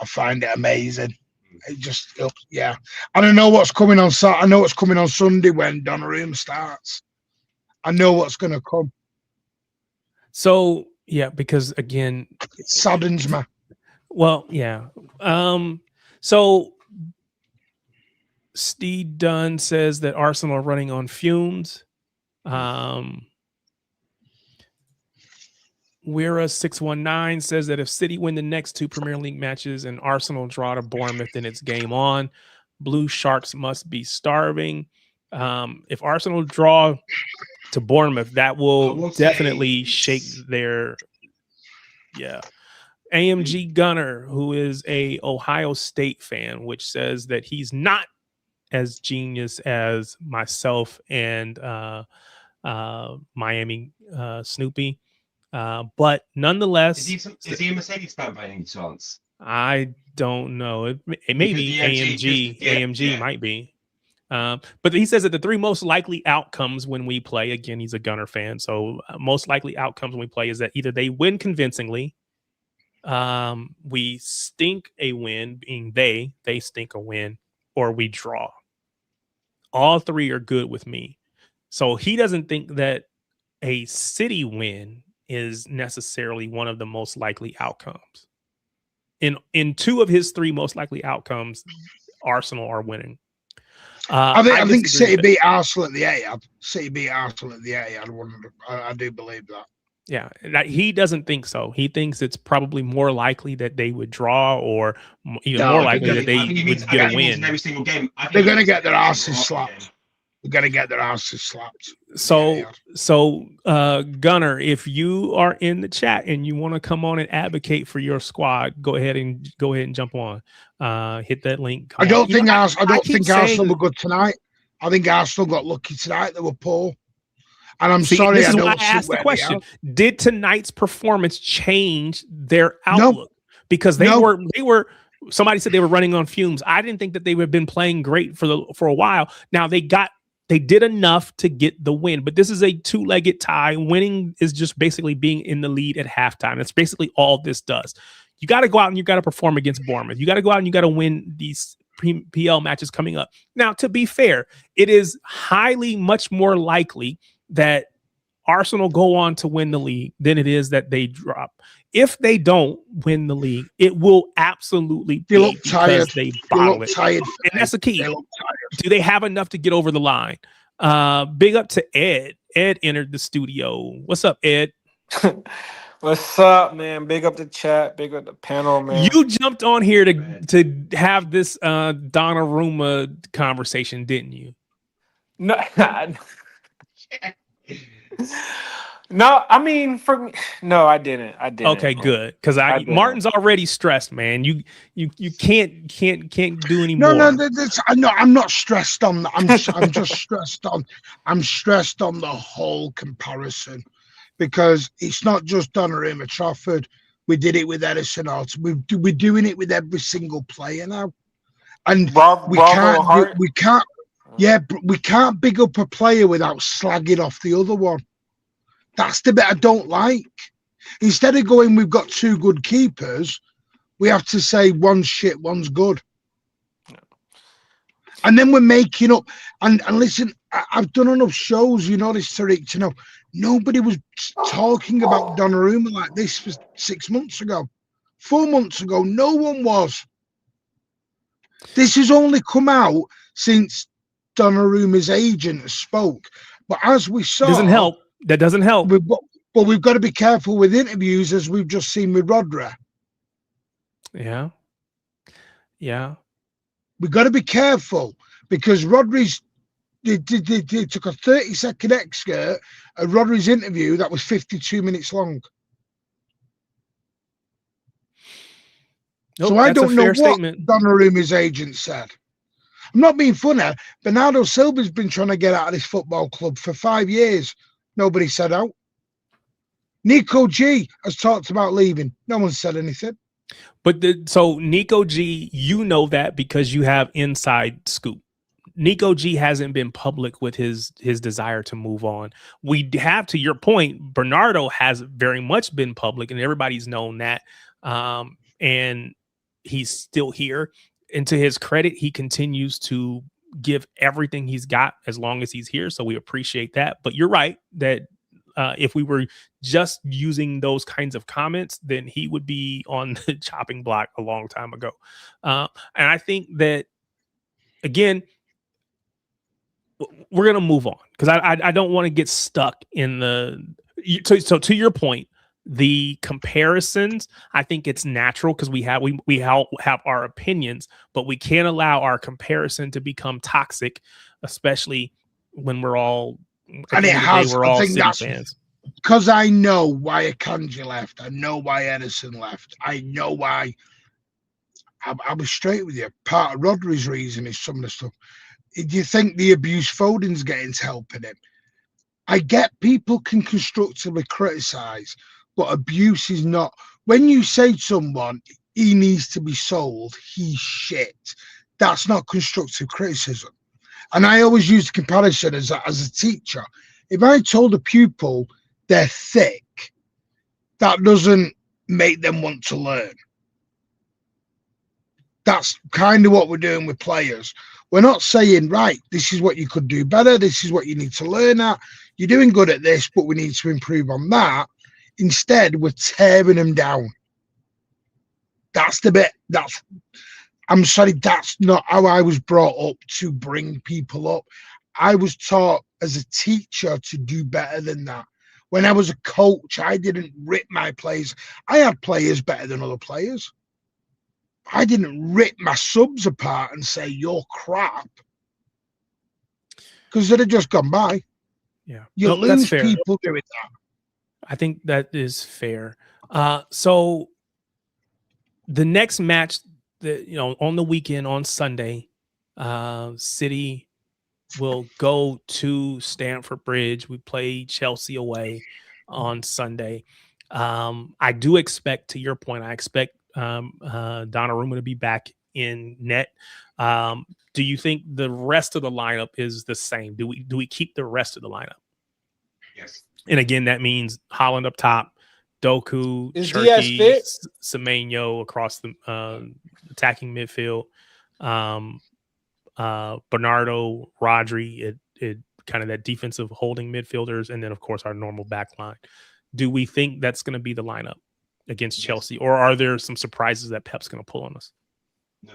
find it amazing. It just, yeah. I don't know what's coming on. I know what's coming on Sunday when Donnarumma starts. I know what's going to come. So yeah, because again, it saddens me. Well, yeah. So Steve Dunn says that Arsenal are running on fumes. Weira 619 says that if City win the next 2 Premier League matches and Arsenal draw to Bournemouth, then it's game on. Blue Sharks must be starving. If Arsenal draw to Bournemouth, that will definitely shake their AMG Gunner, who is a Ohio State fan, which says that he's not as genius as myself and Miami Snoopy. But nonetheless, is he a Mercedes fan by any chance? I don't know. It may be AMG might be. But he says that the 3 most likely outcomes when we play, again, he's a Gunner fan, so most likely outcomes when we play is that either they win convincingly, we stink a win, being they stink a win, or we draw. All 3 are good with me. So he doesn't think that a City win is necessarily one of the most likely outcomes. In 2 of his 3 most likely outcomes, Arsenal are winning. I think City beat Arsenal at the Etihad. City beat Arsenal at the Etihad. I do believe that. Yeah, he doesn't think so. He thinks it's probably more likely that they would draw, or even more likely that they would get a win. Every single game, they're going to get their asses slapped. They're going to get their asses slapped. So, Gunner, if you are in the chat and you want to come on and advocate for your squad, go ahead and jump on. Hit that link. I don't think Arsenal were good tonight. I think Arsenal got lucky tonight. They were poor. And I'm sorry. This is why I asked the question: did tonight's performance change their outlook? No. Because they were. Somebody said they were running on fumes. I didn't think that they had been playing great for a while. Now they did enough to get the win, but this is a 2-legged tie. Winning is just basically being in the lead at halftime. That's basically all this does. You got to go out and you got to perform against Bournemouth. You got to go out and you got to win these PL matches coming up. Now, to be fair, it is much more likely that Arsenal go on to win the league than it is that they drop. If they don't win the league, it will absolutely be because they bottle it. And that's the key. Do they have enough to get over the line? Big up to Ed. Ed entered the studio. What's up, Ed? What's up, man? Big up the chat. Big up the panel, man. You jumped on here to have this Donnarumma conversation, didn't you? No. No, I mean, for me, no, I didn't. Okay, good. Because Martin's already stressed, man. You can't do any more. No, I'm not stressed on that. I'm just stressed on. I'm stressed on the whole comparison, because it's not just Donnarumma, Trafford. We did it with Edison. We're doing it with every single player now, and we can't. Yeah, we can't big up a player without slagging off the other one. That's the bit I don't like. Instead of going, we've got 2 good keepers, we have to say one's shit, one's good. And then we're making up. And listen, I've done enough shows, you know this, Tariq, to know nobody was talking about Donnarumma like this for 6 months ago. 4 months ago, no one was. This has only come out since Donnarumma's agent spoke. But as we saw... That doesn't help. We've got to be careful with interviews, as we've just seen with Rodri. Yeah. We've got to be careful, because Rodri's they took a 30-second excerpt of Rodri's interview that was 52 minutes long. So I don't know what Donnarumma's agent said. I'm not being funny. Bernardo Silva's been trying to get out of this football club for 5 years. Nobody said out. Nico G has talked about leaving. No one said anything. But so Nico G, you know that because you have inside scoop. Nico G hasn't been public with his desire to move on. We have, to your point, Bernardo has very much been public, and everybody's known that. And he's still here. And to his credit, he continues to give everything he's got as long as he's here. So we appreciate that. But you're right that if we were just using those kinds of comments, then he would be on the chopping block a long time ago. And I think that, again, we're going to move on because I don't want to get stuck in the. So to your point, the comparisons, I think it's natural because we have our opinions, but we can't allow our comparison to become toxic, especially when we're all. And it has. We're I all think City that's fans. Because I know why Akanji left. I know why Edison left. I know why. I was straight with you. Part of Rodri's reason is some of the stuff. Do you think the abuse Foden's getting to helping him? I get people can constructively criticize, but abuse is not. When you say to someone, he needs to be sold, he's shit, that's not constructive criticism. And I always use the comparison as a teacher. If I told a pupil they're thick, that doesn't make them want to learn. That's kind of what we're doing with players. We're not saying, right, this is what you could do better. This is what you need to learn at. You're doing good at this, but we need to improve on that. Instead, we're tearing them down. That's the bit. I'm sorry, that's not how I was brought up to bring people up. I was taught as a teacher to do better than that. When I was a coach, I didn't rip my players. I had players better than other players. I didn't rip my subs apart and say, you're crap. Because they'd have just gone by. Yeah. You lose people doing that. I think that is fair. So the next match that, on the weekend on Sunday, City will go to Stamford Bridge. We play Chelsea away on Sunday. I do expect, to your point, I expect Donnarumma to be back in net. Do you think the rest of the lineup is the same? Do we keep the rest of the lineup? Yes. And again, that means Holland up top, Doku, Is Diaz fit? Semenyo across the attacking midfield, Bernardo, Rodri at kind of that defensive holding midfielders, and then of course our normal back line. Do we think that's going to be the lineup against Chelsea, or are there some surprises that Pep's going to pull on us? No.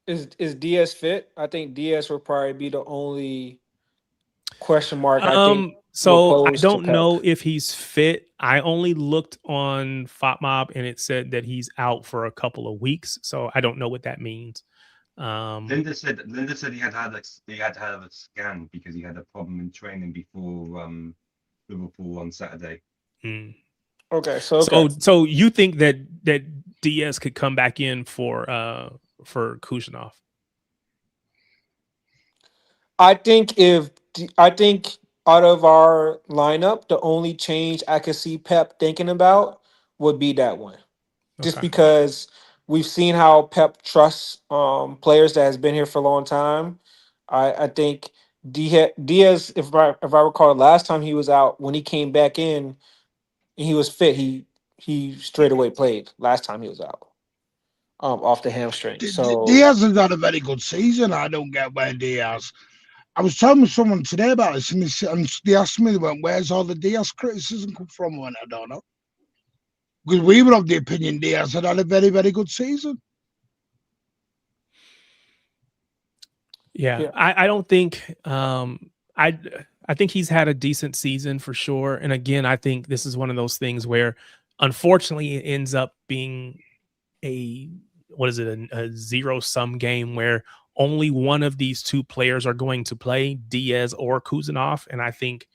Is Diaz fit? I think Diaz will probably be the only question mark. I think. So I don't know if he's fit. I only looked on FOTMob and it said that he's out for a couple of weeks. So I don't know what that means. Linda said he had to have a scan because he had a problem in training before Liverpool on Saturday. Okay, so you think that Diaz could come back in for Kuznetsov? I think out of our lineup, the only change I could see Pep thinking about would be that one. Just because we've seen how Pep trusts players that has been here for a long time. I think Diaz, if I recall, last time he was out, when he came back in and he was fit, he straight away played last time he was out off the hamstring. So Diaz has had a very good season. I don't get where Diaz. I was talking with someone today about this, and they asked me, where's all the Diaz criticism come from? I went, I don't know. Because we were of the opinion Diaz had a very, very good season. Yeah. I don't think I think he's had a decent season for sure. And again, I think this is one of those things where unfortunately it ends up being a zero-sum game where only one of these two players are going to play, Diaz or Kuznetsov. And I think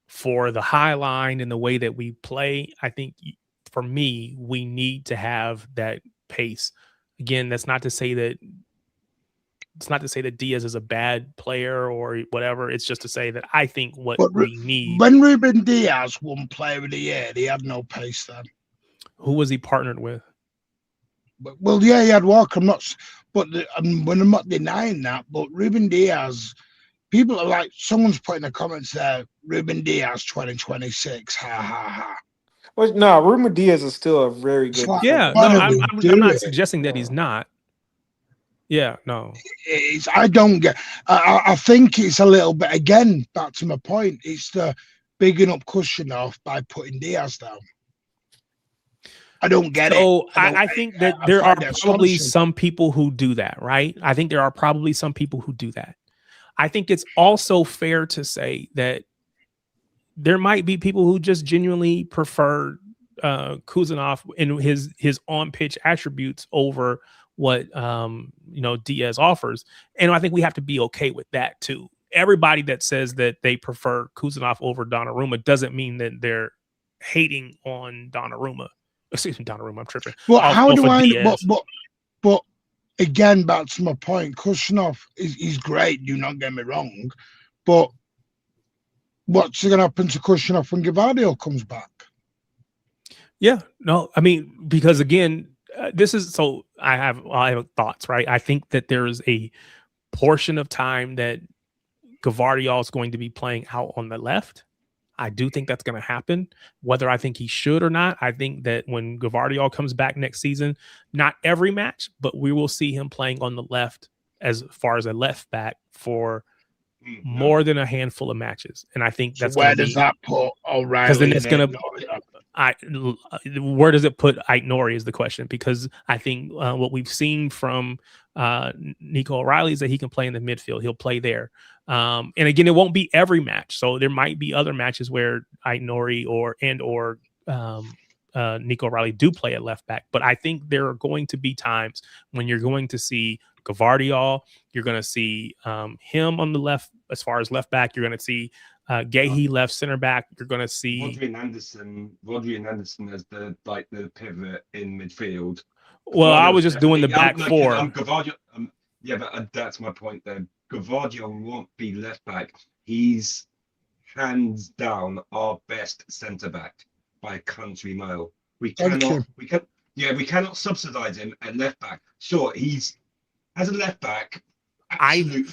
for the high line and the way that we play, I think for me, we need to have that pace. Again, that's not to say that Diaz is a bad player or whatever. It's just to say that I think we need. When Ruben Diaz won Player of the Year, he had no pace then. Who was he partnered with? Well, yeah, he had Walker. I'm not denying that, but Ruben Diaz, people are like, someone's putting in the comments there, Ruben Diaz 2026, ha ha ha. Well, no, Ruben Diaz is still a very good. Yeah, no, I'm not suggesting that he's not. Yeah, no. I don't get. I think it's a little bit, again, back to my point. It's the bigging up Kushnerov by putting Diaz down. I don't get it. So I think that there are probably astonishing. some people who do that, right? I think there are probably some people who do that. I think it's also fair to say that there might be people who just genuinely prefer Kuzanov and his on-pitch attributes over what Diaz offers. And I think we have to be okay with that too. Everybody that says that they prefer Kuzanov over Donnarumma doesn't mean that they're hating on Donnarumma. Excuse me, Donnarumma, I'm tripping. Well, how do I? But again, back to my point, Kushnerov is great. Do not get me wrong, but what's going to happen to Kushnerov when Gavardio comes back? Yeah, no, I mean, because again, this is so I have thoughts, right? I think that there is a portion of time that Gavardio is going to be playing out on the left. I do think that's going to happen, whether I think he should or not. I think that when Gavardio comes back next season, not every match, but we will see him playing on the left as far as a left back for more than a handful of matches. And I think that's where does that put O'Reilly? Because then it's going to. Where does it put Aït-Nouri is the question, because I think what we've seen from Nico O'Reilly is that he can play in the midfield. He'll play there. And again, it won't be every match. So there might be other matches where Aït-Nouri or Nico O'Reilly do play at left back. But I think there are going to be times when you're going to see Gavardio, you're going to see him on the left as far as left back. You're going to see Guéhi left center back. You're going to see Rodri and Anderson as the pivot in midfield. Well, I was just doing the back four. Gavardio, but that's my point there. Gavardio won't be left back. He's hands down our best centre back by a country mile. We cannot subsidize him at left back. Sure, he's as a left back. I'm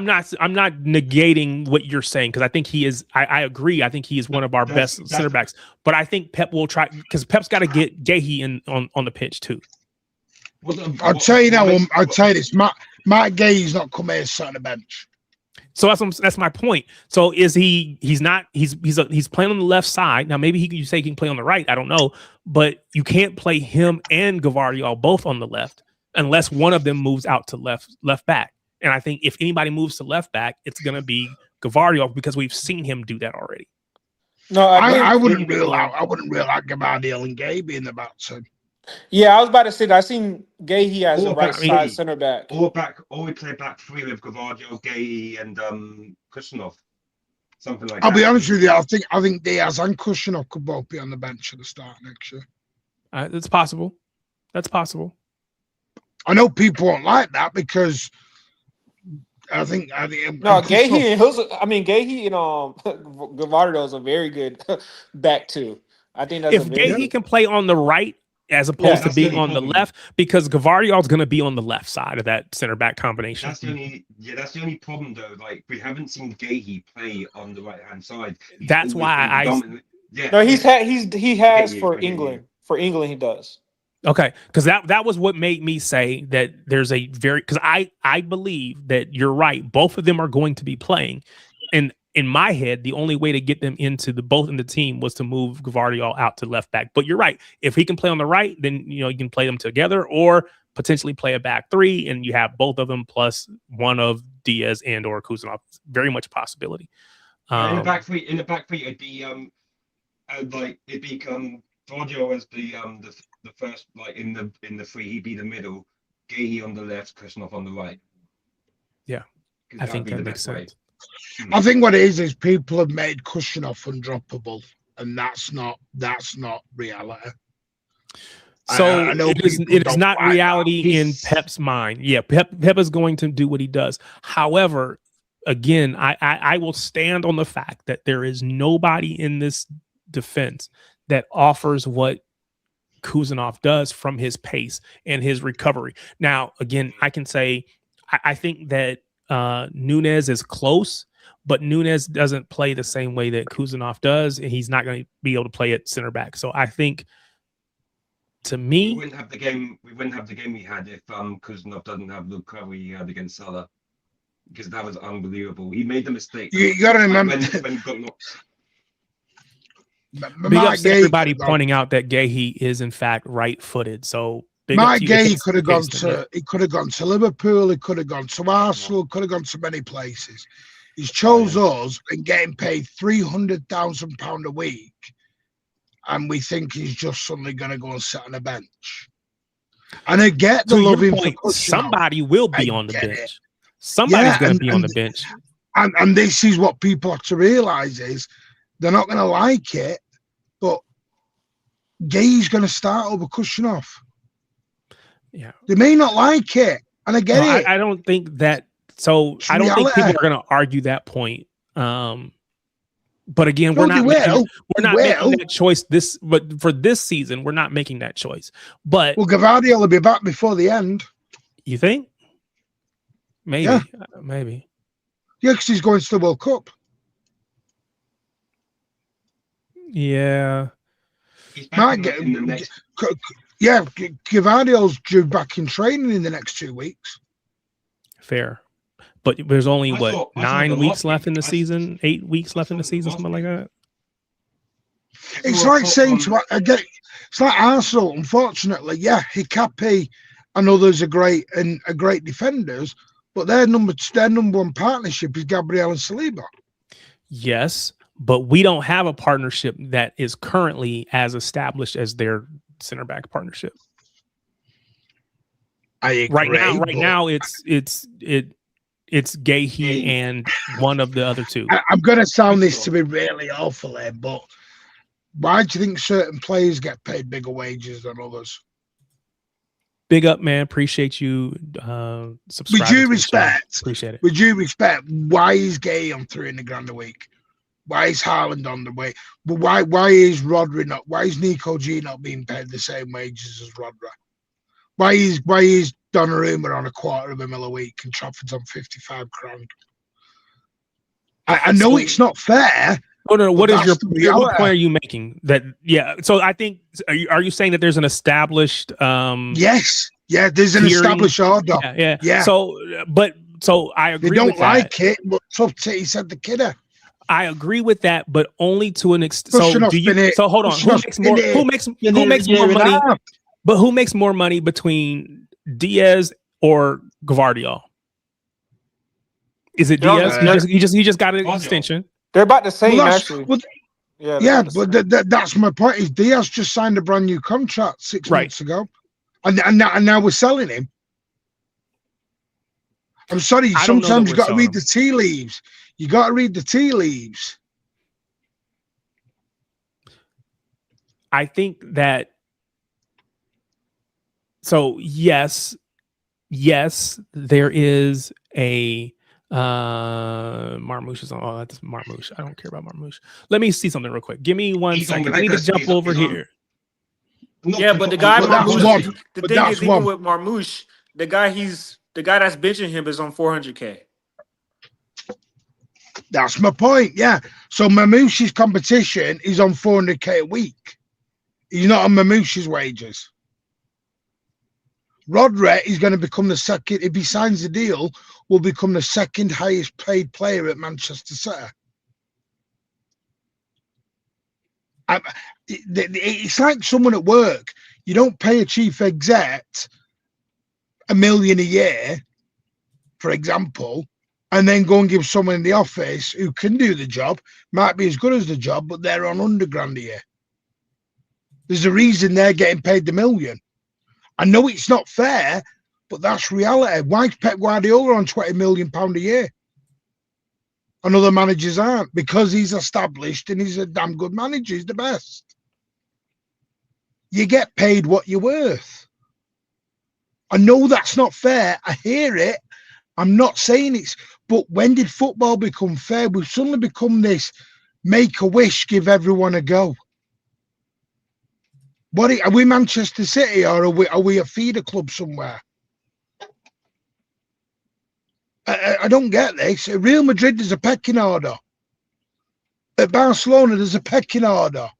not negating what you're saying, because I think he is. I agree. I think he is one of our best center backs. But I think Pep will try, because Pep's got to get Guéhi in on the pitch too. I'll tell you now. I'll tell you this. Matt Guéhi's not come here sat on the bench. So that's my point. So is he's not he's playing on the left side. Now maybe you say he can play on the right. I don't know, but you can't play him and Gavardio both on the left unless one of them moves out to left back. And I think if anybody moves to left back, it's going to be Gavardio, because we've seen him do that already. No, I wouldn't rule out Gavardio and Guéhi being the back two. Yeah, I was about to say that. I seen Guéhi as a right side center back. Or we play back three with Gavardio, Guéhi, and Kushnerov. Something like that. I'll be honest with you. I think Diaz and Kushnerov could both be on the bench at the start next year. That's possible. That's possible. I know people won't like that, because I think Guéhi and Gavardio is a very good back too. I think that's if Guéhi can play on the right as opposed to being on the left, because Gavardio is going to be on the left side of that center back combination. That's the only problem though. Like, we haven't seen Guéhi play on the right hand side. That's why he has for England. For England, he does. Okay, because that was what made me say that there's a because I believe that you're right. Both of them are going to be playing, and in my head, the only way to get them into both in the team was to move Gavardio out to left back. But you're right. If he can play on the right, then you can play them together, or potentially play a back three, and you have both of them plus one of Diaz and or Kuzanov. Very much a possibility. In the back three, it'd be Gavardio as the first, like in the three, he'd be the middle, Guéhi on the left, Kushnerov on the right. Yeah, I think that makes sense. I think what it is people have made Kushnerov undroppable, and that's not reality. So it is not reality in Pep's mind. Yeah, Pep is going to do what he does. However, again, I will stand on the fact that there is nobody in this defense that offers what Kuzanov does from his pace and his recovery. Now, again, I can say I think that Núñez is close, but Núñez doesn't play the same way that Kuzanov does, and he's not going to be able to play at center back. So I think To We me, wouldn't have the game. We wouldn't have the game we had if Kuznov doesn't have the recovery he had against Salah, because that was unbelievable. He made the mistake. You got to remember when he got knocked. big ups to everybody pointing out that Gahey is in fact right-footed. So Mike Gay could have gone to Liverpool, he could have gone to Arsenal, could have gone to many places. He's chose us and getting paid £300,000 a week, and we think he's just suddenly going to go and sit on a bench. And I get the love him for somebody will be on the bench. Somebody's going to be on the bench. And this is what people have to realise is they're not going to like it, but Gay's going to start over Kushnerov. Yeah, they may not like it, and I get it. I don't think that. So I don't think people are going to argue that point. But again, we're not making that choice. But for this season, we're not making that choice. But Gavardia will be back before the end. You think? Maybe, yeah. Maybe. Yeah, because he's going to the World Cup. Yeah. Yeah, Gavardio's due back in training in the next 2 weeks. Fair. But there's only, 9 weeks left in the season? 8 weeks left in the season, something like that? It's like saying it's like Arsenal, unfortunately. Yeah, Hikapi and others are great defenders, but their number one partnership is Gabriel and Saliba. Yes, but we don't have a partnership that is currently as established as their center back partnership. I agree. Right now, it's Gahey and one of the other two. I'm going to sound this to be really awful here, but why do you think certain players get paid bigger wages than others? Big up, man. Appreciate you subscribing. With due respect, appreciate it. With due respect, why is Gay on £300,000 a week? Why is Haaland on the way? But why is Rodri not? Why is Nico G not being paid the same wages as Rodri? Why is Donnarumma on £250,000 a week and Trafford's on 55 grand? I know it's not fair. No. What point are you making? That So I think are you saying that there's an established? Yes. Yeah. There's an established order. Yeah. So I agree. They don't like it, but tough he said the kidder. I agree with that, but only to an extent. So hold on. Who makes more money? But who makes more money between Diaz or Gvardiol? Is it Diaz? He just got an extension. They're about the same, actually. But that's my point. Is Diaz just signed a brand new contract 6 months ago, and now we're selling him. I'm sorry. Sometimes you got to read the tea leaves. You got to read the tea leaves. I think that. So yes, there is a Marmouche is on. Oh, that's Marmouche. I don't care about Marmouche. Let me see something real quick. Give me 1 second. I need to jump over here. Yeah, but the guy Marmouche. The thing is, even with Marmouche, the guy that's benching him is on $400K. That's my point. Yeah. So Marmouche's competition is on $400K a week. He's not on Marmouche's wages. Rodri is going to become the second, if he signs the deal, will become the second highest paid player at Manchester City. It's like someone at work. You don't pay a chief exec $1 million a year, for example, and then go and give someone in the office who can do the job, might be as good as the job, but they're on £100,000 a year. There's a reason they're getting paid the $1 million. I know it's not fair, but that's reality. Why is Pep Guardiola on £20 million a year? And other managers aren't, because he's established and he's a damn good manager. He's the best. You get paid what you're worth. I know that's not fair. I hear it. I'm not saying it's, but when did football become fair? We've suddenly become this make a wish, give everyone a go. What are we, Manchester City, or are we a feeder club somewhere? I don't get this. At Real Madrid, there's a pecking order. At Barcelona, there's a pecking order.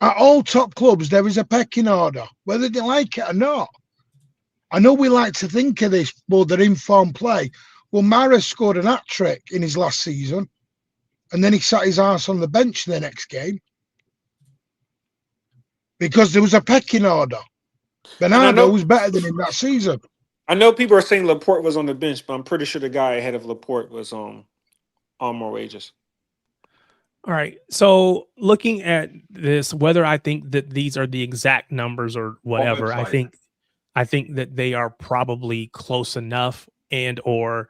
At all top clubs, there is a pecking order, whether they like it or not. I know we like to think of this, but they're in form play. Well, Mahrez scored an hat-trick in his last season, and then he sat his ass on the bench the next game because there was a pecking order. Bernardo was better than him that season. I know people are saying Laporte was on the bench, but I'm pretty sure the guy ahead of Laporte was on more wages. All right. So looking at this, whether I think that these are the exact numbers or whatever, I think that they are probably close enough, and or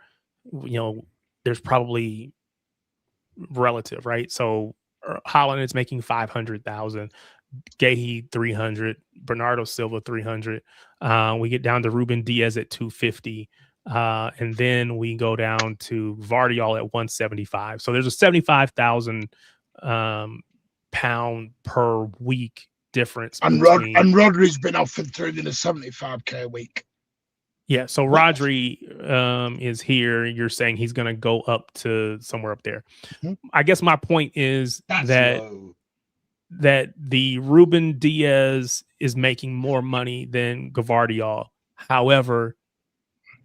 there's probably relative, right? So Holland is making 500,000, Gahey 300, Bernardo Silva 300. We get down to Ruben Diaz at 250. And then we go down to Vardiol at 175. So there's a 75,000 pound per week difference. And Rodri's been offered $375K a week. Yeah. So Rodri is here. You're saying he's going to go up to somewhere up there. Mm-hmm. I guess my point is that the Ruben Diaz is making more money than Gvardiol. However,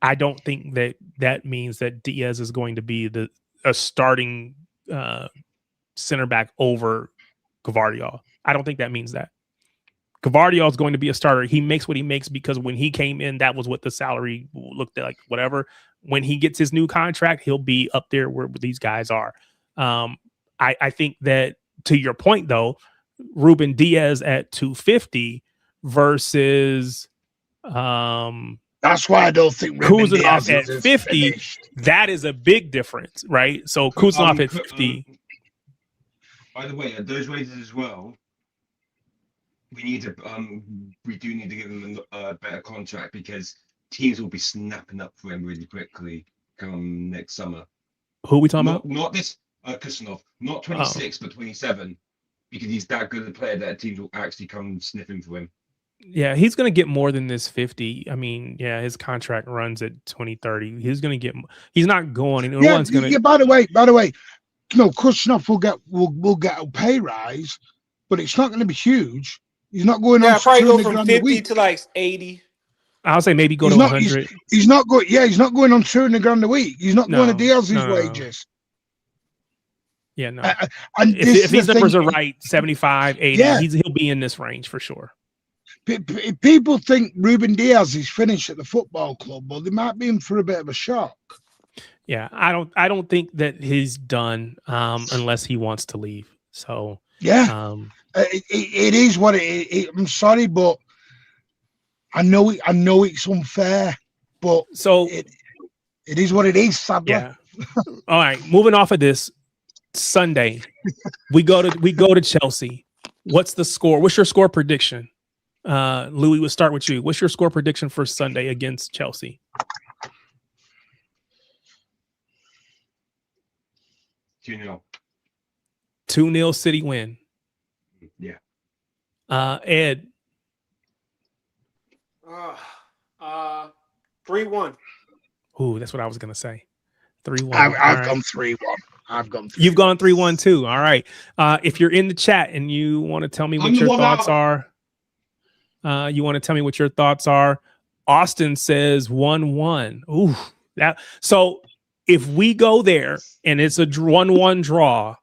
I don't think that means that Diaz is going to be a starting center back over Gvardiol. I don't think that means that. Gvardiol is going to be a starter. He makes what he makes because when he came in, that was what the salary looked like, whatever. When he gets his new contract, he'll be up there where these guys are. I think that, to your point, though, Ruben Diaz at 250 versus that's why I don't think Kuzanov at 50, finished. That is a big difference, right? So Kuzanov at 50. By the way, at those wages as well, we do need to give him a better contract because teams will be snapping up for him really quickly come next summer. Who are we talking about? Not this Kuzanov, not 26, but 27, because he's that good a player that teams will actually come sniffing for him. Yeah, he's going to get more than this 50. I mean, yeah, his contract runs at 2030. He's going to get. He's not going. No one's going to. Yeah. By the way, Kuzanov will get a pay rise, but it's not going to be huge. He's not going. Yeah, probably go from 50 to like 80. I'll say maybe go to 100. He's not going. Yeah, he's not going on $200,000 a week. He's not going to Diaz's wages. Yeah, no. And if these numbers are right, 75, 80, he'll be in this range for sure. People think Ruben Diaz is finished at the football club, but they might be in for a bit of a shock. Yeah, I don't think that he's done unless he wants to leave. So yeah, it is what it. I'm sorry, but I know it's unfair, but so it is what it is. Sadly. Yeah. All right, moving off of this. Sunday, we go to Chelsea. What's the score? What's your score prediction? Louis, we'll start with you. What's your score prediction for Sunday against Chelsea? 2-0. 2-0 City win. Yeah. Ed. 3-1. Ooh, that's what I was gonna say. 3-1. I've gone 3-1. You've gone 3-1 too. All right. If you're in the chat and you want to tell me what your thoughts are, Austin says 1-1. Ooh, so if we go there and it's a 1-1 draw,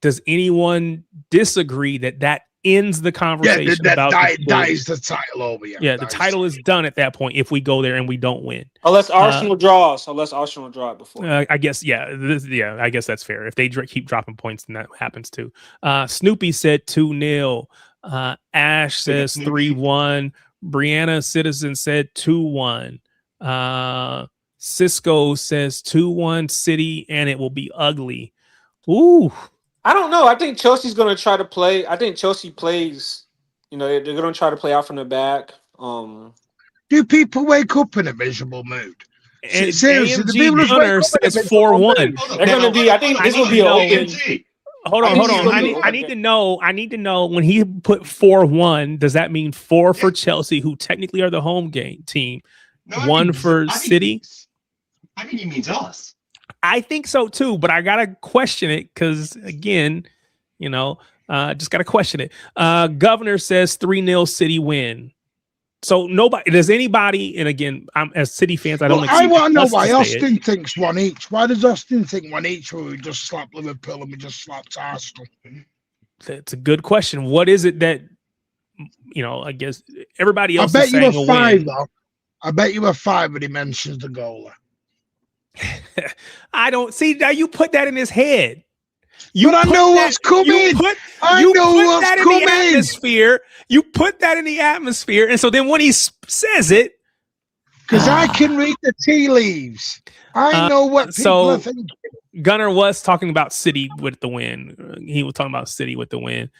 does anyone disagree that ends the conversation that is the title over? Yeah, the title is done at that point if we go there and we don't win. Unless Arsenal draws. Unless Arsenal draw it before. I guess, I guess that's fair. If they keep dropping points, then that happens too. Snoopy said 2-0. Ash says 3-1. Brianna Citizen said 2-1. Cisco says 2-1 City, and it will be ugly. Ooh. I don't know. I think Chelsea's going to try to play. I think Chelsea plays, they're going to try to play out from the back. Do people wake up in a miserable mood? And AMG Gunner says 4-1. They're going to be, I think this will be open. Hold on. I need to know when he put 4-1, does that mean 4 for Chelsea, who technically are the home team, 1 for City? I think he means us. I think so too, but I gotta question it because again, You know, just got to question it. Governor says 3-0 City win. So nobody, does anybody, and again, I'm as City fans, I don't. I want to know why Austin thinks one each. Why does Austin think one each? Where we just slapped Liverpool and we just slapped Arsenal? That's a good question. What is it that, I guess everybody else? I bet you a 5 though. I bet you a 5 when he mentions the goalie. I don't see now. You put that in his head. But I know what's coming. I know what's coming. Atmosphere. You put that in the atmosphere, and so then when he says it, because I can read the tea leaves, I know what people are thinking. Gunnar was talking about City with the win. He was talking about City with the win.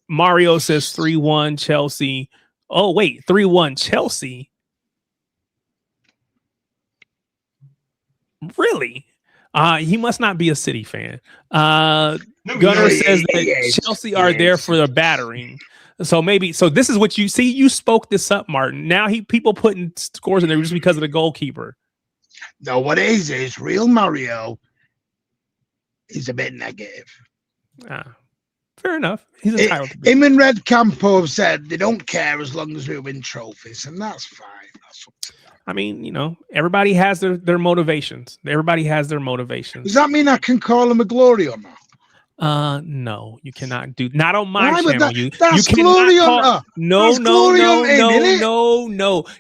Mario says 3-1 Chelsea. Oh wait, 3-1 Chelsea. Really? He must not be a City fan. Gunnar says that Chelsea are there for the battering. So this is what you see. You spoke this up, Martin. Now people putting scores in there just because of the goalkeeper. No, what it is real Mario is a bit negative. Fair enough. He's entitled to be. Him and Red Campo have said they don't care as long as we win trophies, and that's fine. That's up to them. I mean, everybody has their motivations. Everybody has their motivations. Does that mean I can call him a glory or not? No, you cannot do. Not on my channel. That's glory hunter. No.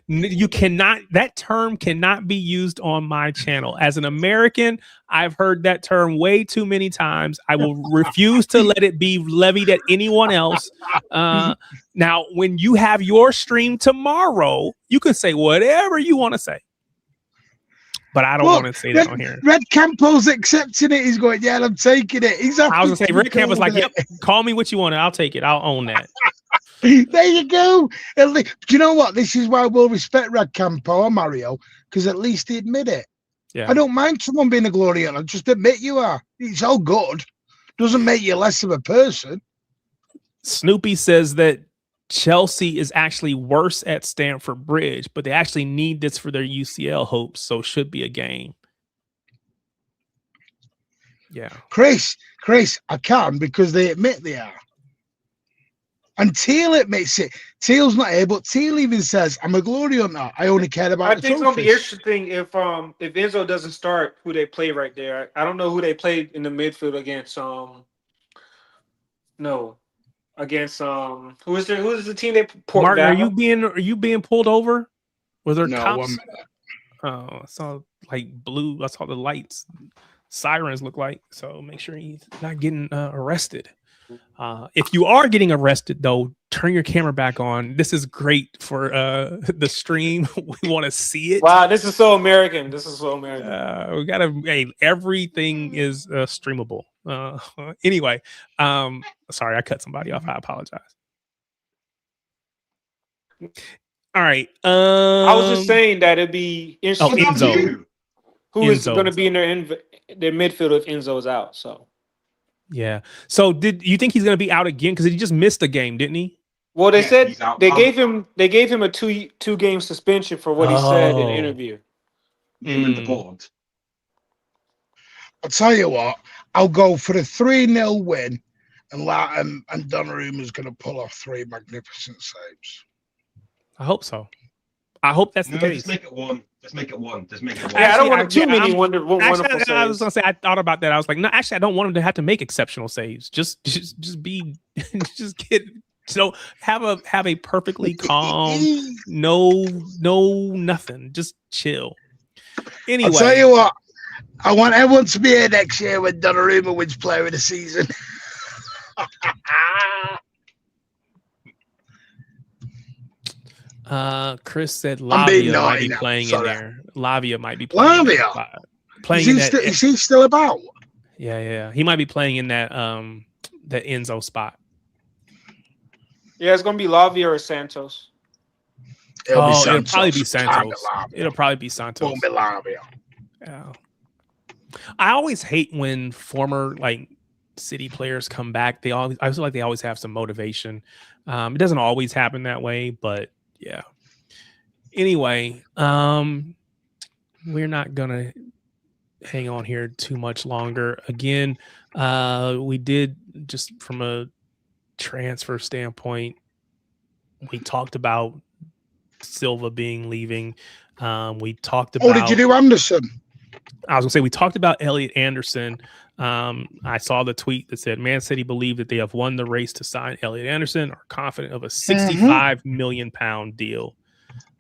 You cannot. That term cannot be used on my channel. As an American, I've heard that term way too many times. I will refuse to let it be levied at anyone else. Now, when you have your stream tomorrow, you can say whatever you want to say. But I don't want to say that on here. Red Campo's accepting it. He's going, yeah, I'm taking it. I was going to say, Red Campo's like, yep, call me what you want. I'll take it. I'll own that. There you go. Do you know what? This is why we'll respect Red Campo or Mario, because at least he admit it. Yeah. I don't mind someone being a glory hunter. Just admit you are. It's all good. Doesn't make you less of a person. Snoopy says that Chelsea is actually worse at Stamford Bridge, but they actually need this for their UCL hopes, so it should be a game. Yeah. Chris, I can because they admit they are. And Teal admits it. Teal's not here, but Teal even says, I'm a glory hunter. I only care about I think it's going to be interesting if Enzo doesn't start who they play right there. I don't know who they played in the midfield against. Against who is the team they put Martin, are you being pulled over? Was there cops? No. I saw like blue. I saw the lights, sirens look like. So make sure he's not getting arrested. If you are getting arrested, though, turn your camera back on. This is great for the stream. We want to see it. Wow, this is so American. We gotta. Everything is streamable. Anyway, sorry, I cut somebody off. I apologize. All right. I was just saying that it'd be interesting. Enzo. Who is going to be in their midfield if Enzo's out? So. Yeah. So did you think he's going to be out again? Because he just missed a game, didn't he? Well, they said they gave him a two game suspension for what he said in the interview. Him and the board. I'll tell you what, I'll go for a 3-0 win, and Donnarumma's going to pull off 3 magnificent saves. I hope so. I hope that's the case. Just make it one. Yeah, I don't want too many wonderful saves. I was going to say, I thought about that. I was like, no, actually, I don't want him to have to make exceptional saves. Just have a perfectly calm, nothing. Just chill. Anyway. I'll tell you what. I want everyone to be here next year when Donnarumma wins Player of the Season. Chris said Lavia might be playing in there. Lavia might be playing. Is he still about? Yeah. He might be playing in that Enzo spot. Yeah, it's gonna be Lavia or Santos. It'll probably be Santos. It'll probably be Santos. Won't be Lavia. Yeah. I always hate when former City players come back. I feel like they always have some motivation. It doesn't always happen that way, but yeah. Anyway, we're not gonna hang on here too much longer. Again, we did, just from a transfer standpoint, we talked about Silva leaving. We talked about. Oh, did you do Anderson? I was gonna say we talked about Elliot Anderson. I saw the tweet that said Man City believe that they have won the race to sign Elliot Anderson, are confident of a £65 million deal.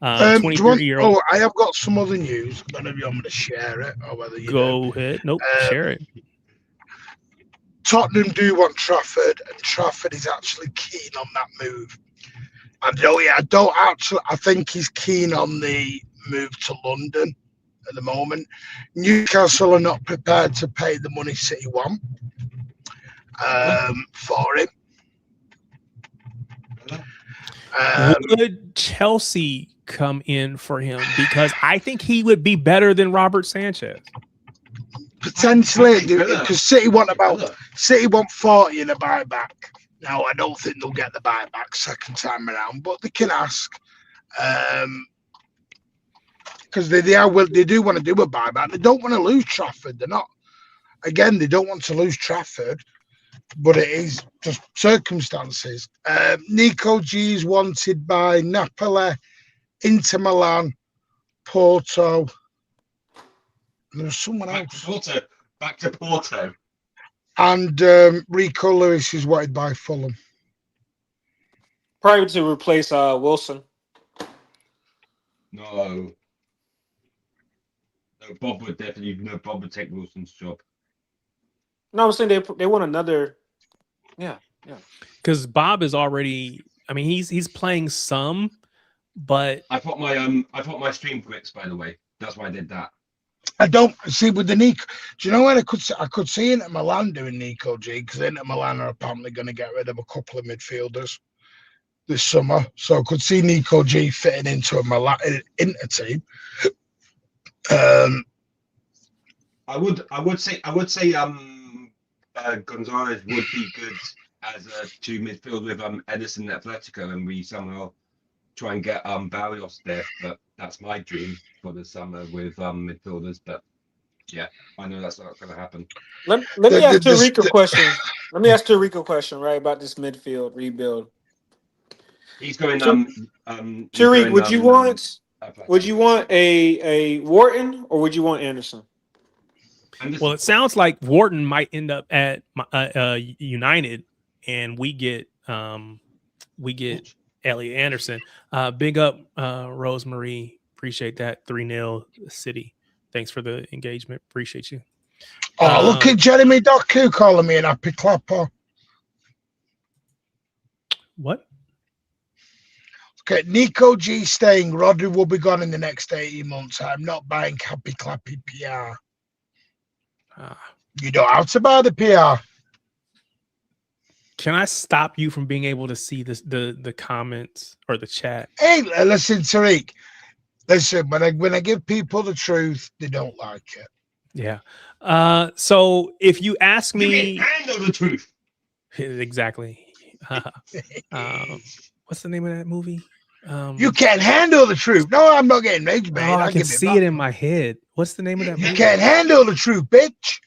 23-year-old. Oh, I have got some other news. I don't know if you want me to share it or whether you go ahead. Nope, share it. Tottenham do want Trafford, and Trafford is actually keen on that move. I think he's keen on the move to London at the moment. Newcastle are not prepared to pay the money City want for him. Would Chelsea come in for him? Because I think he would be better than Robert Sanchez. Potentially, because City want 40 in a buyback. Now, I don't think they'll get the buyback second time around, but they can ask. Because they do want to do a buyback. They don't want to lose Trafford. They don't want to lose Trafford, but it is just circumstances. Nico G is wanted by Napoli, Inter Milan, Porto. And there's someone else. Back to Porto. And Rico Lewis is wanted by Fulham. Probably to replace Wilson. No, Bob would definitely. Bob would take Wilson's job. No, I'm saying they want another. Yeah. Because Bob is already. I mean, he's playing some, but I put my stream quits. By the way, that's why I did that. I don't see with the Nico. Do you know what I could see Inter Milan doing Nico G, because Inter Milan are apparently going to get rid of a couple of midfielders this summer, so I could see Nico G fitting into a Milan Inter team. I would say Gonzalez would be good as a two midfield with Edison Atletico, and we somehow try and get Barrios there, but that's my dream for the summer with midfielders. But yeah, I know that's not going to happen. Let me ask Tariq a question. Let me ask Tariq a question, right, about this midfield rebuild. He's going. Tariq, would you want a Wharton or would you want Anderson? Well, it sounds like Wharton might end up at United, and we get Elliot Anderson. Big up, Rosemary. Appreciate that. 3-0 City. Thanks for the engagement. Appreciate you. Oh, look at Jeremy Doku calling me an happy clapper. What? Okay, Nico G staying. Rodri will be gone in the next 18 months. I'm not buying happy clappy PR. You don't have to buy the PR. Can I stop you from being able to see the comments or the chat? Hey, listen, Tariq. Listen, when I give people the truth, they don't like it. Yeah. So if you ask me, handle the truth. Exactly. What's the name of that movie? You can't handle the truth. No, I'm not getting rage bait. I can see it in my head. What's the name of that movie? You can't handle the truth, bitch.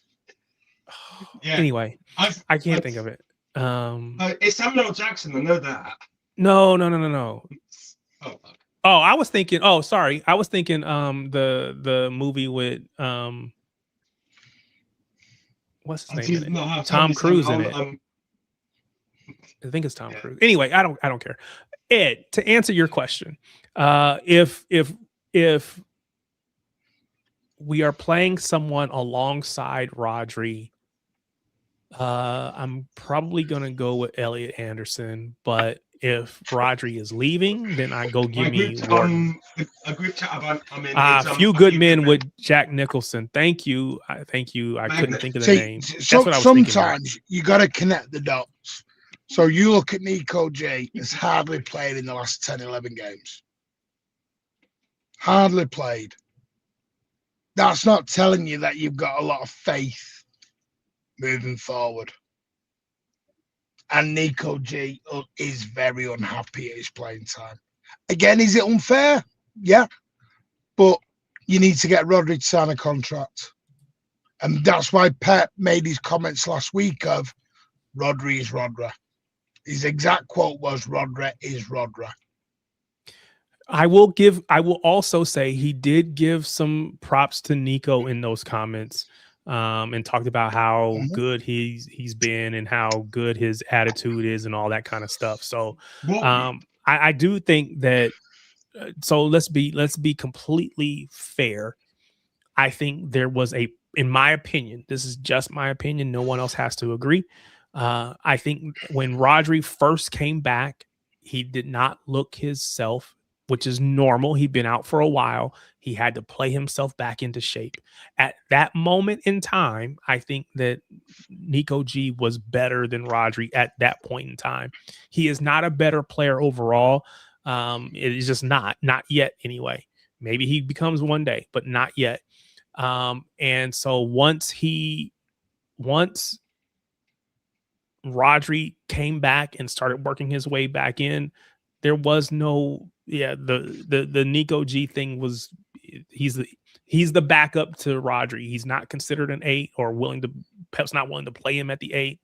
Yeah. Anyway, I can't think of it. It's Samuel L. Jackson. I know that. No. Oh, I was thinking. Oh, sorry. I was thinking. The movie with what's his name in it? Tom Cruise in it. I think it's Tom Cruise. Anyway, I don't care. Ed, to answer your question, if we are playing someone alongside Rodri, I'm probably gonna go with Elliot Anderson. But if Rodri is leaving, then I go give me a group chat about Few Good Men with Jack Nicholson. Thank you. I couldn't think of the name. That's what I was sometimes you got to connect the dots. So you look at Nico J, has hardly played in the last 10, 11 games. Hardly played. That's not telling you that you've got a lot of faith moving forward. And Nico G is very unhappy at his playing time. Again, is it unfair? Yeah. But you need to get Rodri to sign a contract. And that's why Pep made his comments last week of Rodri is Rodra. His exact quote was Rodri is Rodra. I will also say he did give some props to Nico in those comments, and talked about how good he's been and how good his attitude is and all that kind of stuff. So I do think that. So let's be completely fair. I think there was in my opinion, this is just my opinion, no one else has to agree. I think when Rodri first came back, he did not look his self, which is normal. He'd been out for a while. He had to play himself back into shape. At that moment in time, I think that Nico G was better than Rodri at that point in time. He is not a better player overall. It is just not yet anyway. Maybe he becomes one day, but not yet. And so once Rodri came back and started working his way back in, there was no, the Nico G thing was, he's the backup to Rodri. He's not considered an 8 or Pep's not willing to play him at the 8.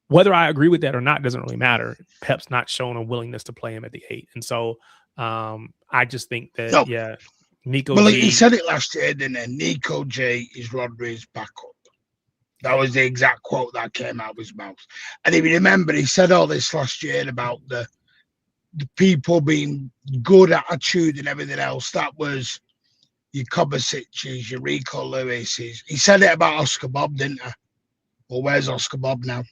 Whether I agree with that or not doesn't really matter. Pep's not shown a willingness to play him at the 8. And so I just think that, Nico G. Well, he said it last year, didn't he? Nico J is Rodri's backup. That was the exact quote that came out of his mouth. And if you remember, he said all this last year about the people being good attitude and everything else. That was your Kobasic's, your Rico Lewis's. He said it about Oscar Bob, didn't he? Well, where's Oscar Bob now?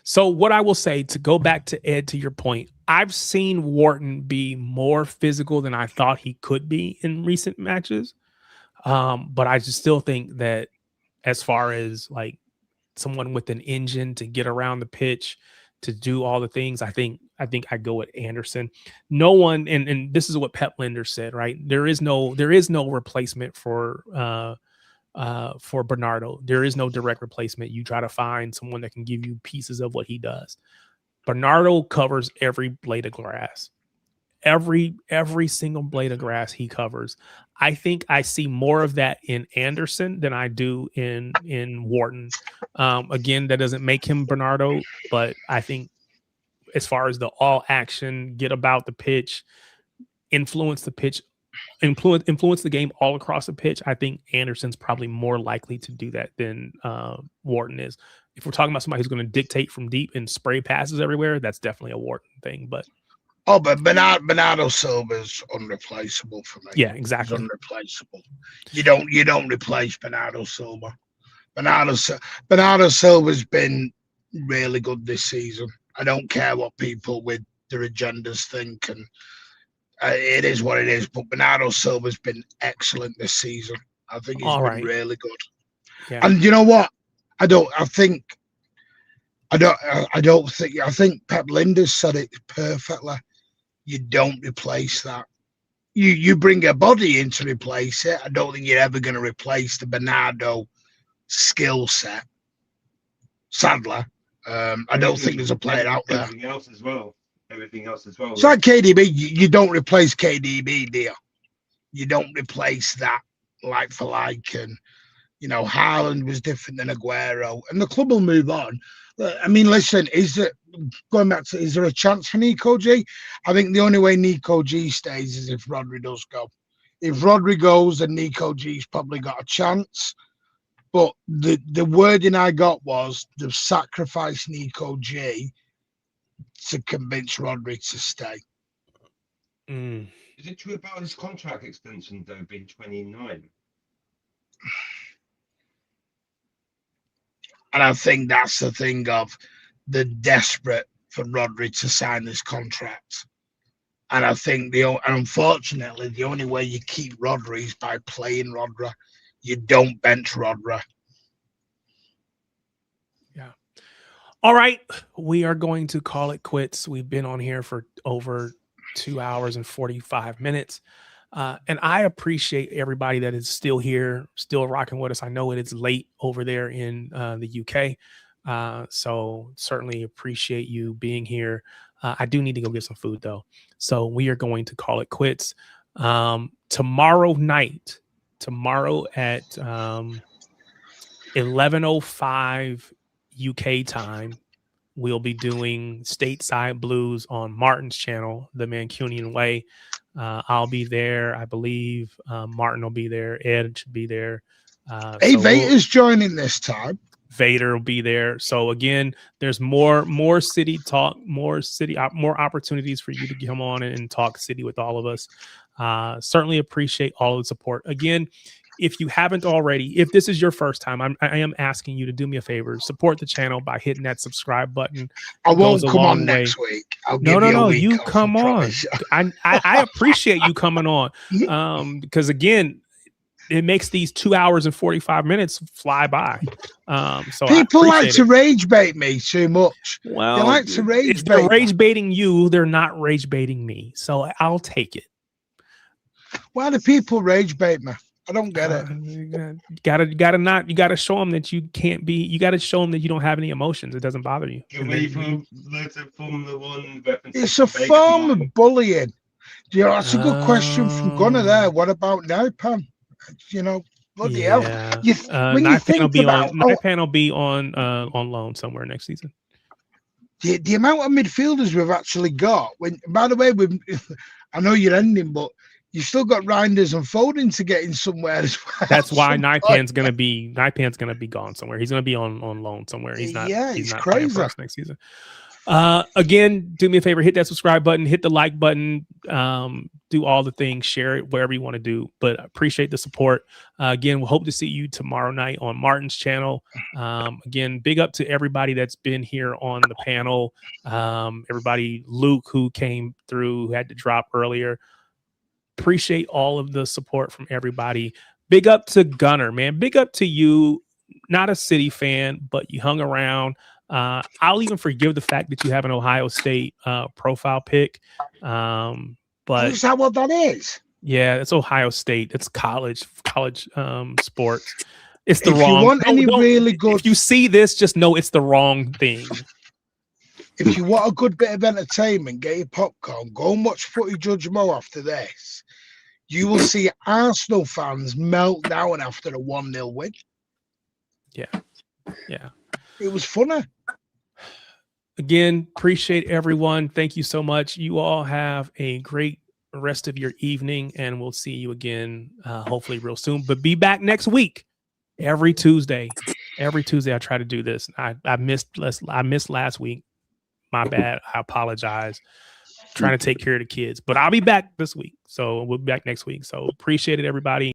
So what I will say, to go back to Ed, to your point, I've seen Wharton be more physical than I thought he could be in recent matches. But I just still think that as far as like someone with an engine to get around the pitch, to do all the things, I think I go with Anderson. No one, and this is what Pep Linder said, right? There is no replacement for Bernardo. There is no direct replacement. You try to find someone that can give you pieces of what he does. Bernardo covers every blade of grass. Every single blade of grass he covers. I think I see more of that in Anderson than I do in Wharton. Again, that doesn't make him Bernardo, but I think as far as the all action, get about the pitch, influence the pitch, influence the game all across the pitch, I think Anderson's probably more likely to do that than Wharton is. If we're talking about somebody who's going to dictate from deep and spray passes everywhere, that's definitely a Wharton thing. But Bernardo Silva's unreplaceable for me. Yeah, exactly. He's unreplaceable. You don't replace Bernardo Silva. Bernardo Silva's been really good this season. I don't care what people with their agendas think, and it is what it is. But Bernardo Silva's been excellent this season. I think he's been really good. Yeah. And you know what? I think Pep Linder's said it perfectly. You don't replace that. You bring a body in to replace it. I don't think you're ever going to replace the Bernardo skill set. Sadly, I don't think there's a player out there. Everything else as well. It's like KDB. You don't replace KDB, do you? You don't replace that like for like. And you know, Haaland was different than Aguero, and the club will move on. I mean, listen, is there a chance for Nico G? I think the only way Nico G stays is if Rodri does go. If Rodri goes, then Nico G's probably got a chance. But the wording I got was they've sacrificed Nico G to convince Rodri to stay. Is it true about his contract extension, though, being 29? And I think that's the thing of the desperate for Rodri to sign this contract. And I think unfortunately, the only way you keep Rodri is by playing Rodri. You don't bench Rodri. Yeah. All right. We are going to call it quits. We've been on here for over 2 hours and 45 minutes. And I appreciate everybody that is still here, still rocking with us. I know it is late over there in the UK. So certainly appreciate you being here. I do need to go get some food, though. So we are going to call it quits. Tomorrow night, tomorrow at 11:05 UK time. We'll be doing Stateside Blues on Martin's channel, The Mancunian Way. I'll be there. I believe Martin will be there. Ed should be there. Vader's joining this time. Vader will be there. So again, there's more city talk, more opportunities for you to come on and talk city with all of us. Certainly appreciate all of the support. Again, if you haven't already, if this is your first time, I am asking you to do me a favor, support the channel by hitting that subscribe button. I won't come on next week. I'll give you a week you off, come on. I appreciate you coming on, because again, it makes these 2 hours and 45 minutes fly by. So people like to rage bait me too much. Well, they like to rage if they're rage baiting you, they're not rage baiting me. So I'll take it. Why do people rage bait me? I don't get it. You gotta show them that you can't be. You gotta show them that you don't have any emotions. It doesn't bother you. It's a form of bullying. You know, that's a good question from Gunnar there. What about now, Pam? You know, bloody hell. When you think about Naipan will be on loan somewhere next season. The amount of midfielders we've actually got. By the way, I know you're ending, but you've still got Reinders and Foden to get in somewhere as well. That's why Naipan's gonna be gone somewhere. He's gonna be on loan somewhere. He's not. Yeah, he's not crazy for us next season. Again, do me a favor, hit that subscribe button, hit the like button, do all the things, share it wherever you want to do. But I appreciate the support. Again, we'll hope to see you tomorrow night on Martin's channel. Again, big up to everybody that's been here on the panel. Everybody, Luke, who came through, who had to drop earlier. Appreciate all of the support from everybody. Big up to Gunnar, man. Big up to you. Not a City fan, but you hung around. I'll even forgive the fact that you have an Ohio State profile pic. But is that what that is? Yeah, it's Ohio State. It's college sports. It's the if wrong. You want any really good, if you see this, just know it's the wrong thing. If you want a good bit of entertainment, get your popcorn. Go and watch Footy Judge Mo after this. You will see Arsenal fans melt down after a 1-0 win. Yeah. It was funny. Again, appreciate everyone. Thank you so much. You all have a great rest of your evening, and we'll see you again hopefully real soon. But be back next week, every Tuesday. Every Tuesday I try to do this. I missed last week. My bad. I apologize. Trying to take care of the kids, but I'll be back this week. So we'll be back next week. So appreciate it, everybody.